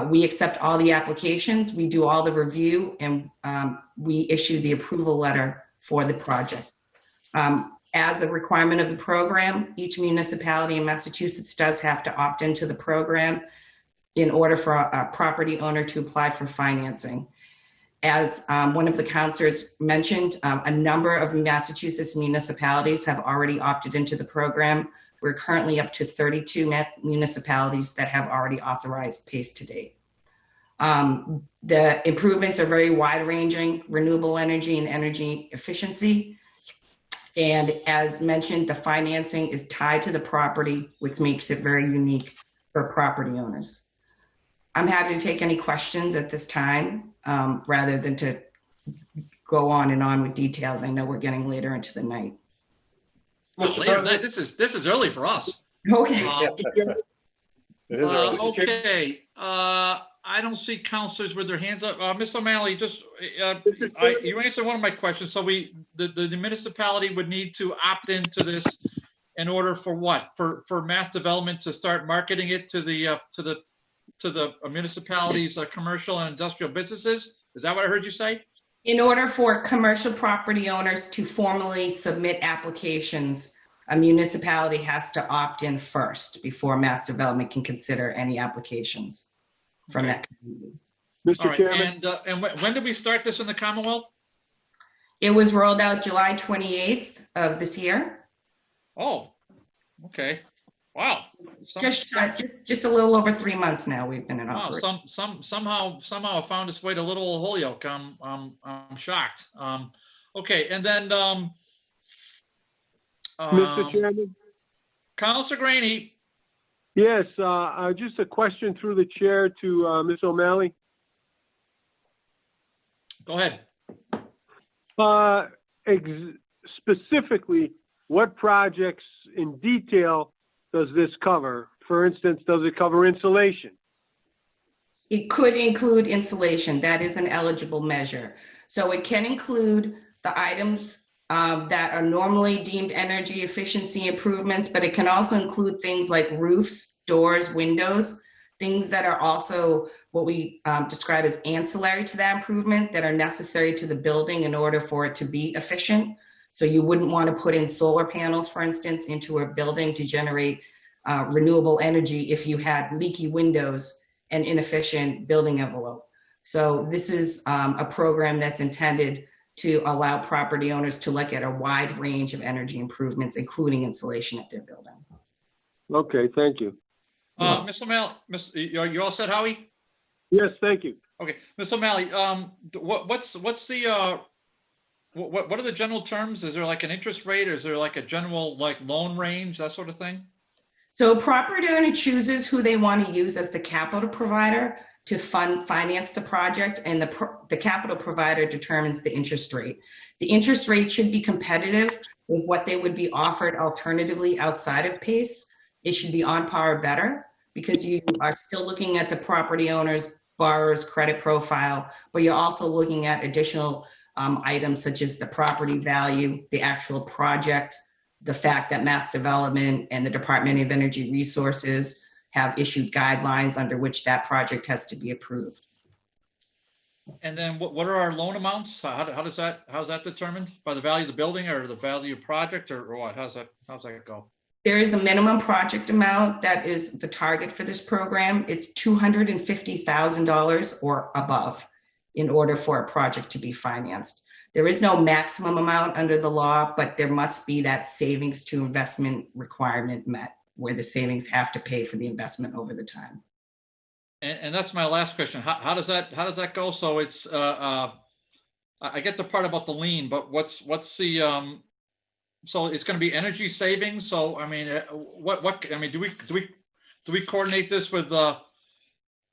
We accept all the applications, we do all the review, and we issue the approval letter for the project. As a requirement of the program, each municipality in Massachusetts does have to opt into the program in order for a property owner to apply for financing. As one of the counselors mentioned, a number of Massachusetts municipalities have already opted into the program. We're currently up to 32 municipalities that have already authorized PACE to date. The improvements are very wide-ranging, renewable energy and energy efficiency. And as mentioned, the financing is tied to the property, which makes it very unique for property owners. I'm happy to take any questions at this time, rather than to go on and on with details. I know we're getting later into the night. Later, this is early for us. Okay. It is early. Okay. I don't see counselors with their hands up. Ms. O'Malley, just you answered one of my questions. So the municipality would need to opt into this in order for what? For Mass Development to start marketing it to the municipalities' commercial and industrial businesses. Is that what I heard you say? In order for commercial property owners to formally submit applications, a municipality has to opt in first before Mass Development can consider any applications from that community. All right. And when did we start this in the Commonwealth? It was rolled out July 28th of this year. Oh, okay. Wow. Just a little over 3 months now we've been in operation. Somehow it found its way to little Holyoke. I'm shocked. Okay, and then Mr. Chairman. Councilor Graney. Yes, just a question through the chair to Ms. O'Malley. Go ahead. Specifically, what projects in detail does this cover? For instance, does it cover insulation? It could include insulation. That is an eligible measure. So it can include the items that are normally deemed energy efficiency improvements, but it can also include things like roofs, doors, windows, things that are also what we describe as ancillary to that improvement that are necessary to the building in order for it to be efficient. So you wouldn't want to put in solar panels, for instance, into a building to generate renewable energy if you had leaky windows and inefficient building envelope. So this is a program that's intended to allow property owners to look at a wide range of energy improvements, including insulation at their building. Okay, thank you. Mr. O'Malley, you all set, Howie? Yes, thank you. Okay, Mr. O'Malley, what's the what are the general terms? Is there like an interest rate, or is there like a general like loan range, that sort of thing? So a property owner chooses who they want to use as the capital provider to finance the project, and the capital provider determines the interest rate. The interest rate should be competitive with what they would be offered alternatively outside of PACE. It should be on par or better, because you are still looking at the property owner's borrower's credit profile, but you're also looking at additional items such as the property value, the actual project, the fact that Mass Development and the Department of Energy Resources have issued guidelines under which that project has to be approved. And then what are our loan amounts? How's that determined? By the value of the building or the value of the project, or what? How's that go? There is a minimum project amount that is the target for this program. It's $250,000 or above in order for a project to be financed. There is no maximum amount under the law, but there must be that savings to investment requirement met, where the savings have to pay for the investment over the time. And that's my last question. How does that go? So it's I get the part about the lien, but what's the so it's going to be energy savings. So I mean, what I mean, do we coordinate this with the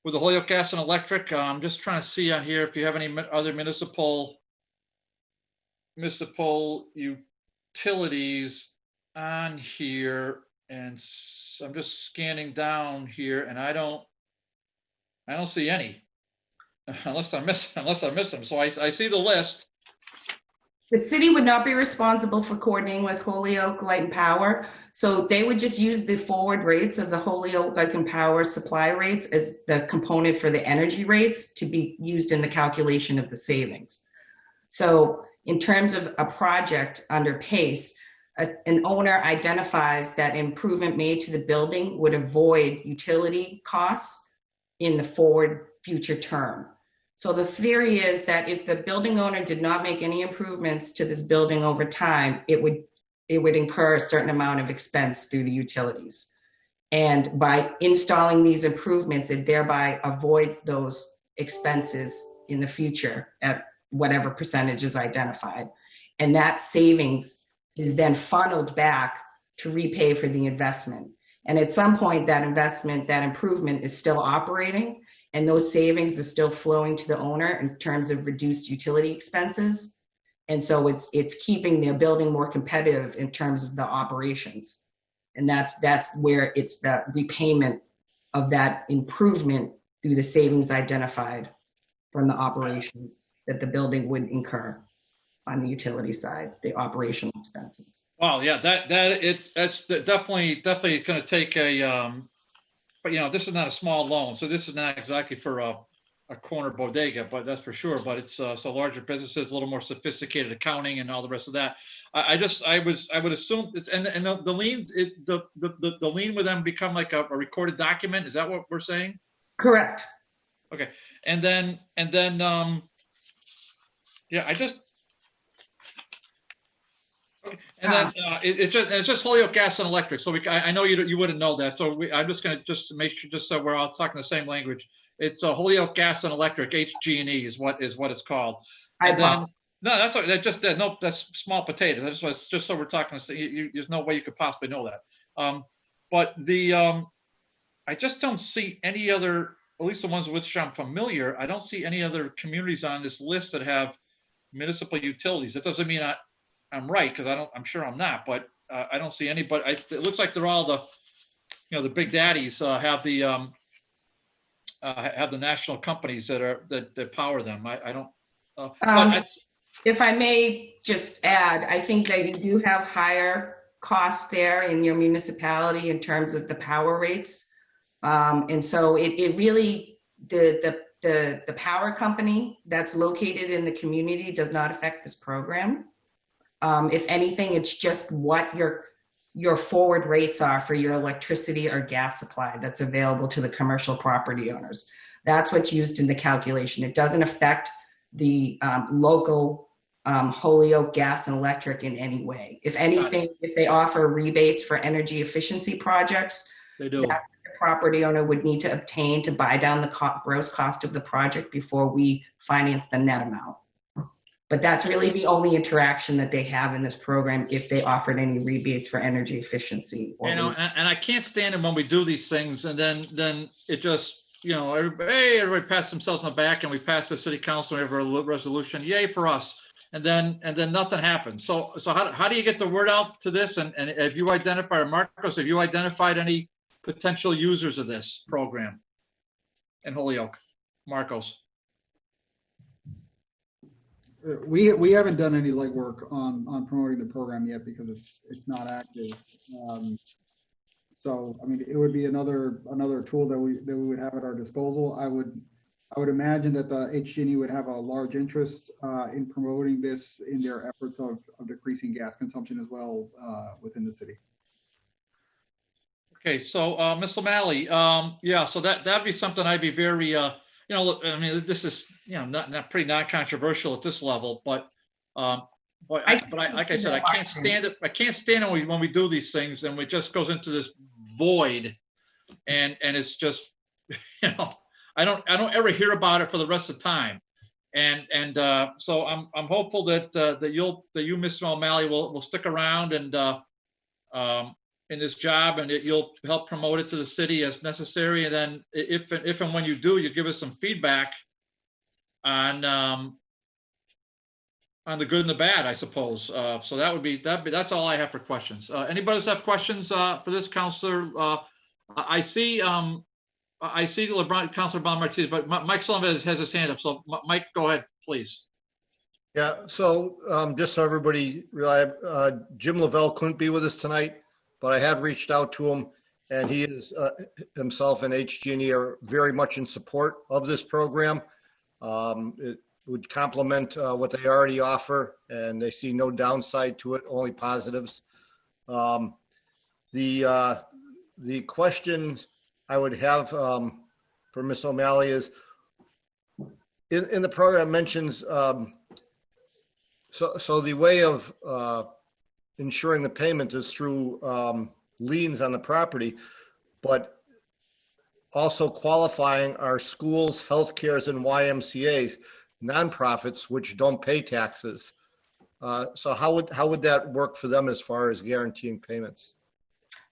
Holyoke Gas and Electric? I'm just trying to see on here if you have any other municipal utilities on here, and I'm just scanning down here, and I don't see any, unless I miss them. So I see the list. The city would not be responsible for coordinating with Holyoke Light and Power, so they would just use the forward rates of the Holyoke Light and Power supply rates as the component for the energy rates to be used in the calculation of the savings. So in terms of a project under PACE, an owner identifies that improvement made to the building would avoid utility costs in the forward future term. So the theory is that if the building owner did not make any improvements to this building over time, it would incur a certain amount of expense through the utilities. And by installing these improvements, it thereby avoids those expenses in the future at whatever percentage is identified. And that savings is then funneled back to repay for the investment. And at some point, that investment, that improvement is still operating, and those savings are still flowing to the owner in terms of reduced utility expenses. And so it's keeping their building more competitive in terms of the operations. And that's where it's the repayment of that improvement through the savings identified from the operations that the building would incur on the utility side, the operational expenses. Wow, yeah, that's definitely going to take a but this is not a small loan, so this is not exactly for a corner bodega, but that's for sure. But it's so larger businesses, a little more sophisticated accounting and all the rest of that. I would assume it's, and the lien, the lien would then become like a recorded document. Is that what we're saying? Correct. Okay, and then yeah, I just. And then it's just Holyoke Gas and Electric. So I know you wouldn't know that. So I'm just going to make sure just so we're all talking the same language. It's Holyoke Gas and Electric, HG&E is what it's called. And then, no, that's small potatoes. That's just so we're talking. There's no way you could possibly know that. But I just don't see any other, at least the ones with which I'm familiar. I don't see any other communities on this list that have municipal utilities. That doesn't mean I'm right, because I'm sure I'm not, but I don't see any. But it looks like they're all the big daddies have the have the national companies that power them. I don't. If I may just add, I think that you do have higher costs there in your municipality in terms of the power rates. And so it really, the power company that's located in the community does not affect this program. If anything, it's just what your forward rates are for your electricity or gas supply that's available to the commercial property owners. That's what's used in the calculation. It doesn't affect the local Holyoke gas and electric in any way. If anything, if they offer rebates for energy efficiency projects, They do. that the property owner would need to obtain to buy down the gross cost of the project before we finance the net amount. But that's really the only interaction that they have in this program if they offered any rebates for energy efficiency. And I can't stand it when we do these things and then it just, everybody pats themselves on the back and we pass the city council and have a resolution, yay for us. And then nothing happens. So how do you get the word out to this? And have you identified, Marcos, have you identified any potential users of this program in Holyoke? Marcos. We haven't done any legwork on promoting the program yet because it's not active. So I mean, it would be another tool that we would have at our disposal. I would imagine that the HG&E would have a large interest in promoting this in their efforts of decreasing gas consumption as well within the city. Okay, so Ms. O'Malley, so that'd be something I'd be very, I mean, this is, not pretty non-controversial at this level, but like I said, I can't stand it. I can't stand it when we do these things and it just goes into this void, and it's just, I don't ever hear about it for the rest of the time, and so I'm hopeful that you, Ms. O'Malley, will stick around and in this job, and you'll help promote it to the city as necessary. And then if and when you do, you give us some feedback on the good and the bad, I suppose. So that's all I have for questions. Anybody else have questions for this, Councilor? I see Councilor Bon Martinez, but Mike Sullivan has his hand up. So Mike, go ahead, please. Yeah, so just so everybody realize, Jim Lavelle couldn't be with us tonight, but I had reached out to him, and he is himself and HG&E are very much in support of this program. It would complement what they already offer, and they see no downside to it, only positives. The question I would have for Ms. O'Malley is, in the program mentions, so the way of ensuring the payment is through liens on the property, but also qualifying our schools, healthcares, and YMCA's nonprofits which don't pay taxes. So how would that work for them as far as guaranteeing payments?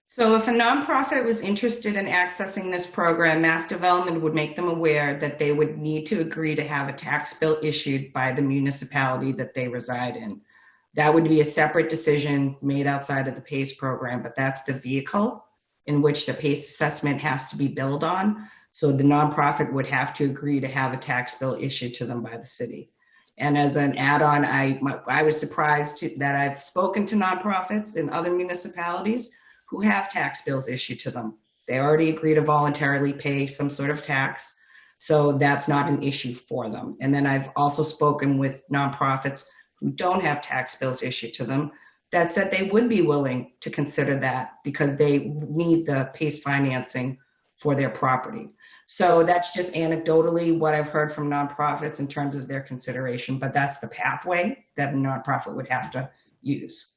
So if a nonprofit was interested in accessing this program, Mass Development would make them aware that they would need to agree to have a tax bill issued by the municipality that they reside in. That would be a separate decision made outside of the PACE program, but that's the vehicle in which the PACE assessment has to be billed on. So the nonprofit would have to agree to have a tax bill issued to them by the city. And as an add-on, I was surprised that I've spoken to nonprofits in other municipalities who have tax bills issued to them. They already agree to voluntarily pay some sort of tax, so that's not an issue for them. And then I've also spoken with nonprofits who don't have tax bills issued to them that said they would be willing to consider that because they need the PACE financing for their property. So that's just anecdotally what I've heard from nonprofits in terms of their consideration, but that's the pathway that a nonprofit would have to use.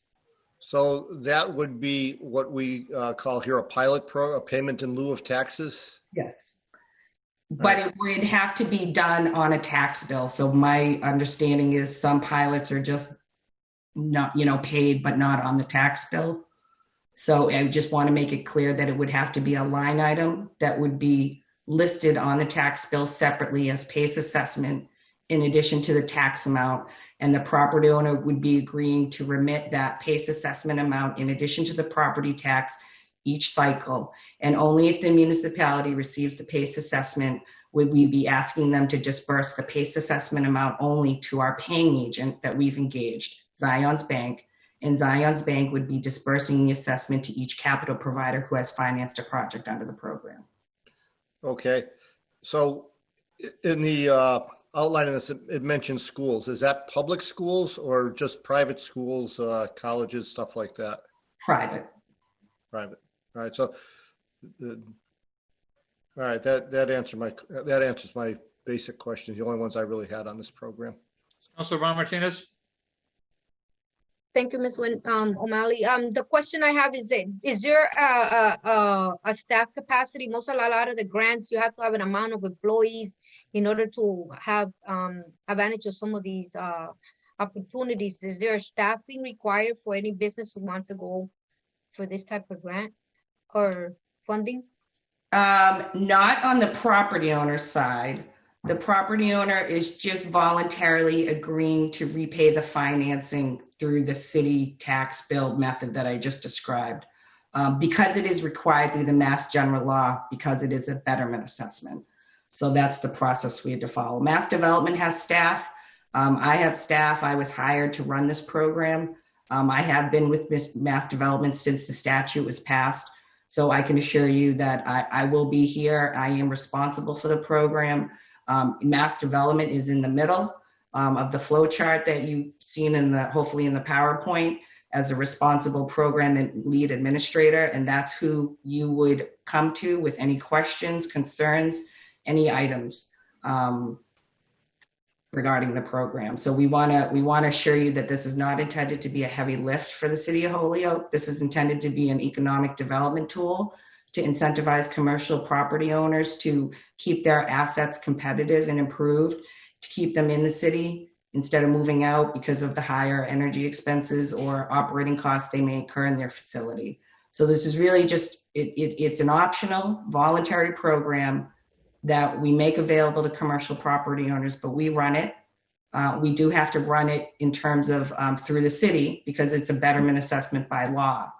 So that would be what we call here a payment in lieu of taxes? Yes. But it would have to be done on a tax bill. So my understanding is some pilots are just not, paid, but not on the tax bill. So I just want to make it clear that it would have to be a line item that would be listed on the tax bill separately as PACE assessment in addition to the tax amount. And the property owner would be agreeing to remit that PACE assessment amount in addition to the property tax each cycle. And only if the municipality receives the PACE assessment would we be asking them to disperse the PACE assessment amount only to our paying agent that we've engaged, Zion's Bank, and Zion's Bank would be dispersing the assessment to each capital provider who has financed a project under the program. Okay. So in the outline of this, it mentions schools. Is that public schools or just private schools, colleges, stuff like that? Private. Private. All right. So, all right. That answers my basic questions. The only ones I really had on this program. Councilor Ron Martinez. Thank you, Ms. O'Malley. The question I have is there a staff capacity? A lot of the grants, you have to have an amount of employees in order to have advantage of some of these opportunities. Is there staffing required for any business who wants to go for this type of grant or funding? Not on the property owner side. The property owner is just voluntarily agreeing to repay the financing through the city tax bill method that I just described, because it is required through the Mass General Law, because it is a betterment assessment. So that's the process we had to follow. Mass Development has staff. I have staff. I was hired to run this program. I have been with Mass Development since the statute was passed. So I can assure you that I will be here. I am responsible for the program. Mass Development is in the middle of the flow chart that you've seen hopefully in the PowerPoint, as a responsible program and lead administrator. And that's who you would come to with any questions, concerns, any items regarding the program. So we want to assure you that this is not intended to be a heavy lift for the city of Holyoke. This is intended to be an economic development tool to incentivize commercial property owners to keep their assets competitive and improved, to keep them in the city instead of moving out because of the higher energy expenses or operating costs they may incur in their facility. So this is really just, it's an optional voluntary program that we make available to commercial property owners, but we run it. We do have to run it in terms of through the city because it's a betterment assessment by law.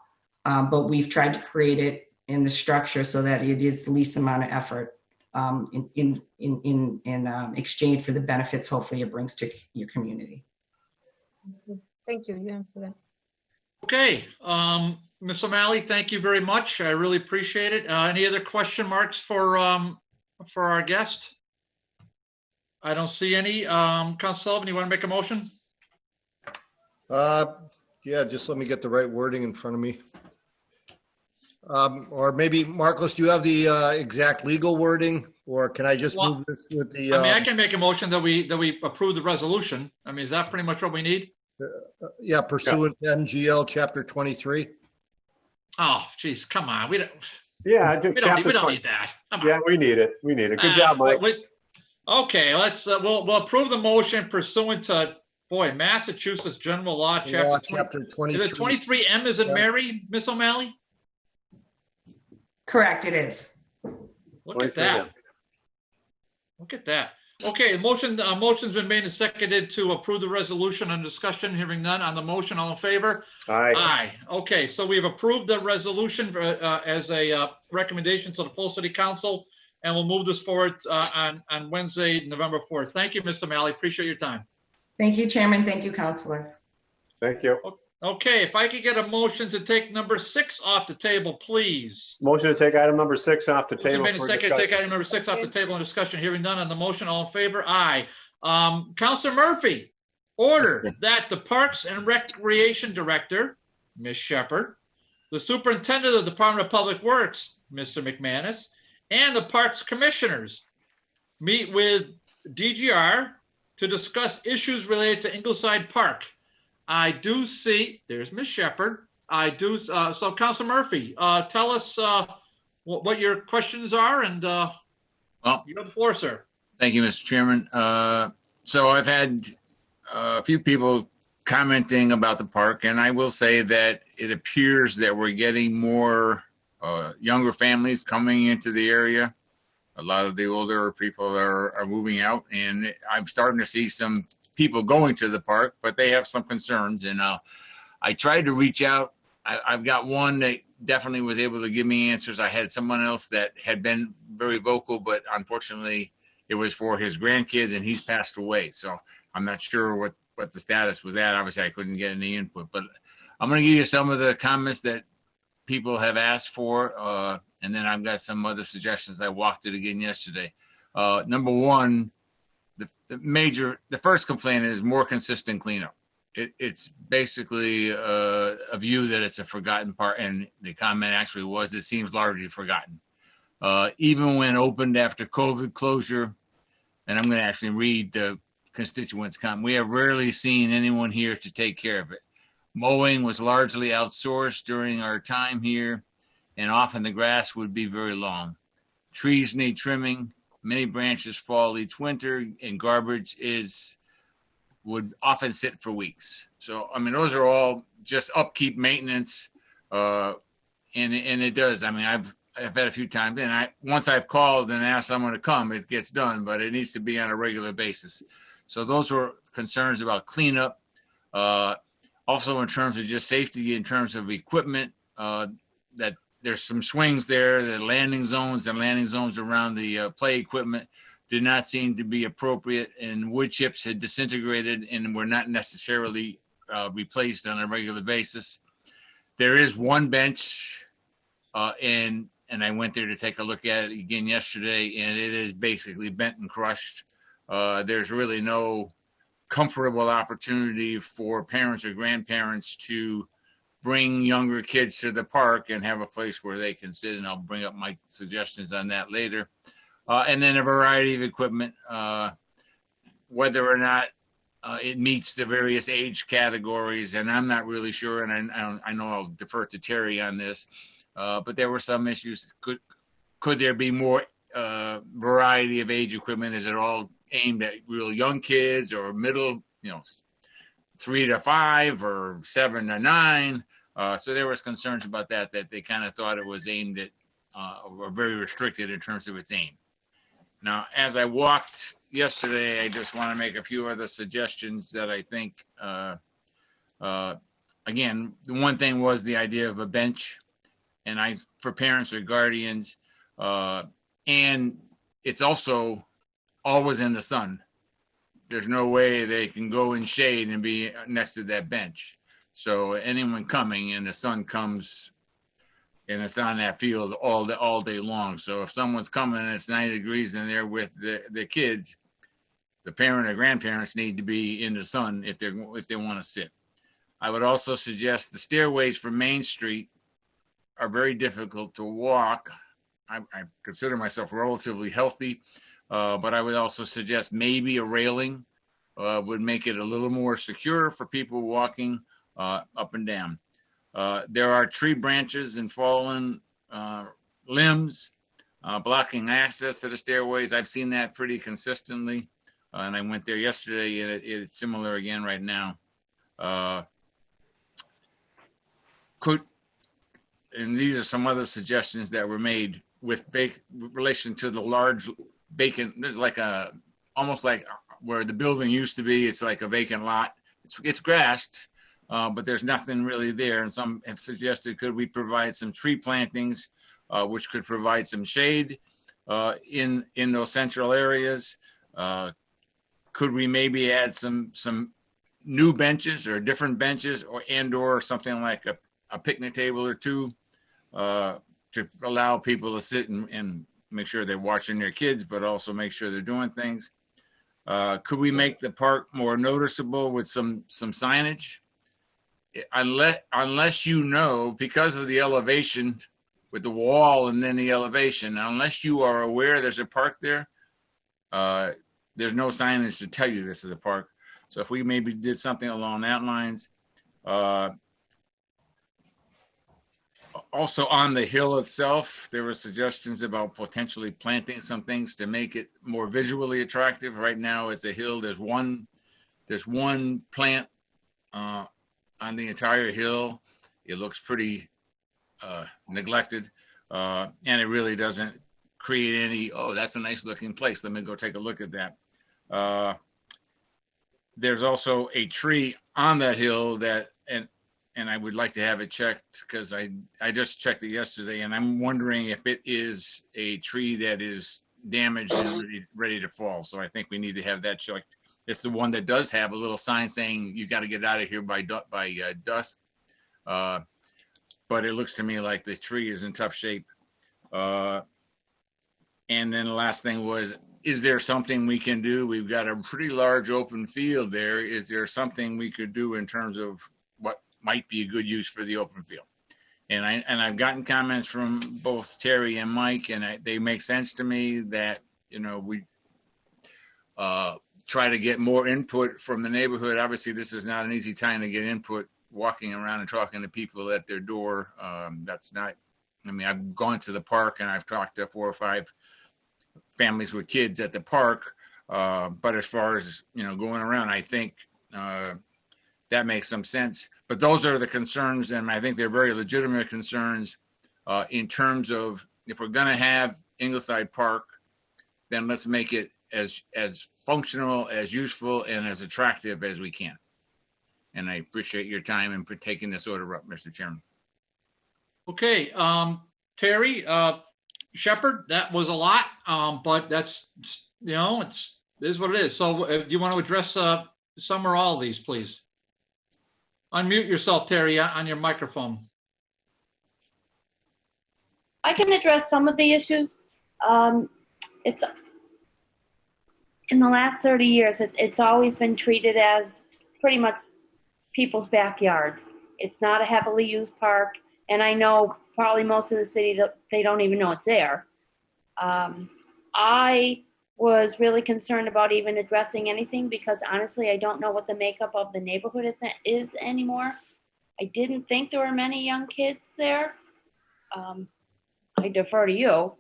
But we've tried to create it in the structure so that it is the least amount of effort in exchange for the benefits hopefully it brings to your community. Thank you. You answered that. Okay, Ms. O'Malley, thank you very much. I really appreciate it. Any other question marks for our guest? I don't see any. Council Sullivan, you want to make a motion? Yeah, just let me get the right wording in front of me. Or maybe, Marcos, do you have the exact legal wording, or can I just move this with the? I mean, I can make a motion that we approve the resolution. I mean, is that pretty much what we need? Yeah, pursuant to MGL Chapter 23. Oh, geez, come on. We don't need that. Come on. Yeah, we need it. We need it. Good job, Mike. Okay, let's we'll approve the motion pursuant to Massachusetts General Law Chapter 23. Is it 23M as in Mary, Miss O'Malley? Correct, it is. Look at that. Look at that. Okay, motion's been made and seconded to approve the resolution on discussion. Hearing none on the motion, all in favor? Aye. Aye. Okay, so we've approved the resolution as a recommendation to the full city council, and we'll move this forward on Wednesday, November 4th. Thank you, Mr. O'Malley. Appreciate your time. Thank you, Chairman. Thank you, councilors. Thank you. Okay, if I could get a motion to take number 6 off the table, please. Motion to take item number 6 off the table. Motion made and seconded to take item number 6 off the table in discussion. Hearing none on the motion, all in favor? Aye. Councilor Murphy, order that the Parks and Recreation Director, Ms. Shepherd, the Superintendent of the Department of Public Works, Mr. McManus, and the Parks Commissioners meet with DGR to discuss issues related to Ingleside Park. I do see, there's Ms. Shepherd. So Councilor Murphy, tell us what your questions are, and you have the floor, sir. Thank you, Mr. Chairman. So I've had a few people commenting about the park, and I will say that it appears that we're getting more younger families coming into the area. A lot of the older people are moving out, and I'm starting to see some people going to the park, but they have some concerns. And I tried to reach out. I've got one that definitely was able to give me answers. I had someone else that had been very vocal, but unfortunately it was for his grandkids, and he's passed away. So I'm not sure what the status was at. Obviously, I couldn't get any input, but I'm going to give you some of the comments that people have asked for, and then I've got some other suggestions. I walked it again yesterday. Number one, the first complaint is more consistent cleanup. It's basically a view that it's a forgotten part, and the comment actually was it seems largely forgotten. Even when opened after COVID closure, and I'm going to actually read the constituents' comment, we have rarely seen anyone here to take care of it. Mowing was largely outsourced during our time here, and often the grass would be very long. Trees need trimming. Many branches fall each winter, and garbage would often sit for weeks. So, I mean, those are all just upkeep, maintenance, and it does. I mean, I've had a few times, and once I've called and asked someone to come, it gets done, but it needs to be on a regular basis. So those were concerns about cleanup. Also, in terms of just safety, in terms of equipment, that there's some swings there, the landing zones around the play equipment did not seem to be appropriate, and wood chips had disintegrated and were not necessarily replaced on a regular basis. There is one bench, and I went there to take a look at it again yesterday, and it is basically bent and crushed. There's really no comfortable opportunity for parents or grandparents to bring younger kids to the park and have a place where they can sit, and I'll bring up my suggestions on that later. And then a variety of equipment, whether or not it meets the various age categories, and I'm not really sure, and I know I'll defer to Terry on this, but there were some issues. Could there be more variety of age equipment? Is it all aimed at real young kids or middle, 3 to 5 or 7 to 9? So there was concerns about that they kind of thought it was aimed at or very restricted in terms of its aim. Now, as I walked yesterday, I just want to make a few other suggestions that I think, again, the one thing was the idea of a bench, and for parents or guardians, and it's also always in the sun. There's no way they can go in shade and be next to that bench. So anyone coming and the sun comes and it's on that field all day long. So if someone's coming and it's 90 degrees and they're with the kids, the parent or grandparents need to be in the sun if they want to sit. I would also suggest the stairways for Main Street are very difficult to walk. I consider myself relatively healthy, but I would also suggest maybe a railing would make it a little more secure for people walking up and down. There are tree branches and fallen limbs blocking access to the stairways. I've seen that pretty consistently, and I went there yesterday, and it's similar again right now. And these are some other suggestions that were made with relation to the large vacant. There's like almost like where the building used to be. It's like a vacant lot. It's grassed, but there's nothing really there. And some have suggested, could we provide some tree plantings, which could provide some shade in those central areas? Could we maybe add some new benches or different benches, or something like a picnic table or two to allow people to sit and make sure they're watching their kids, but also make sure they're doing things? Could we make the park more noticeable with some signage? Unless because of the elevation with the wall and then the elevation, unless you are aware there's a park there, there's no signage to tell you this is a park. So if we maybe did something along that lines. Also on the hill itself, there were suggestions about potentially planting some things to make it more visually attractive. Right now it's a hill. There's one plant on the entire hill. It looks pretty neglected, and it really doesn't create any, that's a nice looking place, let me go take a look at that. There's also a tree on that hill and I would like to have it checked, because I just checked it yesterday, and I'm wondering if it is a tree that is damaged and ready to fall. So I think we need to have that checked. It's the one that does have a little sign saying you got to get out of here by dusk. But it looks to me like the tree is in tough shape. And then the last thing was, is there something we can do? We've got a pretty large open field there. Is there something we could do in terms of what might be a good use for the open field? And I've gotten comments from both Terry and Mike, and they make sense to me that, we try to get more input from the neighborhood. Obviously, this is not an easy time to get input walking around and talking to people at their door. That's not, I've gone to the park and I've talked to 4 or 5 families with kids at the park. But as far as, going around, I think that makes some sense. But those are the concerns, and I think they're very legitimate concerns in terms of if we're going to have Ingleside Park, then let's make it as functional, as useful, and as attractive as we can. And I appreciate your time and for taking this order up, Mr. Chairman. Okay, Terry, Shepherd, that was a lot, but that's, it is what it is. So do you want to address some or all of these, please? Unmute yourself, Terry, on your microphone. I can address some of the issues. It's in the last 30 years, it's always been treated as pretty much people's backyards. It's not a heavily used park, and I know probably most of the city, they don't even know it's there. I was really concerned about even addressing anything because honestly, I don't know what the makeup of the neighborhood is anymore. I didn't think there were many young kids there. I defer to you.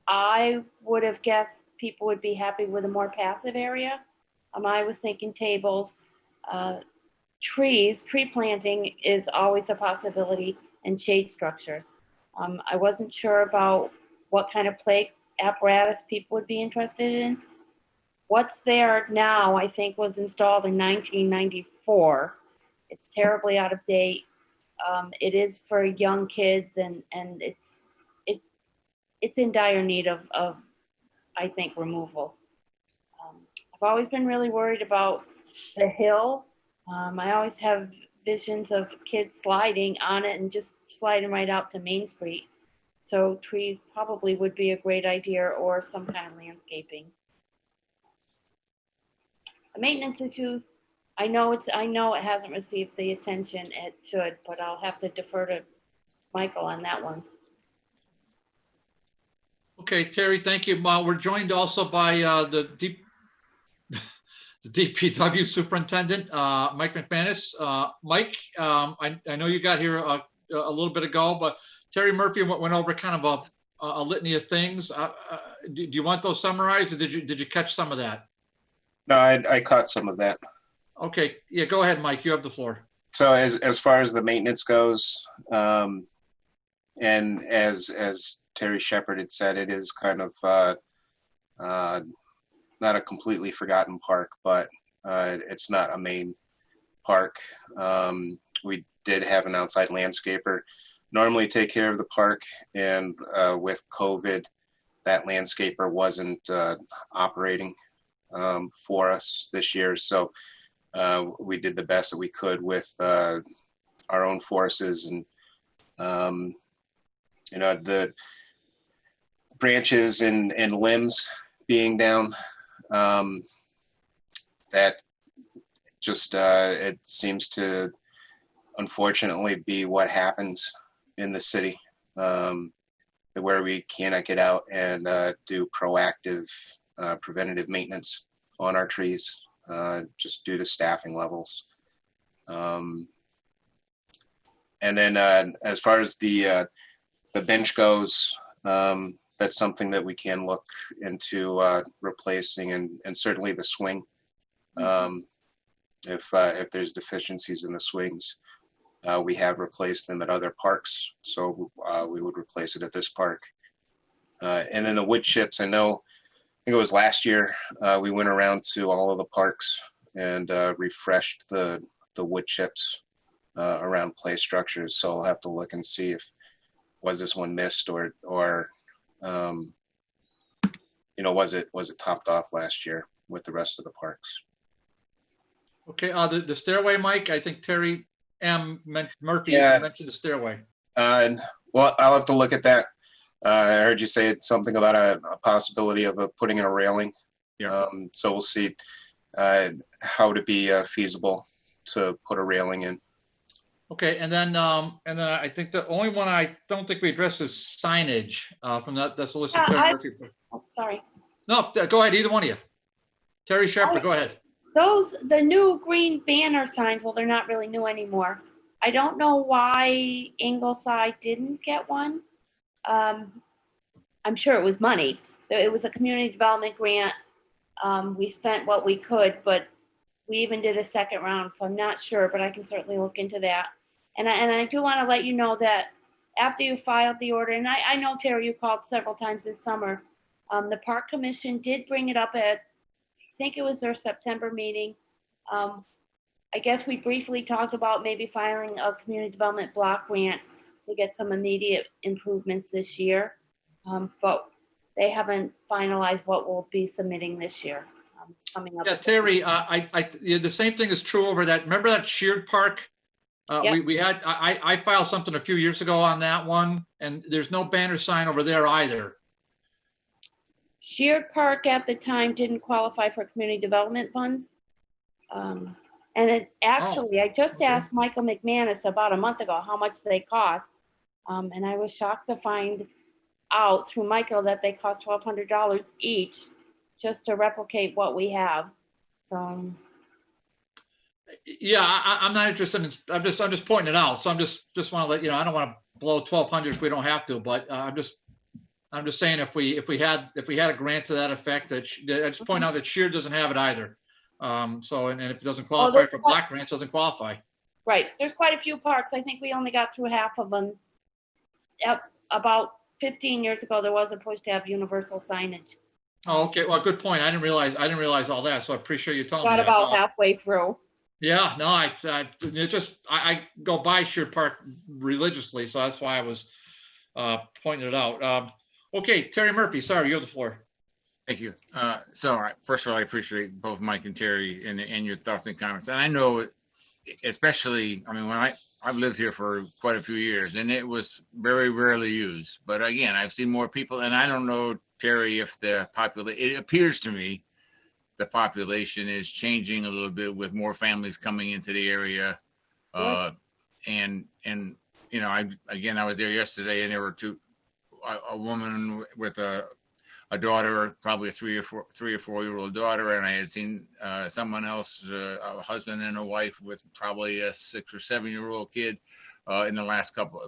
I would have guessed people would be happy with a more passive area. I was thinking tables, trees, tree planting is always a possibility, and shade structures. I wasn't sure about what kind of play apparatus people would be interested in. What's there now, I think, was installed in 1994. It's terribly out of date. It is for young kids, and it's in dire need of I think, removal. I've always been really worried about the hill. I always have visions of kids sliding on it and just sliding right out to Main Street. So trees probably would be a great idea, or some kind of landscaping. The maintenance issues, I know it hasn't received the attention it should, but I'll have to defer to Michael on that one. Okay, Terry, thank you. We're joined also by the DPW Superintendent, Mike McManus. Mike, I know you got here a little bit ago, but Terry Murphy went over kind of a litany of things. Do you want those summarized, or did you catch some of that? No, I caught some of that. Okay, yeah, go ahead, Mike. You have the floor. So as far as the maintenance goes, and as Terry Shepherd had said, it is kind of not a completely forgotten park, but it's not a main park. We did have an outside landscaper normally take care of the park, and with COVID, that landscaper wasn't operating for us this year. So we did the best that we could with our own forces, and the branches and limbs being down, that just it seems to unfortunately be what happens in the city, where we cannot get out and do proactive preventative maintenance on our trees, just due to staffing levels. And then as far as the bench goes, that's something that we can look into replacing, and certainly the swing. If there's deficiencies in the swings, we have replaced them at other parks, so we would replace it at this park. And then the wood chips, I think it was last year, we went around to all of the parks and refreshed the wood chips around play structures. So I'll have to look and see if was this one missed or was it topped off last year with the rest of the parks. Okay, the stairway, Mike, I think Terry Murphy Yeah. mentioned the stairway. Well, I'll have to look at that. I heard you say something about a possibility of putting in a railing. Yeah. So we'll see how to be feasible to put a railing in. Okay, and then I think the only one I don't think we addressed is signage from that's the list of Terry Murphy. Oh, sorry. No, go ahead, either one of you. Terry Shepherd, go ahead. The new green banner signs, well, they're not really new anymore. I don't know why Ingleside didn't get one. I'm sure it was money. It was a community development grant. We spent what we could, but we even did a second round, so I'm not sure, but I can certainly look into that. And I do want to let you know that after you filed the order, and I know, Terry, you called several times this summer, the Park Commission did bring it up at, I think it was their September meeting. I guess we briefly talked about maybe filing a community development block grant to get some immediate improvements this year, but they haven't finalized what we'll be submitting this year. It's coming up. Yeah, Terry, the same thing is true over that. Remember that Sheared Park? Yep. We had I filed something a few years ago on that one, and there's no banner sign over there either. Sheared Park at the time didn't qualify for community development funds. And it actually, I just asked Michael McManus about a month ago how much they cost. And I was shocked to find out through Michael that they cost $1,200 each just to replicate what we have. So. Yeah, I'm not interested in. I'm just pointing it out. So I'm just want to let you know. I don't want to blow 1,200 if we don't have to. But I'm just saying if we had a grant to that effect, I just point out that Shear doesn't have it either. So and if it doesn't qualify for block grants, doesn't qualify. Right. There's quite a few parks. I think we only got through half of them. Yep. About 15 years ago, there was a push to have universal signage. Oh, okay. Well, good point. I didn't realize all that. So I appreciate you telling me. Got about halfway through. Yeah, no, I go by Shear Park religiously, so that's why I was pointing it out. Okay, Terry Murphy, sorry, you have the floor. Thank you. First of all, I appreciate both Mike and Terry and your thoughts and comments. And I know, especially, when I've lived here for quite a few years, and it was very rarely used. But again, I've seen more people, and I don't know, Terry, if it appears to me the population is changing a little bit with more families coming into the area. And I was there yesterday, and there were a woman with a daughter, probably a three or 4-year-old daughter, and I had seen someone else, a husband and a wife with probably a 6 or 7-year-old kid in the last couple.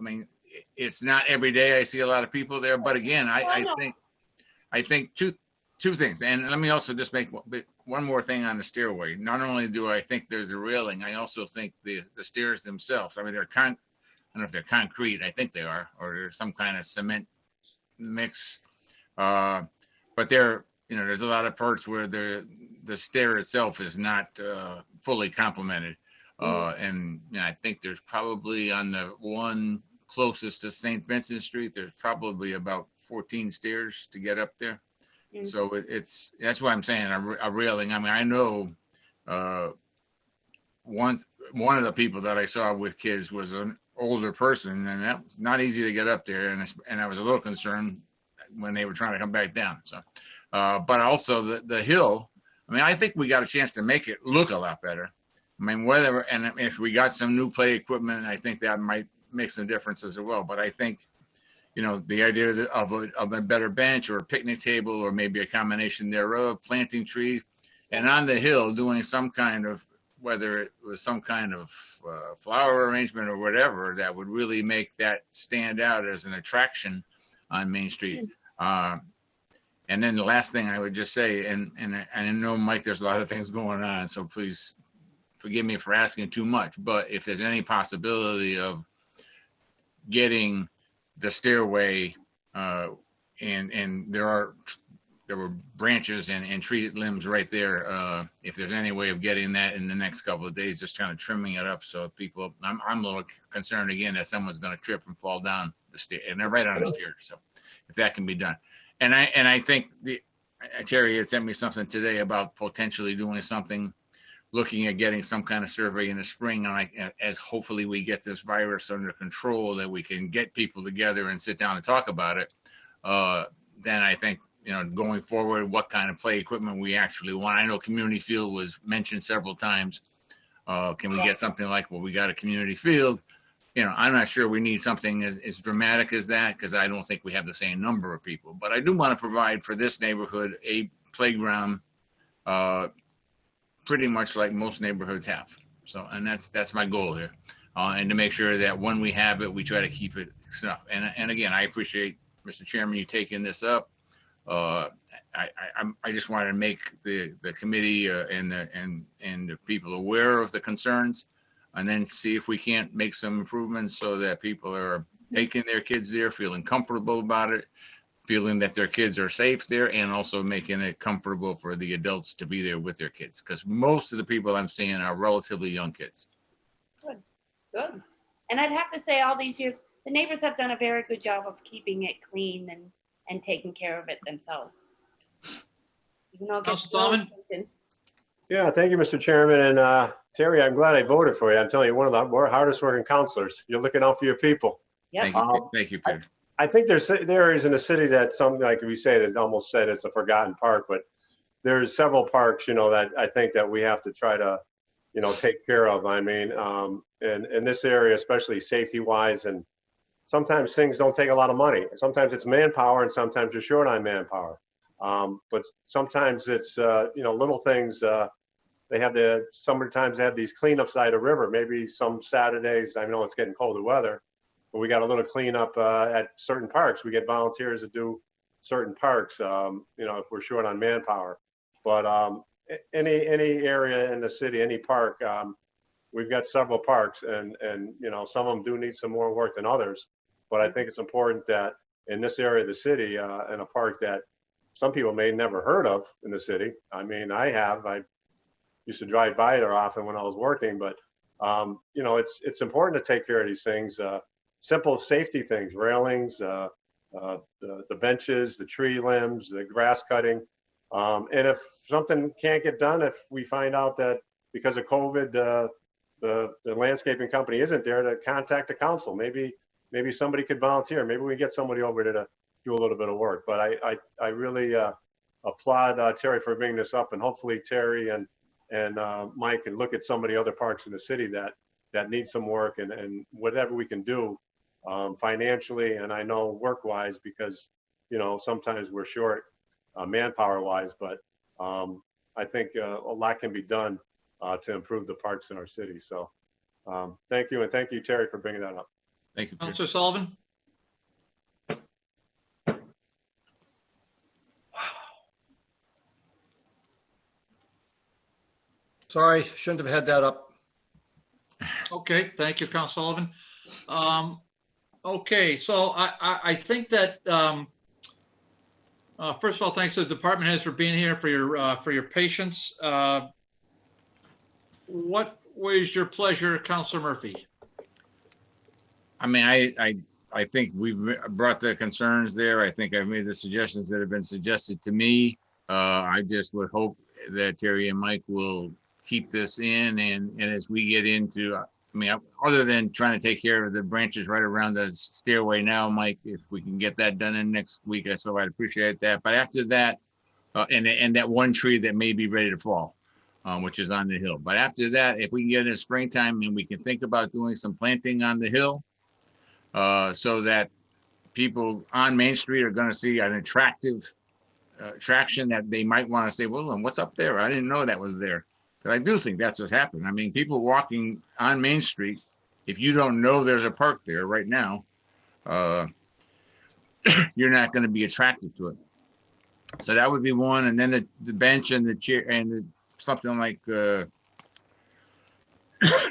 It's not every day I see a lot of people there, but again, I think two things. And let me also just make one more thing on the stairway. Not only do I think there's a railing, I also think the stairs themselves, they're I don't know if they're concrete, I think they are, or there's some kind of cement mix. But there's a lot of parts where the stair itself is not fully complemented. And I think there's probably on the one closest to St. Vincent Street, there's probably about 14 stairs to get up there. Mm-hmm. So that's what I'm saying, a railing. I know one of the people that I saw with kids was an older person, and that was not easy to get up there. And I was a little concerned when they were trying to come back down. So, but also the hill, I think we got a chance to make it look a lot better. And if we got some new play equipment, I think that might make some difference as well. But I think, the idea of a better bench or a picnic table, or maybe a combination thereof, planting trees, and on the hill doing some kind of, whether it was some kind of flower arrangement or whatever, that would really make that stand out as an attraction on Main Street. And then the last thing I would just say, and I know, Mike, there's a lot of things going on, so please forgive me for asking too much, but if there's any possibility of getting the stairway, and there were branches and tree limbs right there. If there's any way of getting that in the next couple of days, just kind of trimming it up so people, I'm a little concerned again that someone's going to trip and fall down the stair, and they're right on the stairs. So if that can be done, and I think Terry had sent me something today about potentially doing something, looking at getting some kind of survey in the spring, as hopefully we get this virus under control, that we can get people together and sit down and talk about it. Then I think, going forward, what kind of play equipment we actually want. I know community field was mentioned several times. Can we get something like, well, we got a community field? I'm not sure we need something as dramatic as that, because I don't think we have the same number of people. But I do want to provide for this neighborhood a playground, pretty much like most neighborhoods have. So, and that's my goal here, and to make sure that when we have it, we try to keep it stuff. And again, I appreciate, Mr. Chairman, you taking this up. I just wanted to make the committee and the people aware of the concerns, and then see if we can't make some improvements so that people are taking their kids there, feeling comfortable about it, feeling that their kids are safe there, and also making it comfortable for the adults to be there with their kids. Because most of the people I'm seeing are relatively young kids. Good. And I'd have to say, all these years, the neighbors have done a very good job of keeping it clean and taking care of it themselves. Council Solomon? Yeah, thank you, Mr. Chairman. And Terry, I'm glad I voted for you. I'm telling you, one of the more hardest working counselors. You're looking out for your people. Yep. Thank you, Peter. I think there is in the city that something like we say, it's almost said it's a forgotten park, but there's several parks, that I think that we have to try to, take care of. I mean, in this area, especially safety wise, and sometimes things don't take a lot of money. Sometimes it's manpower, and sometimes you're short on manpower. But sometimes it's, little things. Sometimes they have these cleanups side of the river. Maybe some Saturdays, I know it's getting colder weather, but we got a little cleanup at certain parks. We get volunteers to do certain parks, if we're short on manpower. But any area in the city, any park, we've got several parks, and some of them do need some more work than others. But I think it's important that in this area of the city, in a park that some people may never heard of in the city. I mean, I used to drive by there often when I was working, but it's important to take care of these things. Simple safety things, railings, the benches, the tree limbs, the grass cutting. And if something can't get done, if we find out that because of COVID, the landscaping company isn't there, to contact the council. Maybe somebody could volunteer. Maybe we get somebody over there to do a little bit of work. But I really applaud Terry for bringing this up, and hopefully Terry and Mike can look at some of the other parks in the city that need some work, and whatever we can do financially, and I know work-wise, because sometimes we're short manpower-wise, but I think a lot can be done to improve the parks in our city. So thank you, and thank you, Terry, for bringing that up. Thank you, Peter. Councilor Sullivan? Sorry, shouldn't have had that up. Okay, thank you, Councilor Sullivan. Okay, so I think that first of all, thanks to the department heads for being here, for your patience. What was your pleasure, Councilor Murphy? I mean, I think we've brought the concerns there. I think I've made the suggestions that have been suggested to me. I just would hope that Terry and Mike will keep this in, and as we get into, other than trying to take care of the branches right around the stairway now, Mike, if we can get that done in next week, so I'd appreciate that. But after that, and that one tree that may be ready to fall, which is on the hill. But after that, if we can get in springtime and we can think about doing some planting on the hill, so that people on Main Street are going to see an attractive attraction that they might want to say, well, and what's up there? I didn't know that was there. But I do think that's what's happened. I mean, people walking on Main Street, if you don't know there's a park there right now, you're not going to be attracted to it. So that would be one. And then the bench and the chair and something like,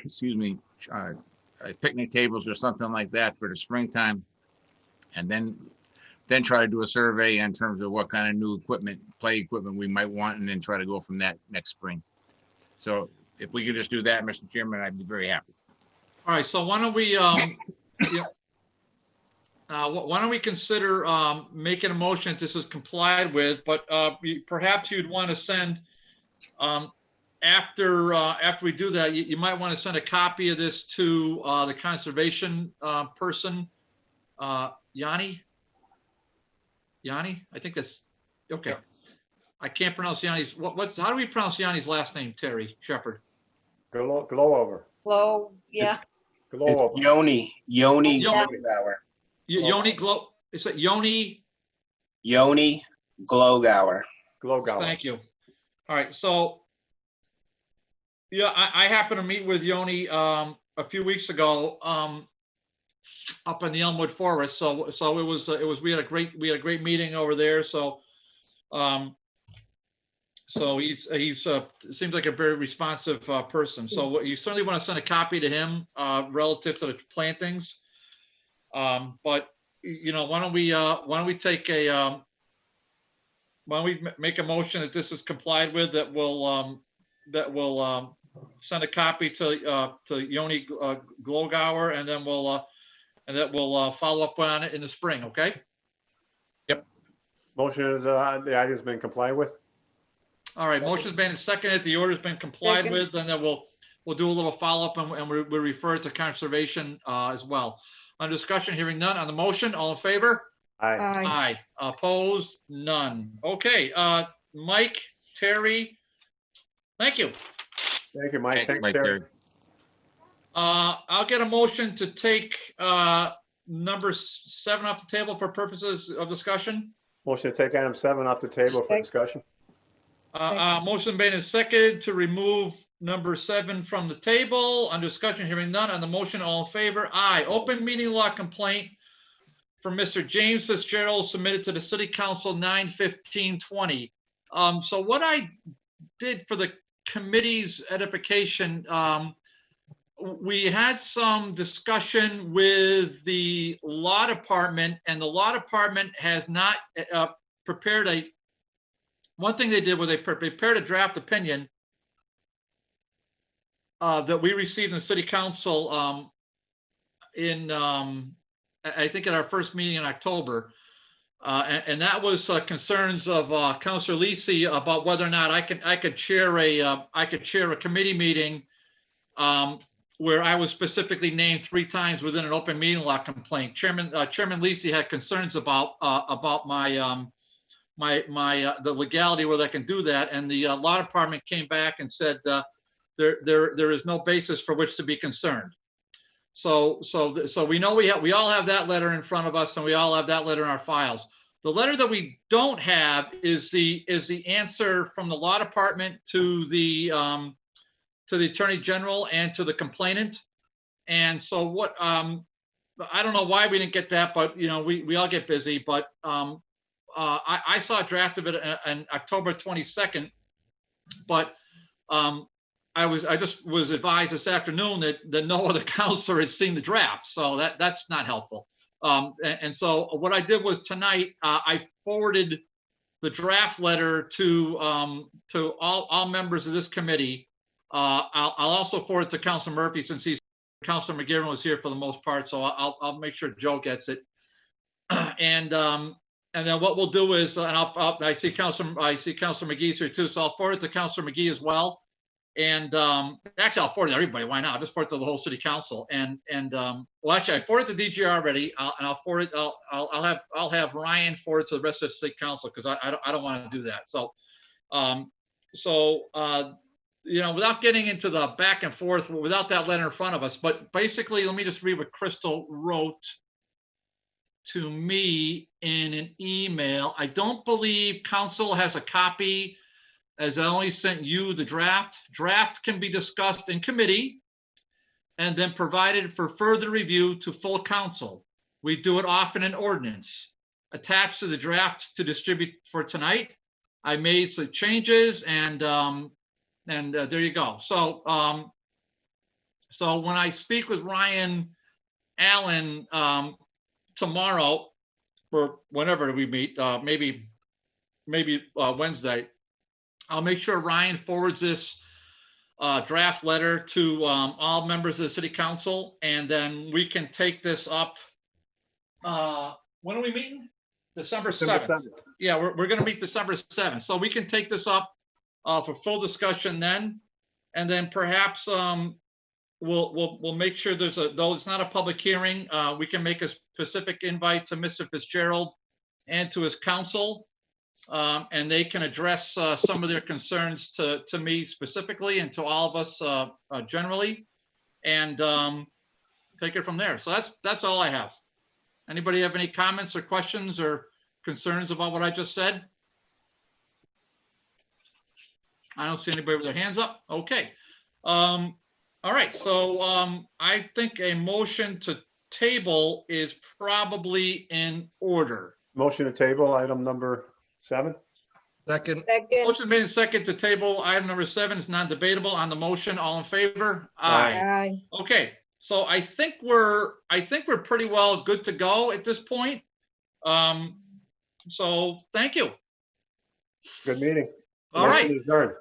excuse me, picnic tables or something like that for the springtime. And then try to do a survey in terms of what kind of new equipment, play equipment we might want, and then try to go from that next spring. So if we could just do that, Mr. Chairman, I'd be very happy. All right, so why don't we, why don't we consider making a motion that this is complied with, but perhaps you'd want to send, after we do that, you might want to send a copy of this to the conservation person, Yanni? Yanni? I think that's, okay. I can't pronounce Yanni's, how do we pronounce Yanni's last name, Terry Shepherd? Glow over. Glow, yeah. Glow over. It's Yoni Yoni. Glowgower. Yoni Glow, is it Yoni? Yoni Glowgower. Glowgower. Thank you. All right, so, yeah, I happened to meet with Yoni a few weeks ago up in the Elmwood Forest. So it was we had a great meeting over there. So he's seems like a very responsive person. So you certainly want to send a copy to him relative to the plantings. But you know, why don't we make a motion that this is complied with, that will send a copy to Yoni Glowgower, and then we'll follow up on it in the spring. Okay. Yep. Motion is the item's been complied with. All right. Motion's been seconded. The order's been complied with, and then we'll do a little follow up, and we refer it to conservation as well. On discussion, hearing none on the motion. All in favor? Aye. Aye. Opposed? None. Okay. Mike, Terry. Thank you. Thank you, Mike. Thanks, Terry. I'll get a motion to take number 7 off the table for purposes of discussion. Motion to take item 7 off the table for discussion. Motion made and seconded to remove number 7 from the table. On discussion, hearing none on the motion. All in favor? Aye. Open meeting law complaint from Mr. James Fitzgerald submitted to the City Council 9/15/20. So what I did for the committee's edification, we had some discussion with the law department, and the law department has not prepared one thing they did was they prepared a draft opinion that we received in the City Council I think at our first meeting in October. And that was concerns of Councilor Lisi about whether or not I could chair a committee meeting where I was specifically named 3 times within an open meeting law complaint. Chairman Lisi had concerns about my the legality whether I can do that, and the law department came back and said there is no basis for which to be concerned. So we know we all have that letter in front of us, and we all have that letter in our files. The letter that we don't have is the answer from the law department to the Attorney General and to the complainant. And so what I don't know why we didn't get that, but you know we all get busy. But I saw a draft of it on October 22nd, but I just was advised this afternoon that no other counselor has seen the draft, so that's not helpful. And so what I did was tonight I forwarded the draft letter to all members of this committee. I'll also forward it to Councilor Murphy since Councilor McGivern was here for the most part, so I'll make sure Joe gets it. And then what we'll do is, and I see Councilor McGee's here too, so I'll forward it to Councilor McGee as well. And actually, I'll forward it to everybody. Why not? I'll just forward it to the whole City Council. And well, actually, I forwarded to DG already, and I'll forward it. I'll have Ryan forward it to the rest of the City Council because I don't want to do that. So you know, without getting into the back and forth, without that letter in front of us, but basically, let me just read what Crystal wrote to me in an email. I don't believe Council has a copy, as I only sent you the draft. Draft can be discussed in committee and then provided for further review to full council. We do it often in ordinance. Attached to the draft to distribute for tonight, I made some changes, and there you go. So when I speak with Ryan Allen tomorrow, or whenever we meet, maybe Wednesday, I'll make sure Ryan forwards this draft letter to all members of the City Council, and then we can take this up when are we meeting? December December 7th. Yeah, we're going to meet December 7th. So we can take this up for full discussion then. And then perhaps we'll make sure though it's not a public hearing, we can make a specific invite to Mr. Fitzgerald and to his counsel. And they can address some of their concerns to me specifically and to all of us generally, and take it from there. So that's all I have. Anybody have any comments or questions or concerns about what I just said? I don't see anybody with their hands up. Okay. All right. So I think a motion to table is probably in order. Motion to table item number 7. Second. Motion made and second to table item number 7 is non-debatable. On the motion, all in favor? Aye. Okay. So I think we're pretty well good to go at this point. So thank you. Good meeting. All right. Adjourned.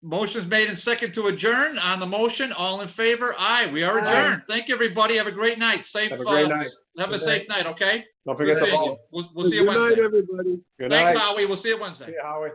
Motion's made and second to adjourn. On the motion, all in favor? Aye. We are adjourned. Thank you, everybody. Have a great night. Have a great night. Have a safe night. Okay. Don't forget We'll to see you. vote. We'll see you Wednesday. Good night, everybody. Good Thanks, night. Howie. We'll see you Wednesday. See you, Howie.